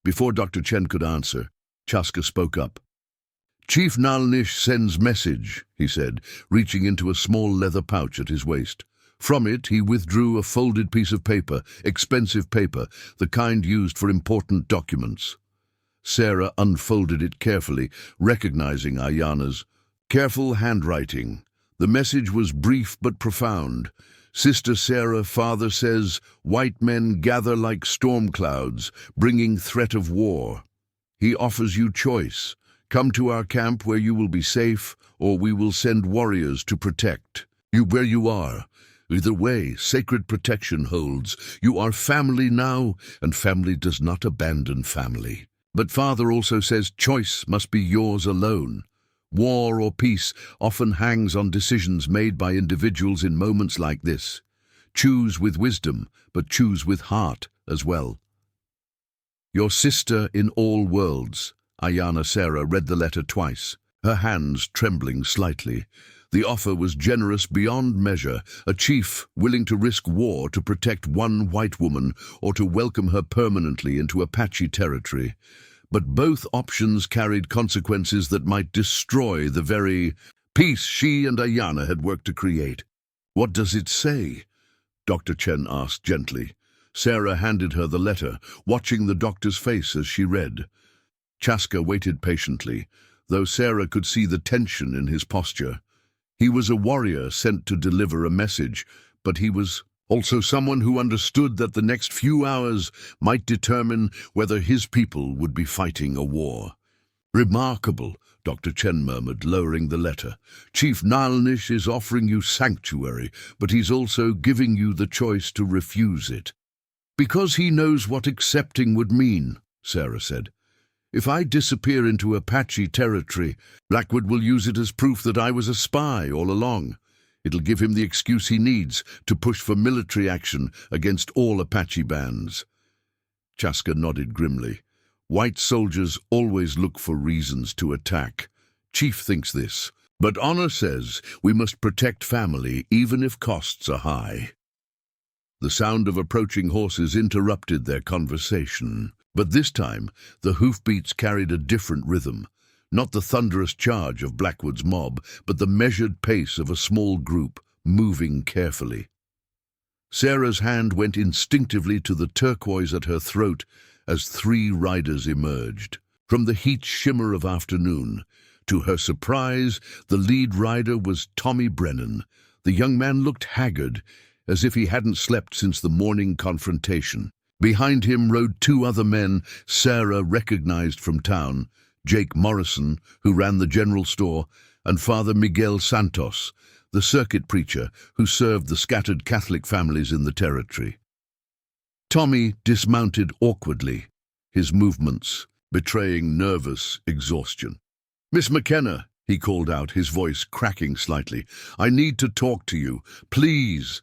A: Before Dr. Chen could answer, Chaska spoke up. "Chief Naalnish sends message," he said, reaching into a small leather pouch at his waist. From it, he withdrew a folded piece of paper, expensive paper, the kind used for important documents. Sarah unfolded it carefully, recognizing Ayana's careful handwriting. The message was brief but profound. "Sister Sarah, father says, white men gather like storm clouds, bringing threat of war. He offers you choice. Come to our camp where you will be safe, or we will send warriors to protect you where you are. Either way, sacred protection holds. You are family now, and family does not abandon family. But father also says choice must be yours alone. War or peace often hangs on decisions made by individuals in moments like this. Choose with wisdom, but choose with heart as well." "Your sister in all worlds," Ayana Sarah read the letter twice, her hands trembling slightly. The offer was generous beyond measure, a chief willing to risk war to protect one white woman or to welcome her permanently into Apache territory. But both options carried consequences that might destroy the very peace she and Ayana had worked to create. "What does it say?" Dr. Chen asked gently. Sarah handed her the letter, watching the doctor's face as she read. Chaska waited patiently, though Sarah could see the tension in his posture. He was a warrior sent to deliver a message, but he was also someone who understood that the next few hours might determine whether his people would be fighting a war. "Remarkable," Dr. Chen murmured, lowering the letter. "Chief Naalnish is offering you sanctuary, but he's also giving you the choice to refuse it." "Because he knows what accepting would mean," Sarah said. "If I disappear into Apache territory, Blackwood will use it as proof that I was a spy all along. It'll give him the excuse he needs to push for military action against all Apache bands." Chaska nodded grimly. "White soldiers always look for reasons to attack. Chief thinks this, but honor says we must protect family even if costs are high." The sound of approaching horses interrupted their conversation, but this time the hoofbeats carried a different rhythm. Not the thunderous charge of Blackwood's mob, but the measured pace of a small group, moving carefully. Sarah's hand went instinctively to the turquoise at her throat as 3 riders emerged. From the heat shimmer of afternoon, to her surprise, the lead rider was Tommy Brennan. The young man looked haggard, as if he hadn't slept since the morning confrontation. Behind him rode 2 other men Sarah recognized from town, Jake Morrison, who ran the general store, and Father Miguel Santos, the circuit preacher who served the scattered Catholic families in the territory. Tommy dismounted awkwardly, his movements betraying nervous exhaustion. "Miss McKenna," he called out, his voice cracking slightly, "I need to talk to you, please."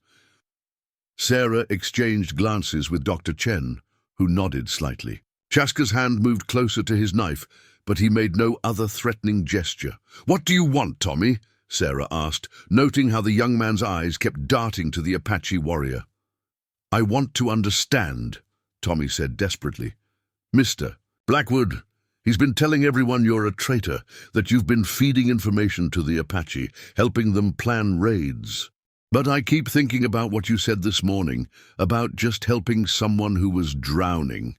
A: Sarah exchanged glances with Dr. Chen, who nodded slightly. Chaska's hand moved closer to his knife, but he made no other threatening gesture. "What do you want, Tommy?" Sarah asked, noting how the young man's eyes kept darting to the Apache warrior. "I want to understand," Tommy said desperately. "Mr. Blackwood, he's been telling everyone you're a traitor, that you've been feeding information to the Apache, helping them plan raids. But I keep thinking about what you said this morning, about just helping someone who was drowning."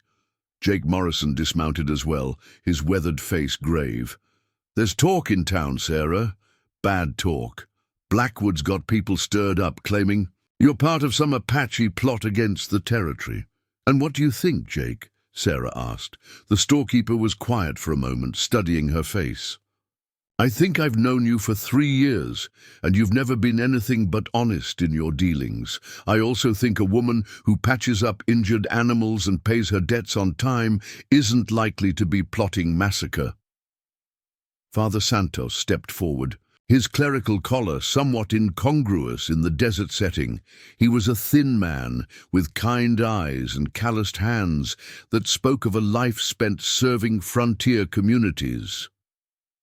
A: Jake Morrison dismounted as well, his weathered face grave. "There's talk in town, Sarah. Bad talk. Blackwood's got people stirred up, claiming you're part of some Apache plot against the territory." "And what do you think, Jake?" Sarah asked. The storekeeper was quiet for a moment, studying her face. "I think I've known you for 3 years, and you've never been anything but honest in your dealings. I also think a woman who patches up injured animals and pays her debts on time isn't likely to be plotting massacre." Father Santos stepped forward, his clerical collar somewhat incongruous in the desert setting. He was a thin man with kind eyes and calloused hands that spoke of a life spent serving frontier communities.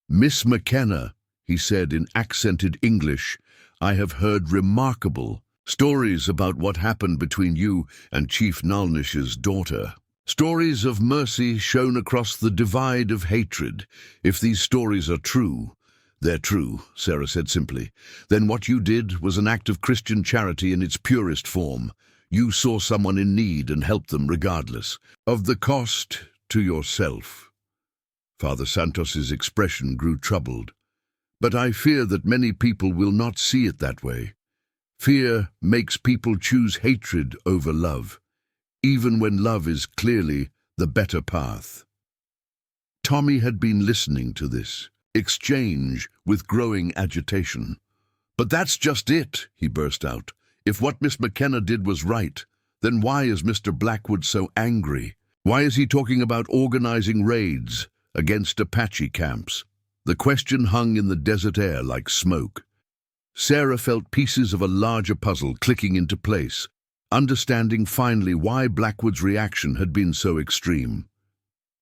A: "Miss McKenna," he said in accented English, "I have heard remarkable stories about what happened between you and Chief Naalnish's daughter. Stories of mercy shown across the divide of hatred. If these stories are true—" "They're true," Sarah said simply. "Then what you did was an act of Christian charity in its purest form. You saw someone in need and helped them regardless of the cost to yourself." Father Santos's expression grew troubled. "But I fear that many people will not see it that way. Fear makes people choose hatred over love, even when love is clearly the better path." Tommy had been listening to this exchange with growing agitation. "But that's just it," he burst out. "If what Miss McKenna did was right, then why is Mr. Blackwood so angry? Why is he talking about organizing raids against Apache camps?" The question hung in the desert air like smoke. Sarah felt pieces of a larger puzzle clicking into place, understanding finally why Blackwood's reaction had been so extreme.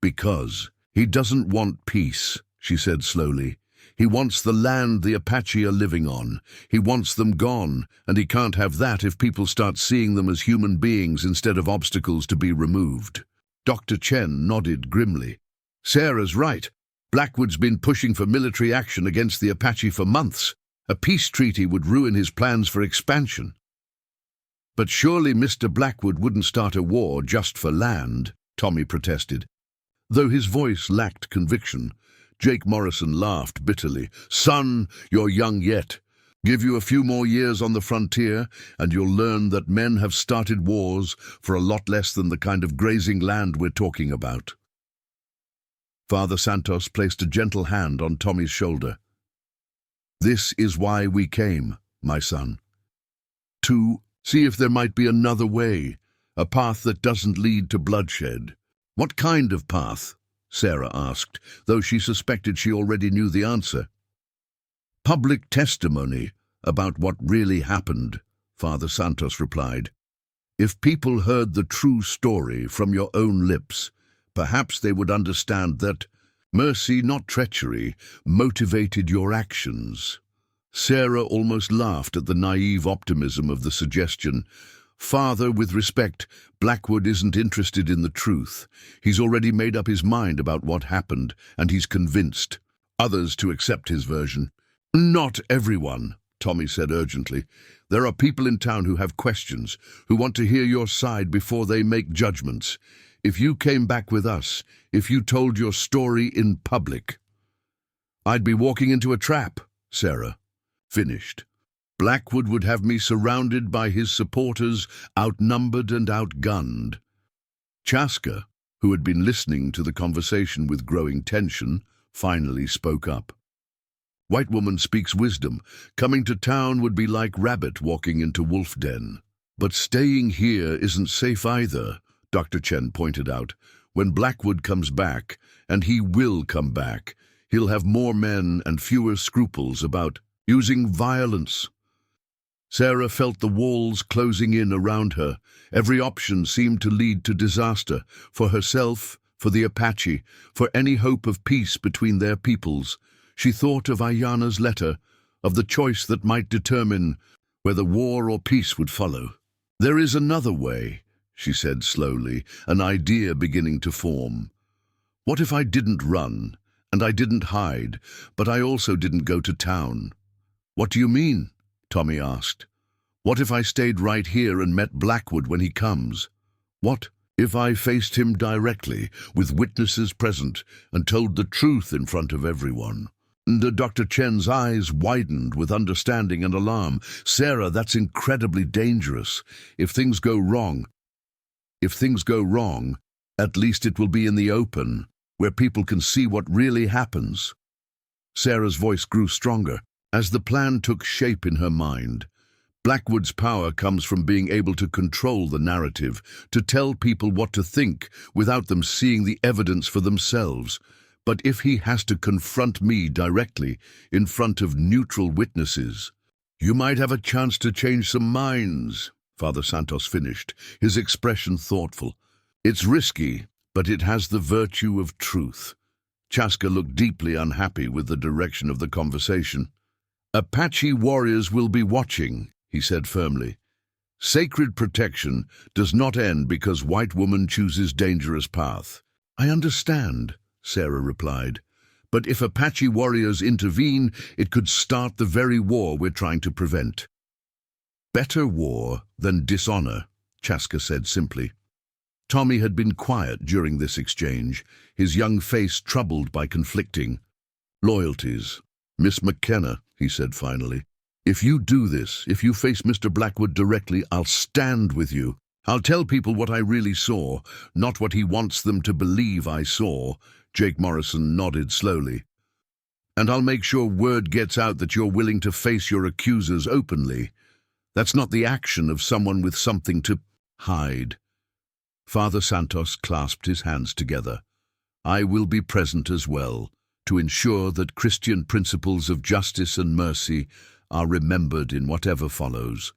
A: "Because he doesn't want peace," she said slowly. "He wants the land the Apache are living on. He wants them gone, and he can't have that if people start seeing them as human beings instead of obstacles to be removed." Dr. Chen nodded grimly. "Sarah's right. Blackwood's been pushing for military action against the Apache for months, A peace treaty would ruin his plans for expansion. But surely Mr. Blackwood wouldn't start a war just for land, Tommy protested. Though his voice lacked conviction, Jake Morrison laughed bitterly. Son, you're young yet. Give you a few more years on the frontier, and you'll learn that men have started wars for a lot less than the kind of grazing land we're talking about. Father Santos placed a gentle hand on Tommy's shoulder. This is why we came, my son. To see if there might be another way, a path that doesn't lead to bloodshed. What kind of path? Sarah asked, though she suspected she already knew the answer. Public testimony about what really happened, Father Santos replied. If people heard the true story from your own lips, perhaps they would understand that mercy, not treachery, motivated your actions. Sarah almost laughed at the naive optimism of the suggestion. Father, with respect, Blackwood isn't interested in the truth. He's already made up his mind about what happened, and he's convinced others to accept his version. Not everyone, Tommy said urgently. There are people in town who have questions, who want to hear your side before they make judgments. If you came back with us, if you told your story in public, I'd be walking into a trap, Sarah finished. Blackwood would have me surrounded by his supporters, outnumbered and outgunned. Chaska, who had been listening to the conversation with growing tension, finally spoke up. White woman speaks wisdom. Coming to town would be like rabbit walking into wolf den. But staying here isn't safe either, Dr. Chen pointed out. When Blackwood comes back, and he will come back, he'll have more men and fewer scruples about using violence. Sarah felt the walls closing in around her. Every option seemed to lead to disaster, for herself, for the Apache, for any hope of peace between their peoples. She thought of Ayana's letter, of the choice that might determine whether war or peace would follow. There is another way, she said slowly, an idea beginning to form. What if I didn't run, and I didn't hide, but I also didn't go to town? What do you mean? Tommy asked. What if I stayed right here and met Blackwood when he comes? What if I faced him directly, with witnesses present, and told the truth in front of everyone? Dr. Chen's eyes widened with understanding and alarm. Sarah, that's incredibly dangerous. If things go wrong, at least it will be in the open, where people can see what really happens. Sarah's voice grew stronger as the plan took shape in her mind. Blackwood's power comes from being able to control the narrative, to tell people what to think without them seeing the evidence for themselves. But if he has to confront me directly in front of neutral witnesses, you might have a chance to change some minds, Father Santos finished, his expression thoughtful. It's risky, but it has the virtue of truth. Chaska looked deeply unhappy with the direction of the conversation. Apache warriors will be watching, he said firmly. Sacred protection does not end because white woman chooses dangerous path. I understand, Sarah replied. But if Apache warriors intervene, it could start the very war we're trying to prevent. Better war than dishonor, Chaska said simply. Tommy had been quiet during this exchange, his young face troubled by conflicting loyalties. Miss McKenna, he said finally, if you do this, if you face Mr. Blackwood directly, I'll stand with you. I'll tell people what I really saw, not what he wants them to believe I saw. Jake Morrison nodded slowly. And I'll make sure word gets out that you're willing to face your accusers openly. That's not the action of someone with something to hide. Father Santos clasped his hands together. I will be present as well, to ensure that Christian principles of justice and mercy are remembered in whatever follows.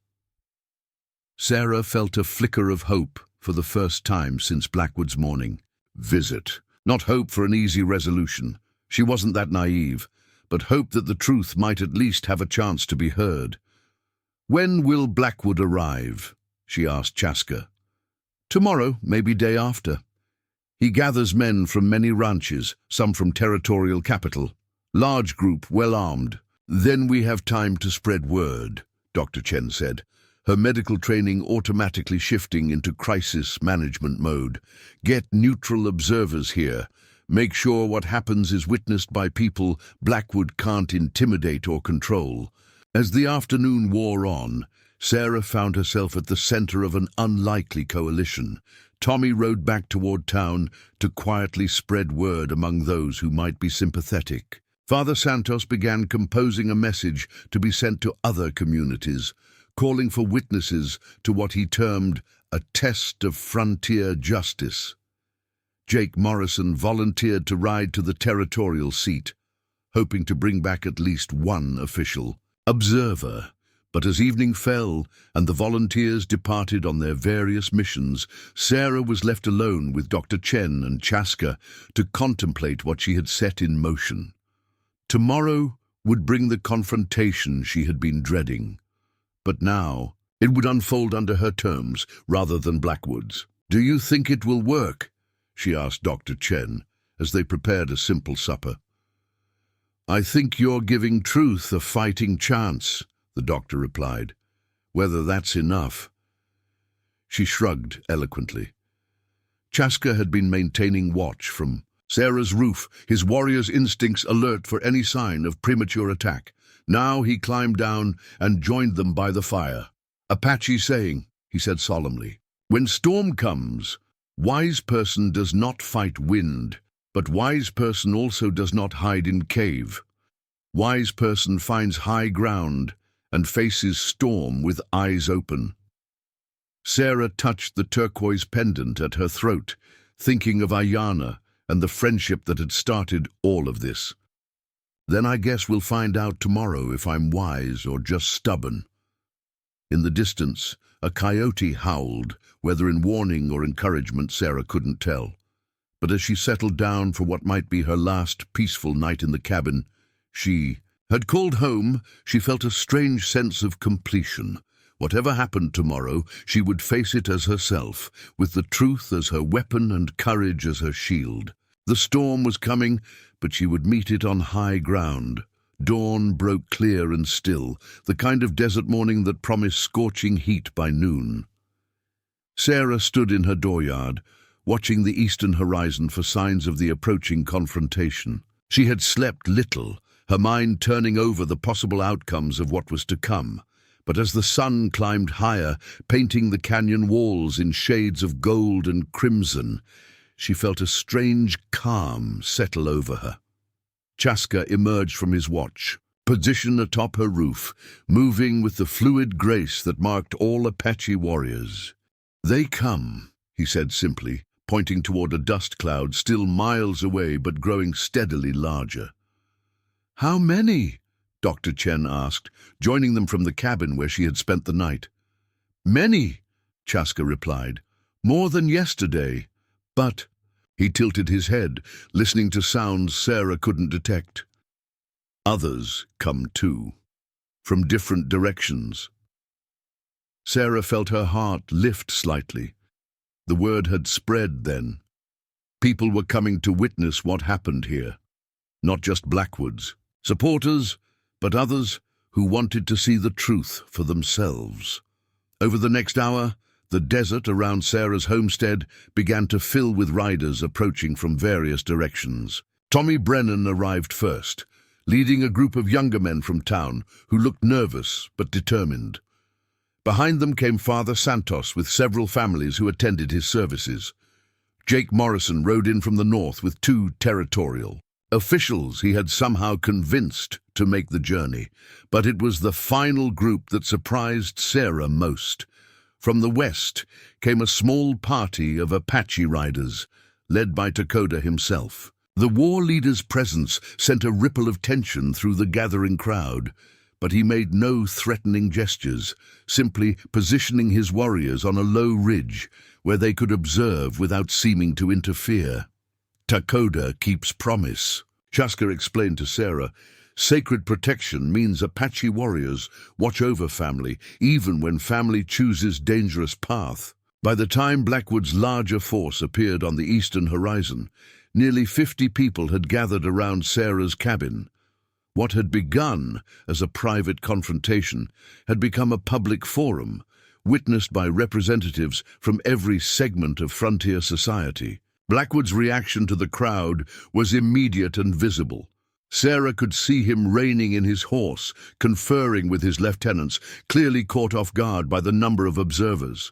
A: Sarah felt a flicker of hope for the first time since Blackwood's morning visit. Not hope for an easy resolution. She wasn't that naive, but hope that the truth might at least have a chance to be heard. When will Blackwood arrive? She asked Chaska. Tomorrow, maybe day after. He gathers men from many ranches, some from territorial capital. Large group, well armed. Then we have time to spread word, Dr. Chen said, her medical training automatically shifting into crisis management mode. Get neutral observers here. Make sure what happens is witnessed by people Blackwood can't intimidate or control. As the afternoon wore on, Sarah found herself at the center of an unlikely coalition. Tommy rode back toward town to quietly spread word among those who might be sympathetic. Father Santos began composing a message to be sent to other communities, calling for witnesses to what he termed a test of frontier justice. Jake Morrison volunteered to ride to the territorial seat, hoping to bring back at least one official observer. But as evening fell and the volunteers departed on their various missions, Sarah was left alone with Dr. Chen and Chaska to contemplate what she had set in motion. Tomorrow would bring the confrontation she had been dreading. But now it would unfold under her terms rather than Blackwood's. "Do you think it will work?" she asked Dr. Chen as they prepared a simple supper. "I think you're giving truth a fighting chance," the doctor replied. "Whether that's enough." She shrugged eloquently. Chaska had been maintaining watch from Sarah's roof, his warrior's instincts alert for any sign of premature attack. Now he climbed down and joined them by the fire. "Apache saying," he said solemnly, "when storm comes, wise person does not fight wind, but wise person also does not hide in cave. Wise person finds high ground and faces storm with eyes open." Sarah touched the turquoise pendant at her throat, thinking of Ayana and the friendship that had started all of this. "Then I guess we'll find out tomorrow if I'm wise or just stubborn." In the distance, a coyote howled, whether in warning or encouragement Sarah couldn't tell. But as she settled down for what might be her last peaceful night in the cabin, she had called home. She felt a strange sense of completion. Whatever happened tomorrow, she would face it as herself, with the truth as her weapon and courage as her shield. The storm was coming, but she would meet it on high ground. Dawn broke clear and still, the kind of desert morning that promised scorching heat by noon. Sarah stood in her dooryard, watching the eastern horizon for signs of the approaching confrontation. She had slept little, her mind turning over the possible outcomes of what was to come. But as the sun climbed higher, painting the canyon walls in shades of gold and crimson, she felt a strange calm settle over her. Chaska emerged from his watch, position atop her roof, moving with the fluid grace that marked all Apache warriors. "They come," he said simply, pointing toward a dust cloud still miles away but growing steadily larger. "How many?" Dr. Chen asked, joining them from the cabin where she had spent the night. "Many," Chaska replied. "More than yesterday. But—" he tilted his head, listening to sounds Sarah couldn't detect. "Others come too, from different directions." Sarah felt her heart lift slightly. The word had spread then. People were coming to witness what happened here. Not just Blackwoods, supporters, but others who wanted to see the truth for themselves. Over the next hour, the desert around Sarah's homestead began to fill with riders approaching from various directions. Tommy Brennan arrived first, leading a group of younger men from town who looked nervous but determined. Behind them came Father Santos with several families who attended his services. Jake Morrison rode in from the north with 2 territorial officials he had somehow convinced to make the journey. But it was the final group that surprised Sarah most. From the west came a small party of Apache riders, led by Takoda himself. The war leader's presence sent a ripple of tension through the gathering crowd, but he made no threatening gestures, simply positioning his warriors on a low ridge where they could observe without seeming to interfere. "Takoda keeps promise," Chaska explained to Sarah. "Sacred protection means Apache warriors watch over family, even when family chooses dangerous path." By the time Blackwood's larger force appeared on the eastern horizon, nearly 50 people had gathered around Sarah's cabin. What had begun as a private confrontation had become a public forum, witnessed by representatives from every segment of frontier society. Blackwood's reaction to the crowd was immediate and visible. Sarah could see him reining in his horse, conferring with his lieutenants, clearly caught off guard by the number of observers.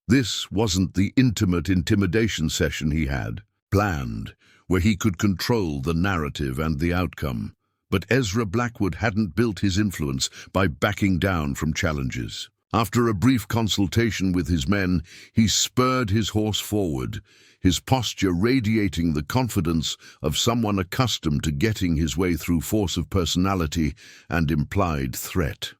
A: This wasn't the intimate intimidation session he had planned, where he could control the narrative and the outcome. But Ezra Blackwood hadn't built his influence by backing down from challenges. After a brief consultation with his men, he spurred his horse forward, his posture radiating the confidence of someone accustomed to getting his way through force of personality and implied threat.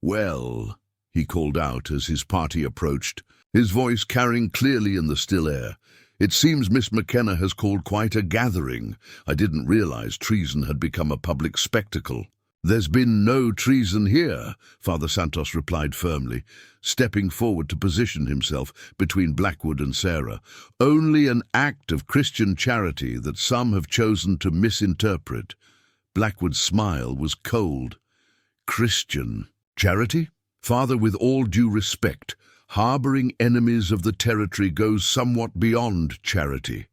A: "Well," he called out as his party approached, his voice carrying clearly in the still air, "it seems Miss McKenna has called quite a gathering. I didn't realize treason had become a public spectacle." "There's been no treason here," Father Santos replied firmly, stepping forward to position himself between Blackwood and Sarah. "Only an act of Christian charity that some have chosen to misinterpret." Blackwood's smile was cold. "Christian charity? Father, with all due respect, harboring enemies of the territory goes somewhat beyond charity.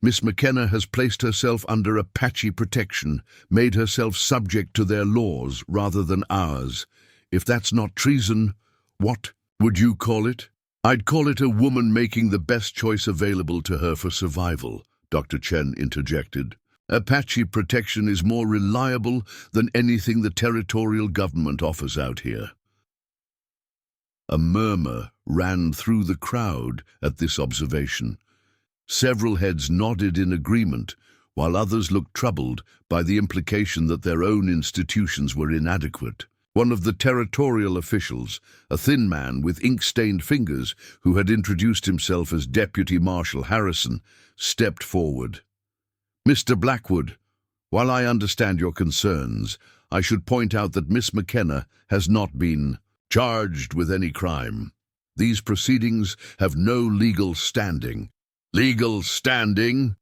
A: Miss McKenna has placed herself under Apache protection, made herself subject to their laws rather than ours. If that's not treason, what would you call it?" "I'd call it a woman making the best choice available to her for survival," Dr. Chen interjected. "Apache protection is more reliable than anything the territorial government offers out here." A murmur ran through the crowd at this observation. Several heads nodded in agreement, while others looked troubled by the implication that their own institutions were inadequate. One of the territorial officials, a thin man with ink-stained fingers who had introduced himself as Deputy Marshal Harrison, stepped forward. "Mr. Blackwood, while I understand your concerns, I should point out that Miss McKenna has not been charged with any crime. These proceedings have no legal standing." "Legal standing?"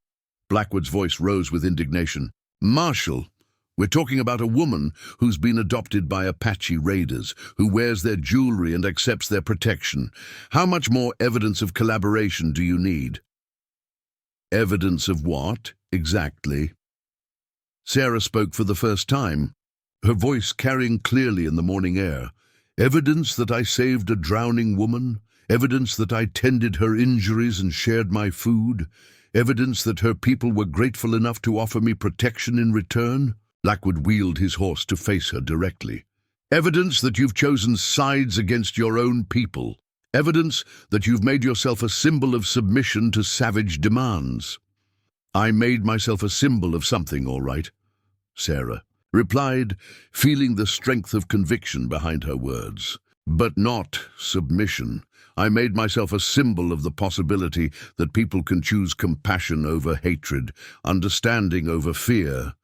A: Blackwood's voice rose with indignation. "Marshal, we're talking about a woman who's been adopted by Apache raiders, who wears their jewelry and accepts their protection. How much more evidence of collaboration do you need?" "Evidence of what, exactly?" Sarah spoke for the first time, her voice carrying clearly in the morning air. "Evidence that I saved a drowning woman? Evidence that I tended her injuries and shared my food? Evidence that her people were grateful enough to offer me protection in return?" Blackwood wheeled his horse to face her directly. "Evidence that you've chosen sides against your own people? Evidence that you've made yourself a symbol of submission to savage demands?" "I made myself a symbol of something, all right," Sarah replied, feeling the strength of conviction behind her words. "But not submission. I made myself a symbol of the possibility that people can choose compassion over hatred, understanding over fear."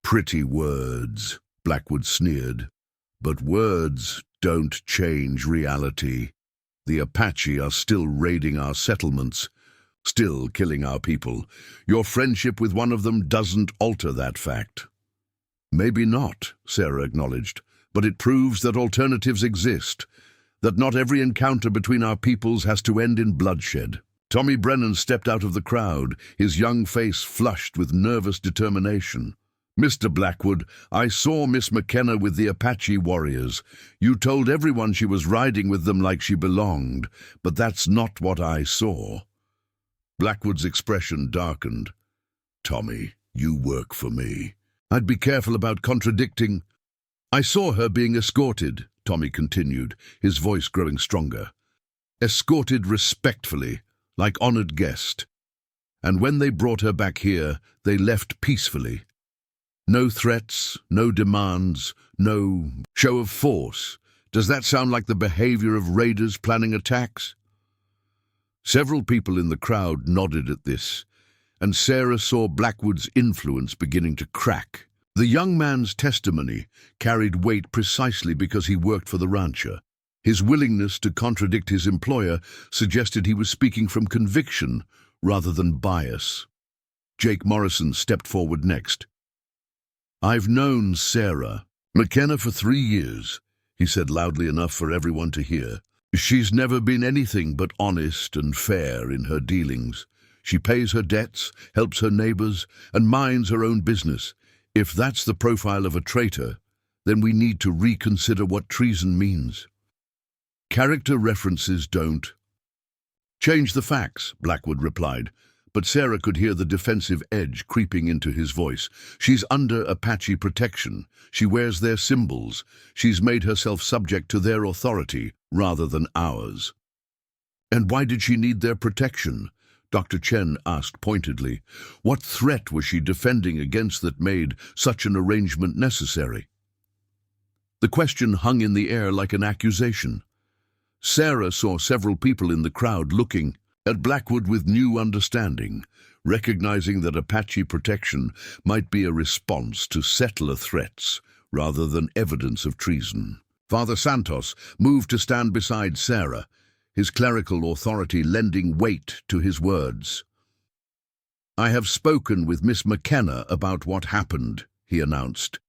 A: "Pretty words," Blackwood sneered. "But words don't change reality. The Apache are still raiding our settlements, still killing our people. Your friendship with one of them doesn't alter that fact." "Maybe not," Sarah acknowledged, "but it proves that alternatives exist, that not every encounter between our peoples has to end in bloodshed." Tommy Brennan stepped out of the crowd, his young face flushed with nervous determination. "Mr. Blackwood, I saw Miss McKenna with the Apache warriors. You told everyone she was riding with them like she belonged, but that's not what I saw." Blackwood's expression darkened. "Tommy, you work for me. I'd be careful about contradicting." "I saw her being escorted," Tommy continued, his voice growing stronger. "Escorted respectfully, like honored guest. And when they brought her back here, they left peacefully. No threats, no demands, no show of force. Does that sound like the behavior of raiders planning attacks?" Several people in the crowd nodded at this, and Sarah saw Blackwood's influence beginning to crack. The young man's testimony carried weight precisely because he worked for the rancher. His willingness to contradict his employer suggested he was speaking from conviction rather than bias. Jake Morrison stepped forward next. I've known Sarah McKenna for 3 years, he said loudly enough for everyone to hear. She's never been anything but honest and fair in her dealings. She pays her debts, helps her neighbors, and minds her own business. If that's the profile of a traitor, then we need to reconsider what treason means. Character references don't change the facts, Blackwood replied, but Sarah could hear the defensive edge creeping into his voice. She's under Apache protection. She wears their symbols. She's made herself subject to their authority rather than ours. And why did she need their protection? Dr. Chen asked pointedly. What threat was she defending against that made such an arrangement necessary? The question hung in the air like an accusation. Sarah saw several people in the crowd looking at Blackwood with new understanding, recognizing that Apache protection might be a response to settler threats rather than evidence of treason. Father Santos moved to stand beside Sarah, his clerical authority lending weight to his words. I have spoken with Miss McKenna about what happened, he announced.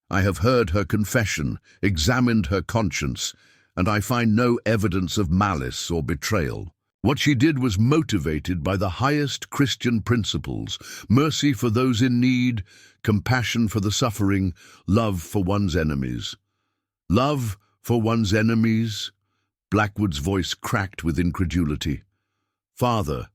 A: I have heard her confession, examined her conscience, and I find no evidence of malice or betrayal. What she did was motivated by the highest Christian principles: mercy for those in need, compassion for the suffering, love for one's enemies. Love for one's enemies? Blackwood's voice cracked with incredulity. Father,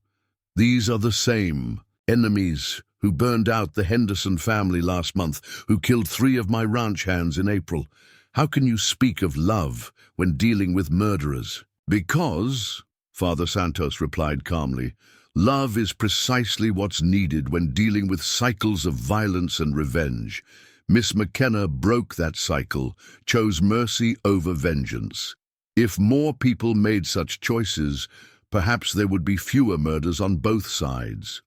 A: these are the same enemies who burned out the Henderson family last month, who killed 3 of my ranch hands in April. How can you speak of love when dealing with murderers? Because, Father Santos replied calmly, love is precisely what's needed when dealing with cycles of violence and revenge. Miss McKenna broke that cycle, chose mercy over vengeance. If more people made such choices, perhaps there would be fewer murders on both sides.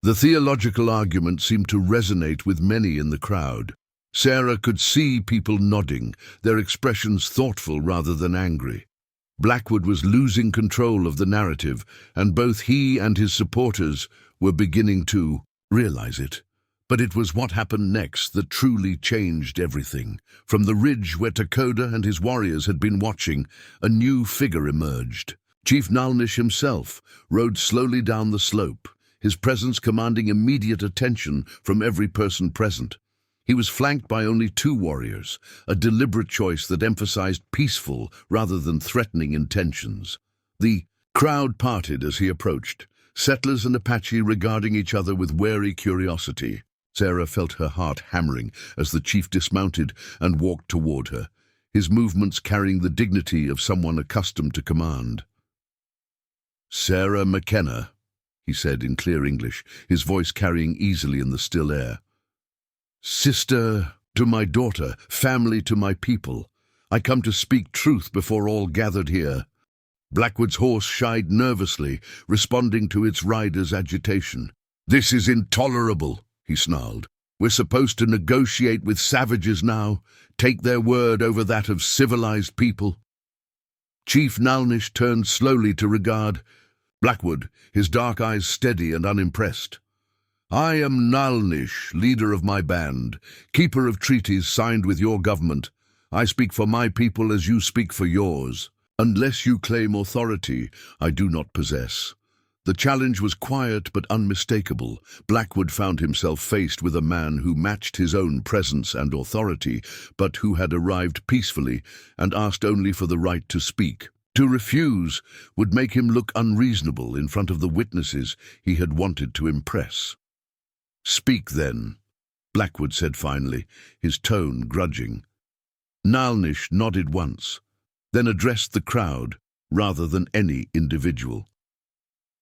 A: The theological argument seemed to resonate with many in the crowd. Sarah could see people nodding, their expressions thoughtful rather than angry. Blackwood was losing control of the narrative, and both he and his supporters were beginning to realize it. But it was what happened next that truly changed everything. From the ridge where Takoda and his warriors had been watching, a new figure emerged. Chief Naalnish himself rode slowly down the slope, his presence commanding immediate attention from every person present. He was flanked by only 2 warriors, a deliberate choice that emphasized peaceful rather than threatening intentions. The crowd parted as he approached, settlers and Apache regarding each other with wary curiosity. Sarah felt her heart hammering as the chief dismounted and walked toward her, his movements carrying the dignity of someone accustomed to command. Sarah McKenna, he said in clear English, his voice carrying easily in the still air. Sister to my daughter, family to my people, I come to speak truth before all gathered here. Blackwood's horse shied nervously, responding to its rider's agitation. This is intolerable, he snarled. We're supposed to negotiate with savages now, take their word over that of civilized people. Chief Naalnish turned slowly to regard Blackwood, his dark eyes steady and unimpressed. I am Naalnish, leader of my band, keeper of treaties signed with your government. I speak for my people as you speak for yours. Unless you claim authority, I do not possess. The challenge was quiet but unmistakable. Blackwood found himself faced with a man who matched his own presence and authority, but who had arrived peacefully and asked only for the right to speak. To refuse would make him look unreasonable in front of the witnesses he had wanted to impress. Speak then, Blackwood said finally, his tone grudging. Naalnish nodded once, then addressed the crowd rather than any individual.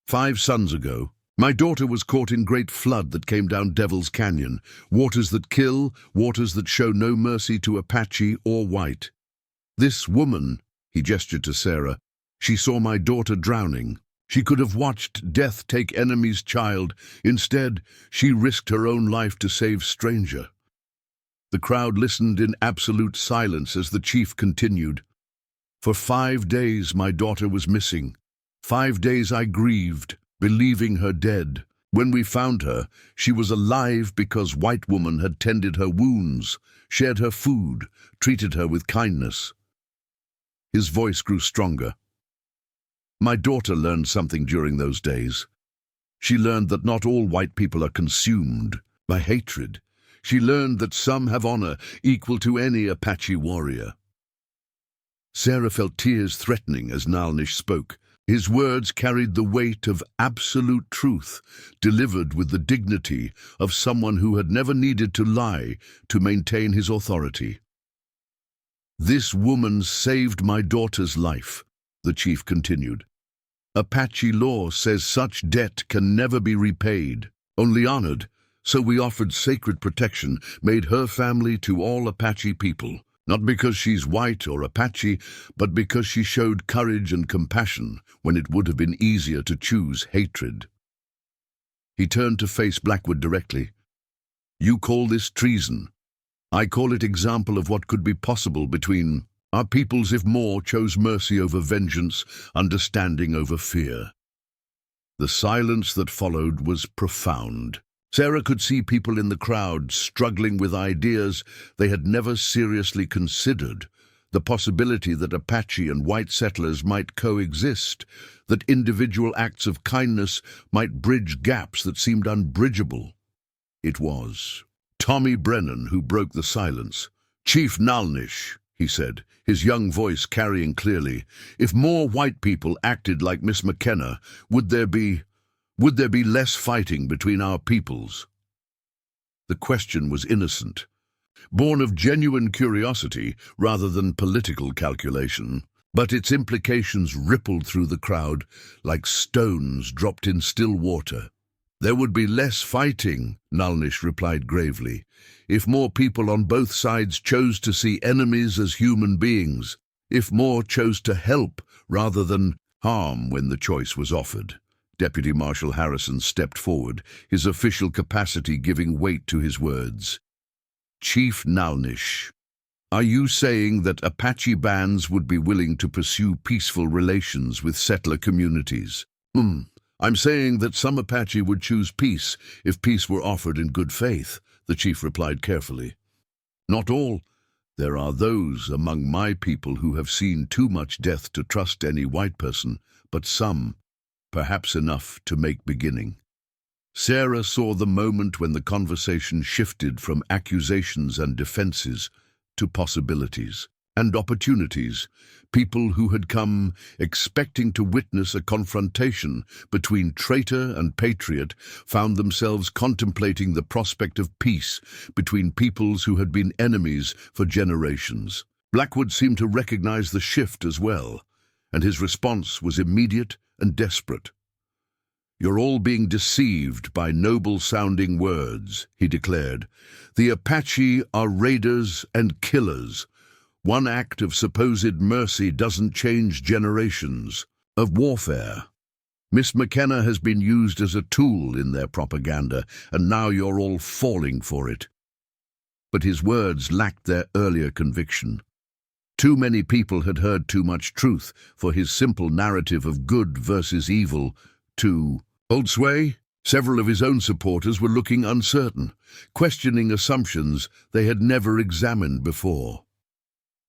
A: 5 suns ago, my daughter was caught in great flood that came down Devil's Canyon, waters that kill, waters that show no mercy to Apache or white. This woman, he gestured to Sarah, she saw my daughter drowning. She could have watched death take enemy's child. Instead, she risked her own life to save stranger. The crowd listened in absolute silence as the chief continued. For 5 days my daughter was missing. 5 days I grieved, believing her dead. When we found her, she was alive because white woman had tended her wounds, shared her food, treated her with kindness. His voice grew stronger. My daughter learned something during those days. She learned that not all white people are consumed by hatred. She learned that some have honor equal to any Apache warrior. Sarah felt tears threatening as Naalnish spoke. His words carried the weight of absolute truth, delivered with the dignity of someone who had never needed to lie to maintain his authority. "This woman saved my daughter's life," the chief continued. "Apache law says such debt can never be repaid, only honored, so we offered sacred protection, made her family to all Apache people. Not because she's white or Apache, but because she showed courage and compassion when it would have been easier to choose hatred." He turned to face Blackwood directly. "You call this treason. I call it example of what could be possible between our peoples if more chose mercy over vengeance, understanding over fear." The silence that followed was profound. Sarah could see people in the crowd struggling with ideas they had never seriously considered. The possibility that Apache and white settlers might coexist, that individual acts of kindness might bridge gaps that seemed unbridgeable. It was Tommy Brennan who broke the silence. "Chief Naalnish," he said, his young voice carrying clearly, "if more white people acted like Miss McKenna, would there be less fighting between our peoples?" The question was innocent, born of genuine curiosity rather than political calculation, but its implications rippled through the crowd like stones dropped in still water. "There would be less fighting," Naalnish replied gravely, "if more people on both sides chose to see enemies as human beings, if more chose to help rather than harm when the choice was offered." Deputy Marshal Harrison stepped forward, his official capacity giving weight to his words. "Chief Naalnish, are you saying that Apache bands would be willing to pursue peaceful relations with settler communities?" "I'm saying that some Apache would choose peace if peace were offered in good faith," the chief replied carefully. "Not all. There are those among my people who have seen too much death to trust any white person, but some, perhaps enough to make beginning." Sarah saw the moment when the conversation shifted from accusations and defenses to possibilities and opportunities. People who had come expecting to witness a confrontation between traitor and patriot found themselves contemplating the prospect of peace between peoples who had been enemies for generations. Blackwood seemed to recognize the shift as well, and his response was immediate and desperate. "You're all being deceived by noble-sounding words," he declared. "The Apache are raiders and killers. One act of supposed mercy doesn't change generations of warfare. Miss McKenna has been used as a tool in their propaganda, and now you're all falling for it." But his words lacked their earlier conviction. Too many people had heard too much truth for his simple narrative of good versus evil to hold sway. Several of his own supporters were looking uncertain, questioning assumptions they had never examined before.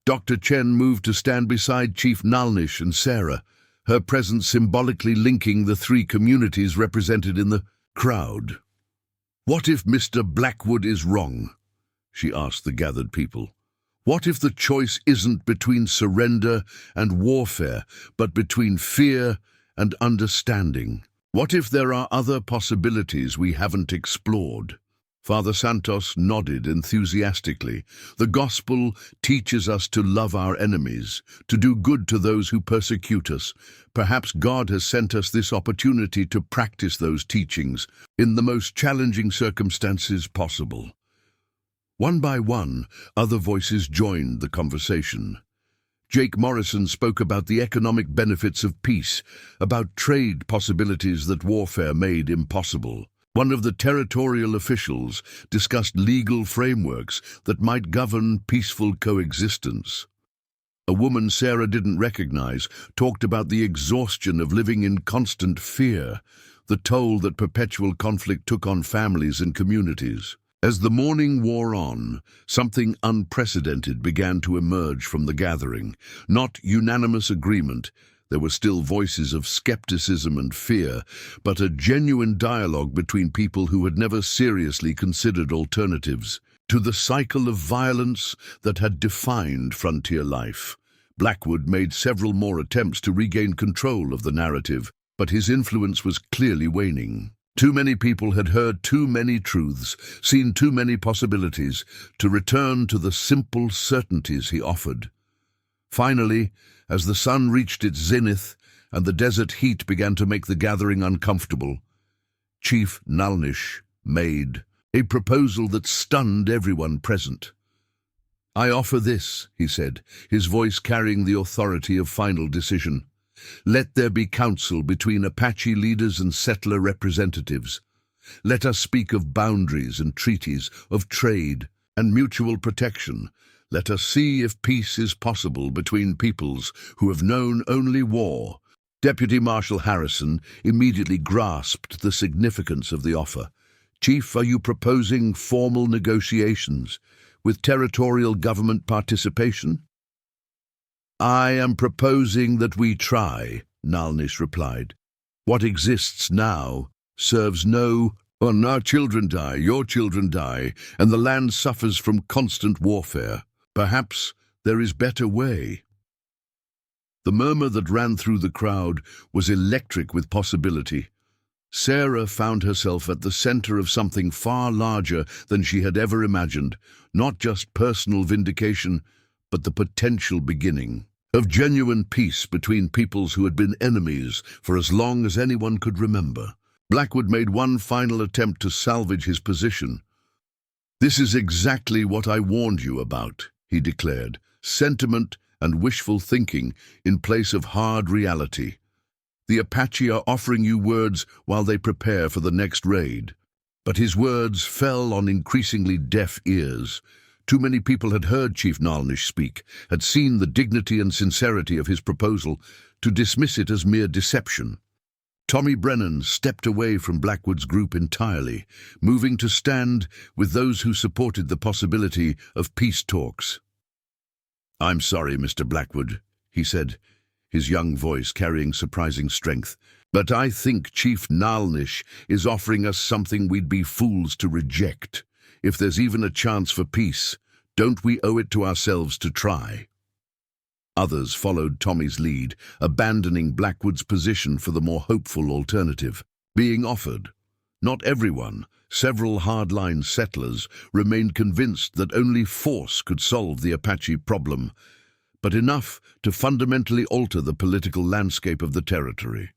A: Dr. Chen moved to stand beside Chief Naalnish and Sarah, her presence symbolically linking the three communities represented in the crowd. "What if Mr. Blackwood is wrong?" she asked the gathered people. "What if the choice isn't between surrender and warfare, but between fear and understanding? What if there are other possibilities we haven't explored?" Father Santos nodded enthusiastically. "The gospel teaches us to love our enemies, to do good to those who persecute us. Perhaps God has sent us this opportunity to practice those teachings in the most challenging circumstances possible." One by one, other voices joined the conversation. Jake Morrison spoke about the economic benefits of peace, about trade possibilities that warfare made impossible. One of the territorial officials discussed legal frameworks that might govern peaceful coexistence. A woman Sarah didn't recognize talked about the exhaustion of living in constant fear, the toll that perpetual conflict took on families and communities. As the morning wore on, something unprecedented began to emerge from the gathering. Not unanimous agreement, there were still voices of skepticism and fear, but a genuine dialogue between people who had never seriously considered alternatives to the cycle of violence that had defined frontier life. Blackwood made several more attempts to regain control of the narrative, but his influence was clearly waning. Too many people had heard too many truths, seen too many possibilities, to return to the simple certainties he offered. Finally, as the sun reached its zenith and the desert heat began to make the gathering uncomfortable, Chief Naalnish made a proposal that stunned everyone present. "I offer this," he said, his voice carrying the authority of final decision. "Let there be counsel between Apache leaders and settler representatives. Let us speak of boundaries and treaties, of trade and mutual protection. Let us see if peace is possible between peoples who have known only war." Deputy Marshal Harrison immediately grasped the significance of the offer. "Chief, are you proposing formal negotiations with territorial government participation?" "I am proposing that we try," Naalnish replied. "What exists now serves no... Our children die, your children die, and the land suffers from constant warfare. Perhaps there is better way." The murmur that ran through the crowd was electric with possibility. Sarah found herself at the center of something far larger than she had ever imagined, not just personal vindication, but the potential beginning of genuine peace between peoples who had been enemies for as long as anyone could remember. Blackwood made one final attempt to salvage his position. "This is exactly what I warned you about," he declared, "sentiment and wishful thinking in place of hard reality. The Apache are offering you words while they prepare for the next raid." But his words fell on increasingly deaf ears. Too many people had heard Chief Naalnish speak, had seen the dignity and sincerity of his proposal, to dismiss it as mere deception. Tommy Brennan stepped away from Blackwood's group entirely, moving to stand with those who supported the possibility of peace talks. "I'm sorry, Mr. Blackwood," he said, his young voice carrying surprising strength, "but I think Chief Naalnish is offering us something we'd be fools to reject. If there's even a chance for peace, don't we owe it to ourselves to try?" Others followed Tommy's lead, abandoning Blackwood's position for the more hopeful alternative being offered. Not everyone, several hardline settlers, remained convinced that only force could solve the Apache problem, but enough to fundamentally alter the political landscape of the territory.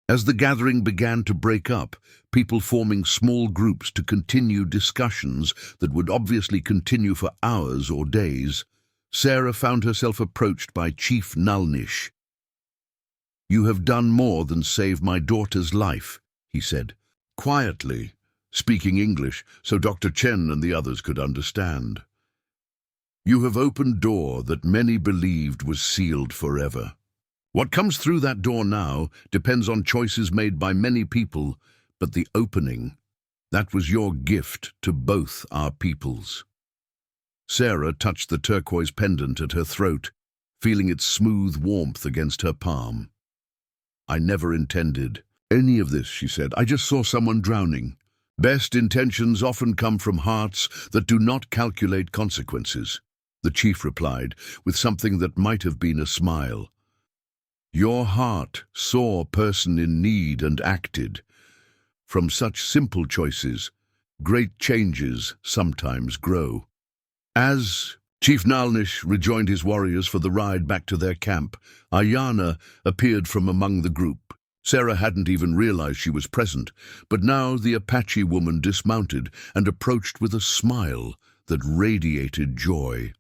A: As the gathering began to break up, people forming small groups to continue discussions that would obviously continue for hours or days, Sarah found herself approached by Chief Naalnish. "You have done more than save my daughter's life," he said, quietly, speaking English so Dr. Chen and the others could understand. "You have opened a door that many believed was sealed forever. What comes through that door now depends on choices made by many people, but the opening, that was your gift to both our peoples." Sarah touched the turquoise pendant at her throat, feeling its smooth warmth against her palm. "I never intended any of this," she said. "I just saw someone drowning. Best intentions often come from hearts that do not calculate consequences," the chief replied, with something that might have been a smile. "Your heart saw a person in need and acted. From such simple choices, great changes sometimes grow." As Chief Naalnish rejoined his warriors for the ride back to their camp, Ayana appeared from among the group. Sarah hadn't even realized she was present, but now the Apache woman dismounted and approached with a smile that radiated joy.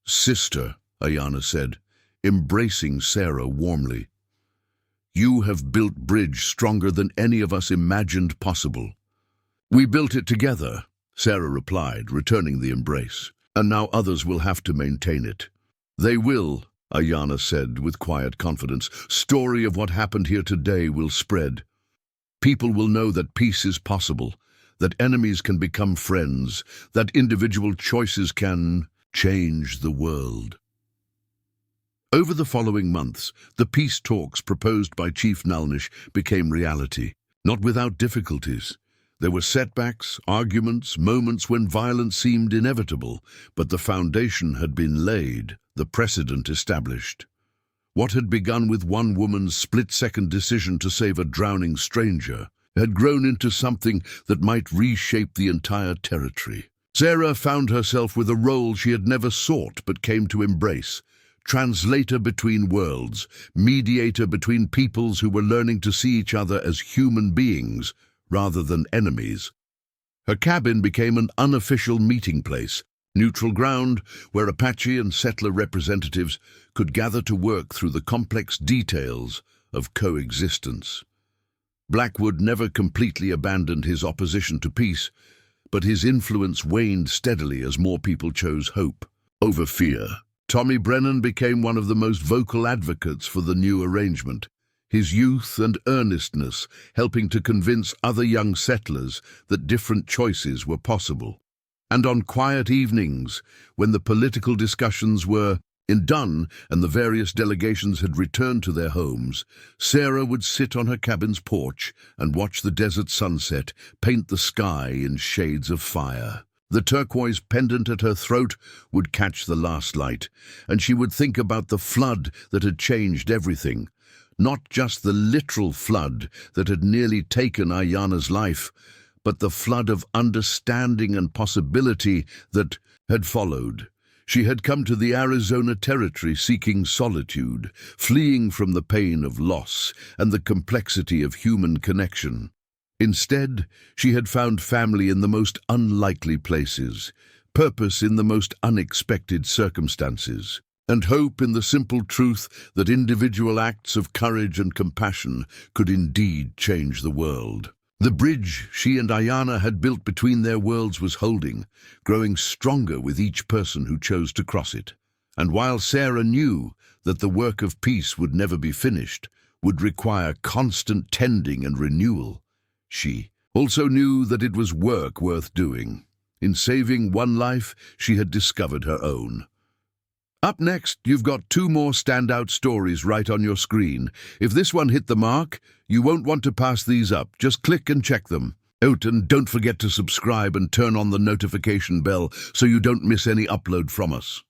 A: "Sister," Ayana said, embracing Sarah warmly, "you have built bridge stronger than any of us imagined possible." "We built it together," Sarah replied, returning the embrace, "and now others will have to maintain it." "They will," Ayana said with quiet confidence. "Story of what happened here today will spread. people will know that peace is possible, that enemies can become friends, that individual choices can change the world. Over the following months, the peace talks proposed by Chief Naalnish became reality, not without difficulties. There were setbacks, arguments, moments when violence seemed inevitable, but the foundation had been laid, the precedent established. What had begun with one woman's split-second decision to save a drowning stranger had grown into something that might reshape the entire territory. Sarah found herself with a role she had never sought but came to embrace: translator between worlds, mediator between peoples who were learning to see each other as human beings rather than enemies. Her cabin became an unofficial meeting place, neutral ground where Apache and settler representatives could gather to work through the complex details of coexistence. Blackwood never completely abandoned his opposition to peace, but his influence waned steadily as more people chose hope over fear. Tommy Brennan became one of the most vocal advocates for the new arrangement, his youth and earnestness helping to convince other young settlers that different choices were possible. And on quiet evenings, when the political discussions were done and the various delegations had returned to their homes, Sarah would sit on her cabin's porch and watch the desert sunset paint the sky in shades of fire. The turquoise pendant at her throat would catch the last light, and she would think about the flood that had changed everything. Not just the literal flood that had nearly taken Ayana's life, but the flood of understanding and possibility that had followed. She had come to the Arizona territory seeking solitude, fleeing from the pain of loss and the complexity of human connection. Instead, she had found family in the most unlikely places, purpose in the most unexpected circumstances, and hope in the simple truth that individual acts of courage and compassion could indeed change the world. The bridge she and Ayana had built between their worlds was holding, growing stronger with each person who chose to cross it. And while Sarah knew that the work of peace would never be finished, would require constant tending and renewal, she also knew that it was work worth doing. In saving one life, she had discovered her own. Up next, you've got 2 more standout stories right on your screen. If this one hit the mark, you won't want to pass these up. Just click and check them out, and don't forget to subscribe and turn on the notification bell so you don't miss any upload from us.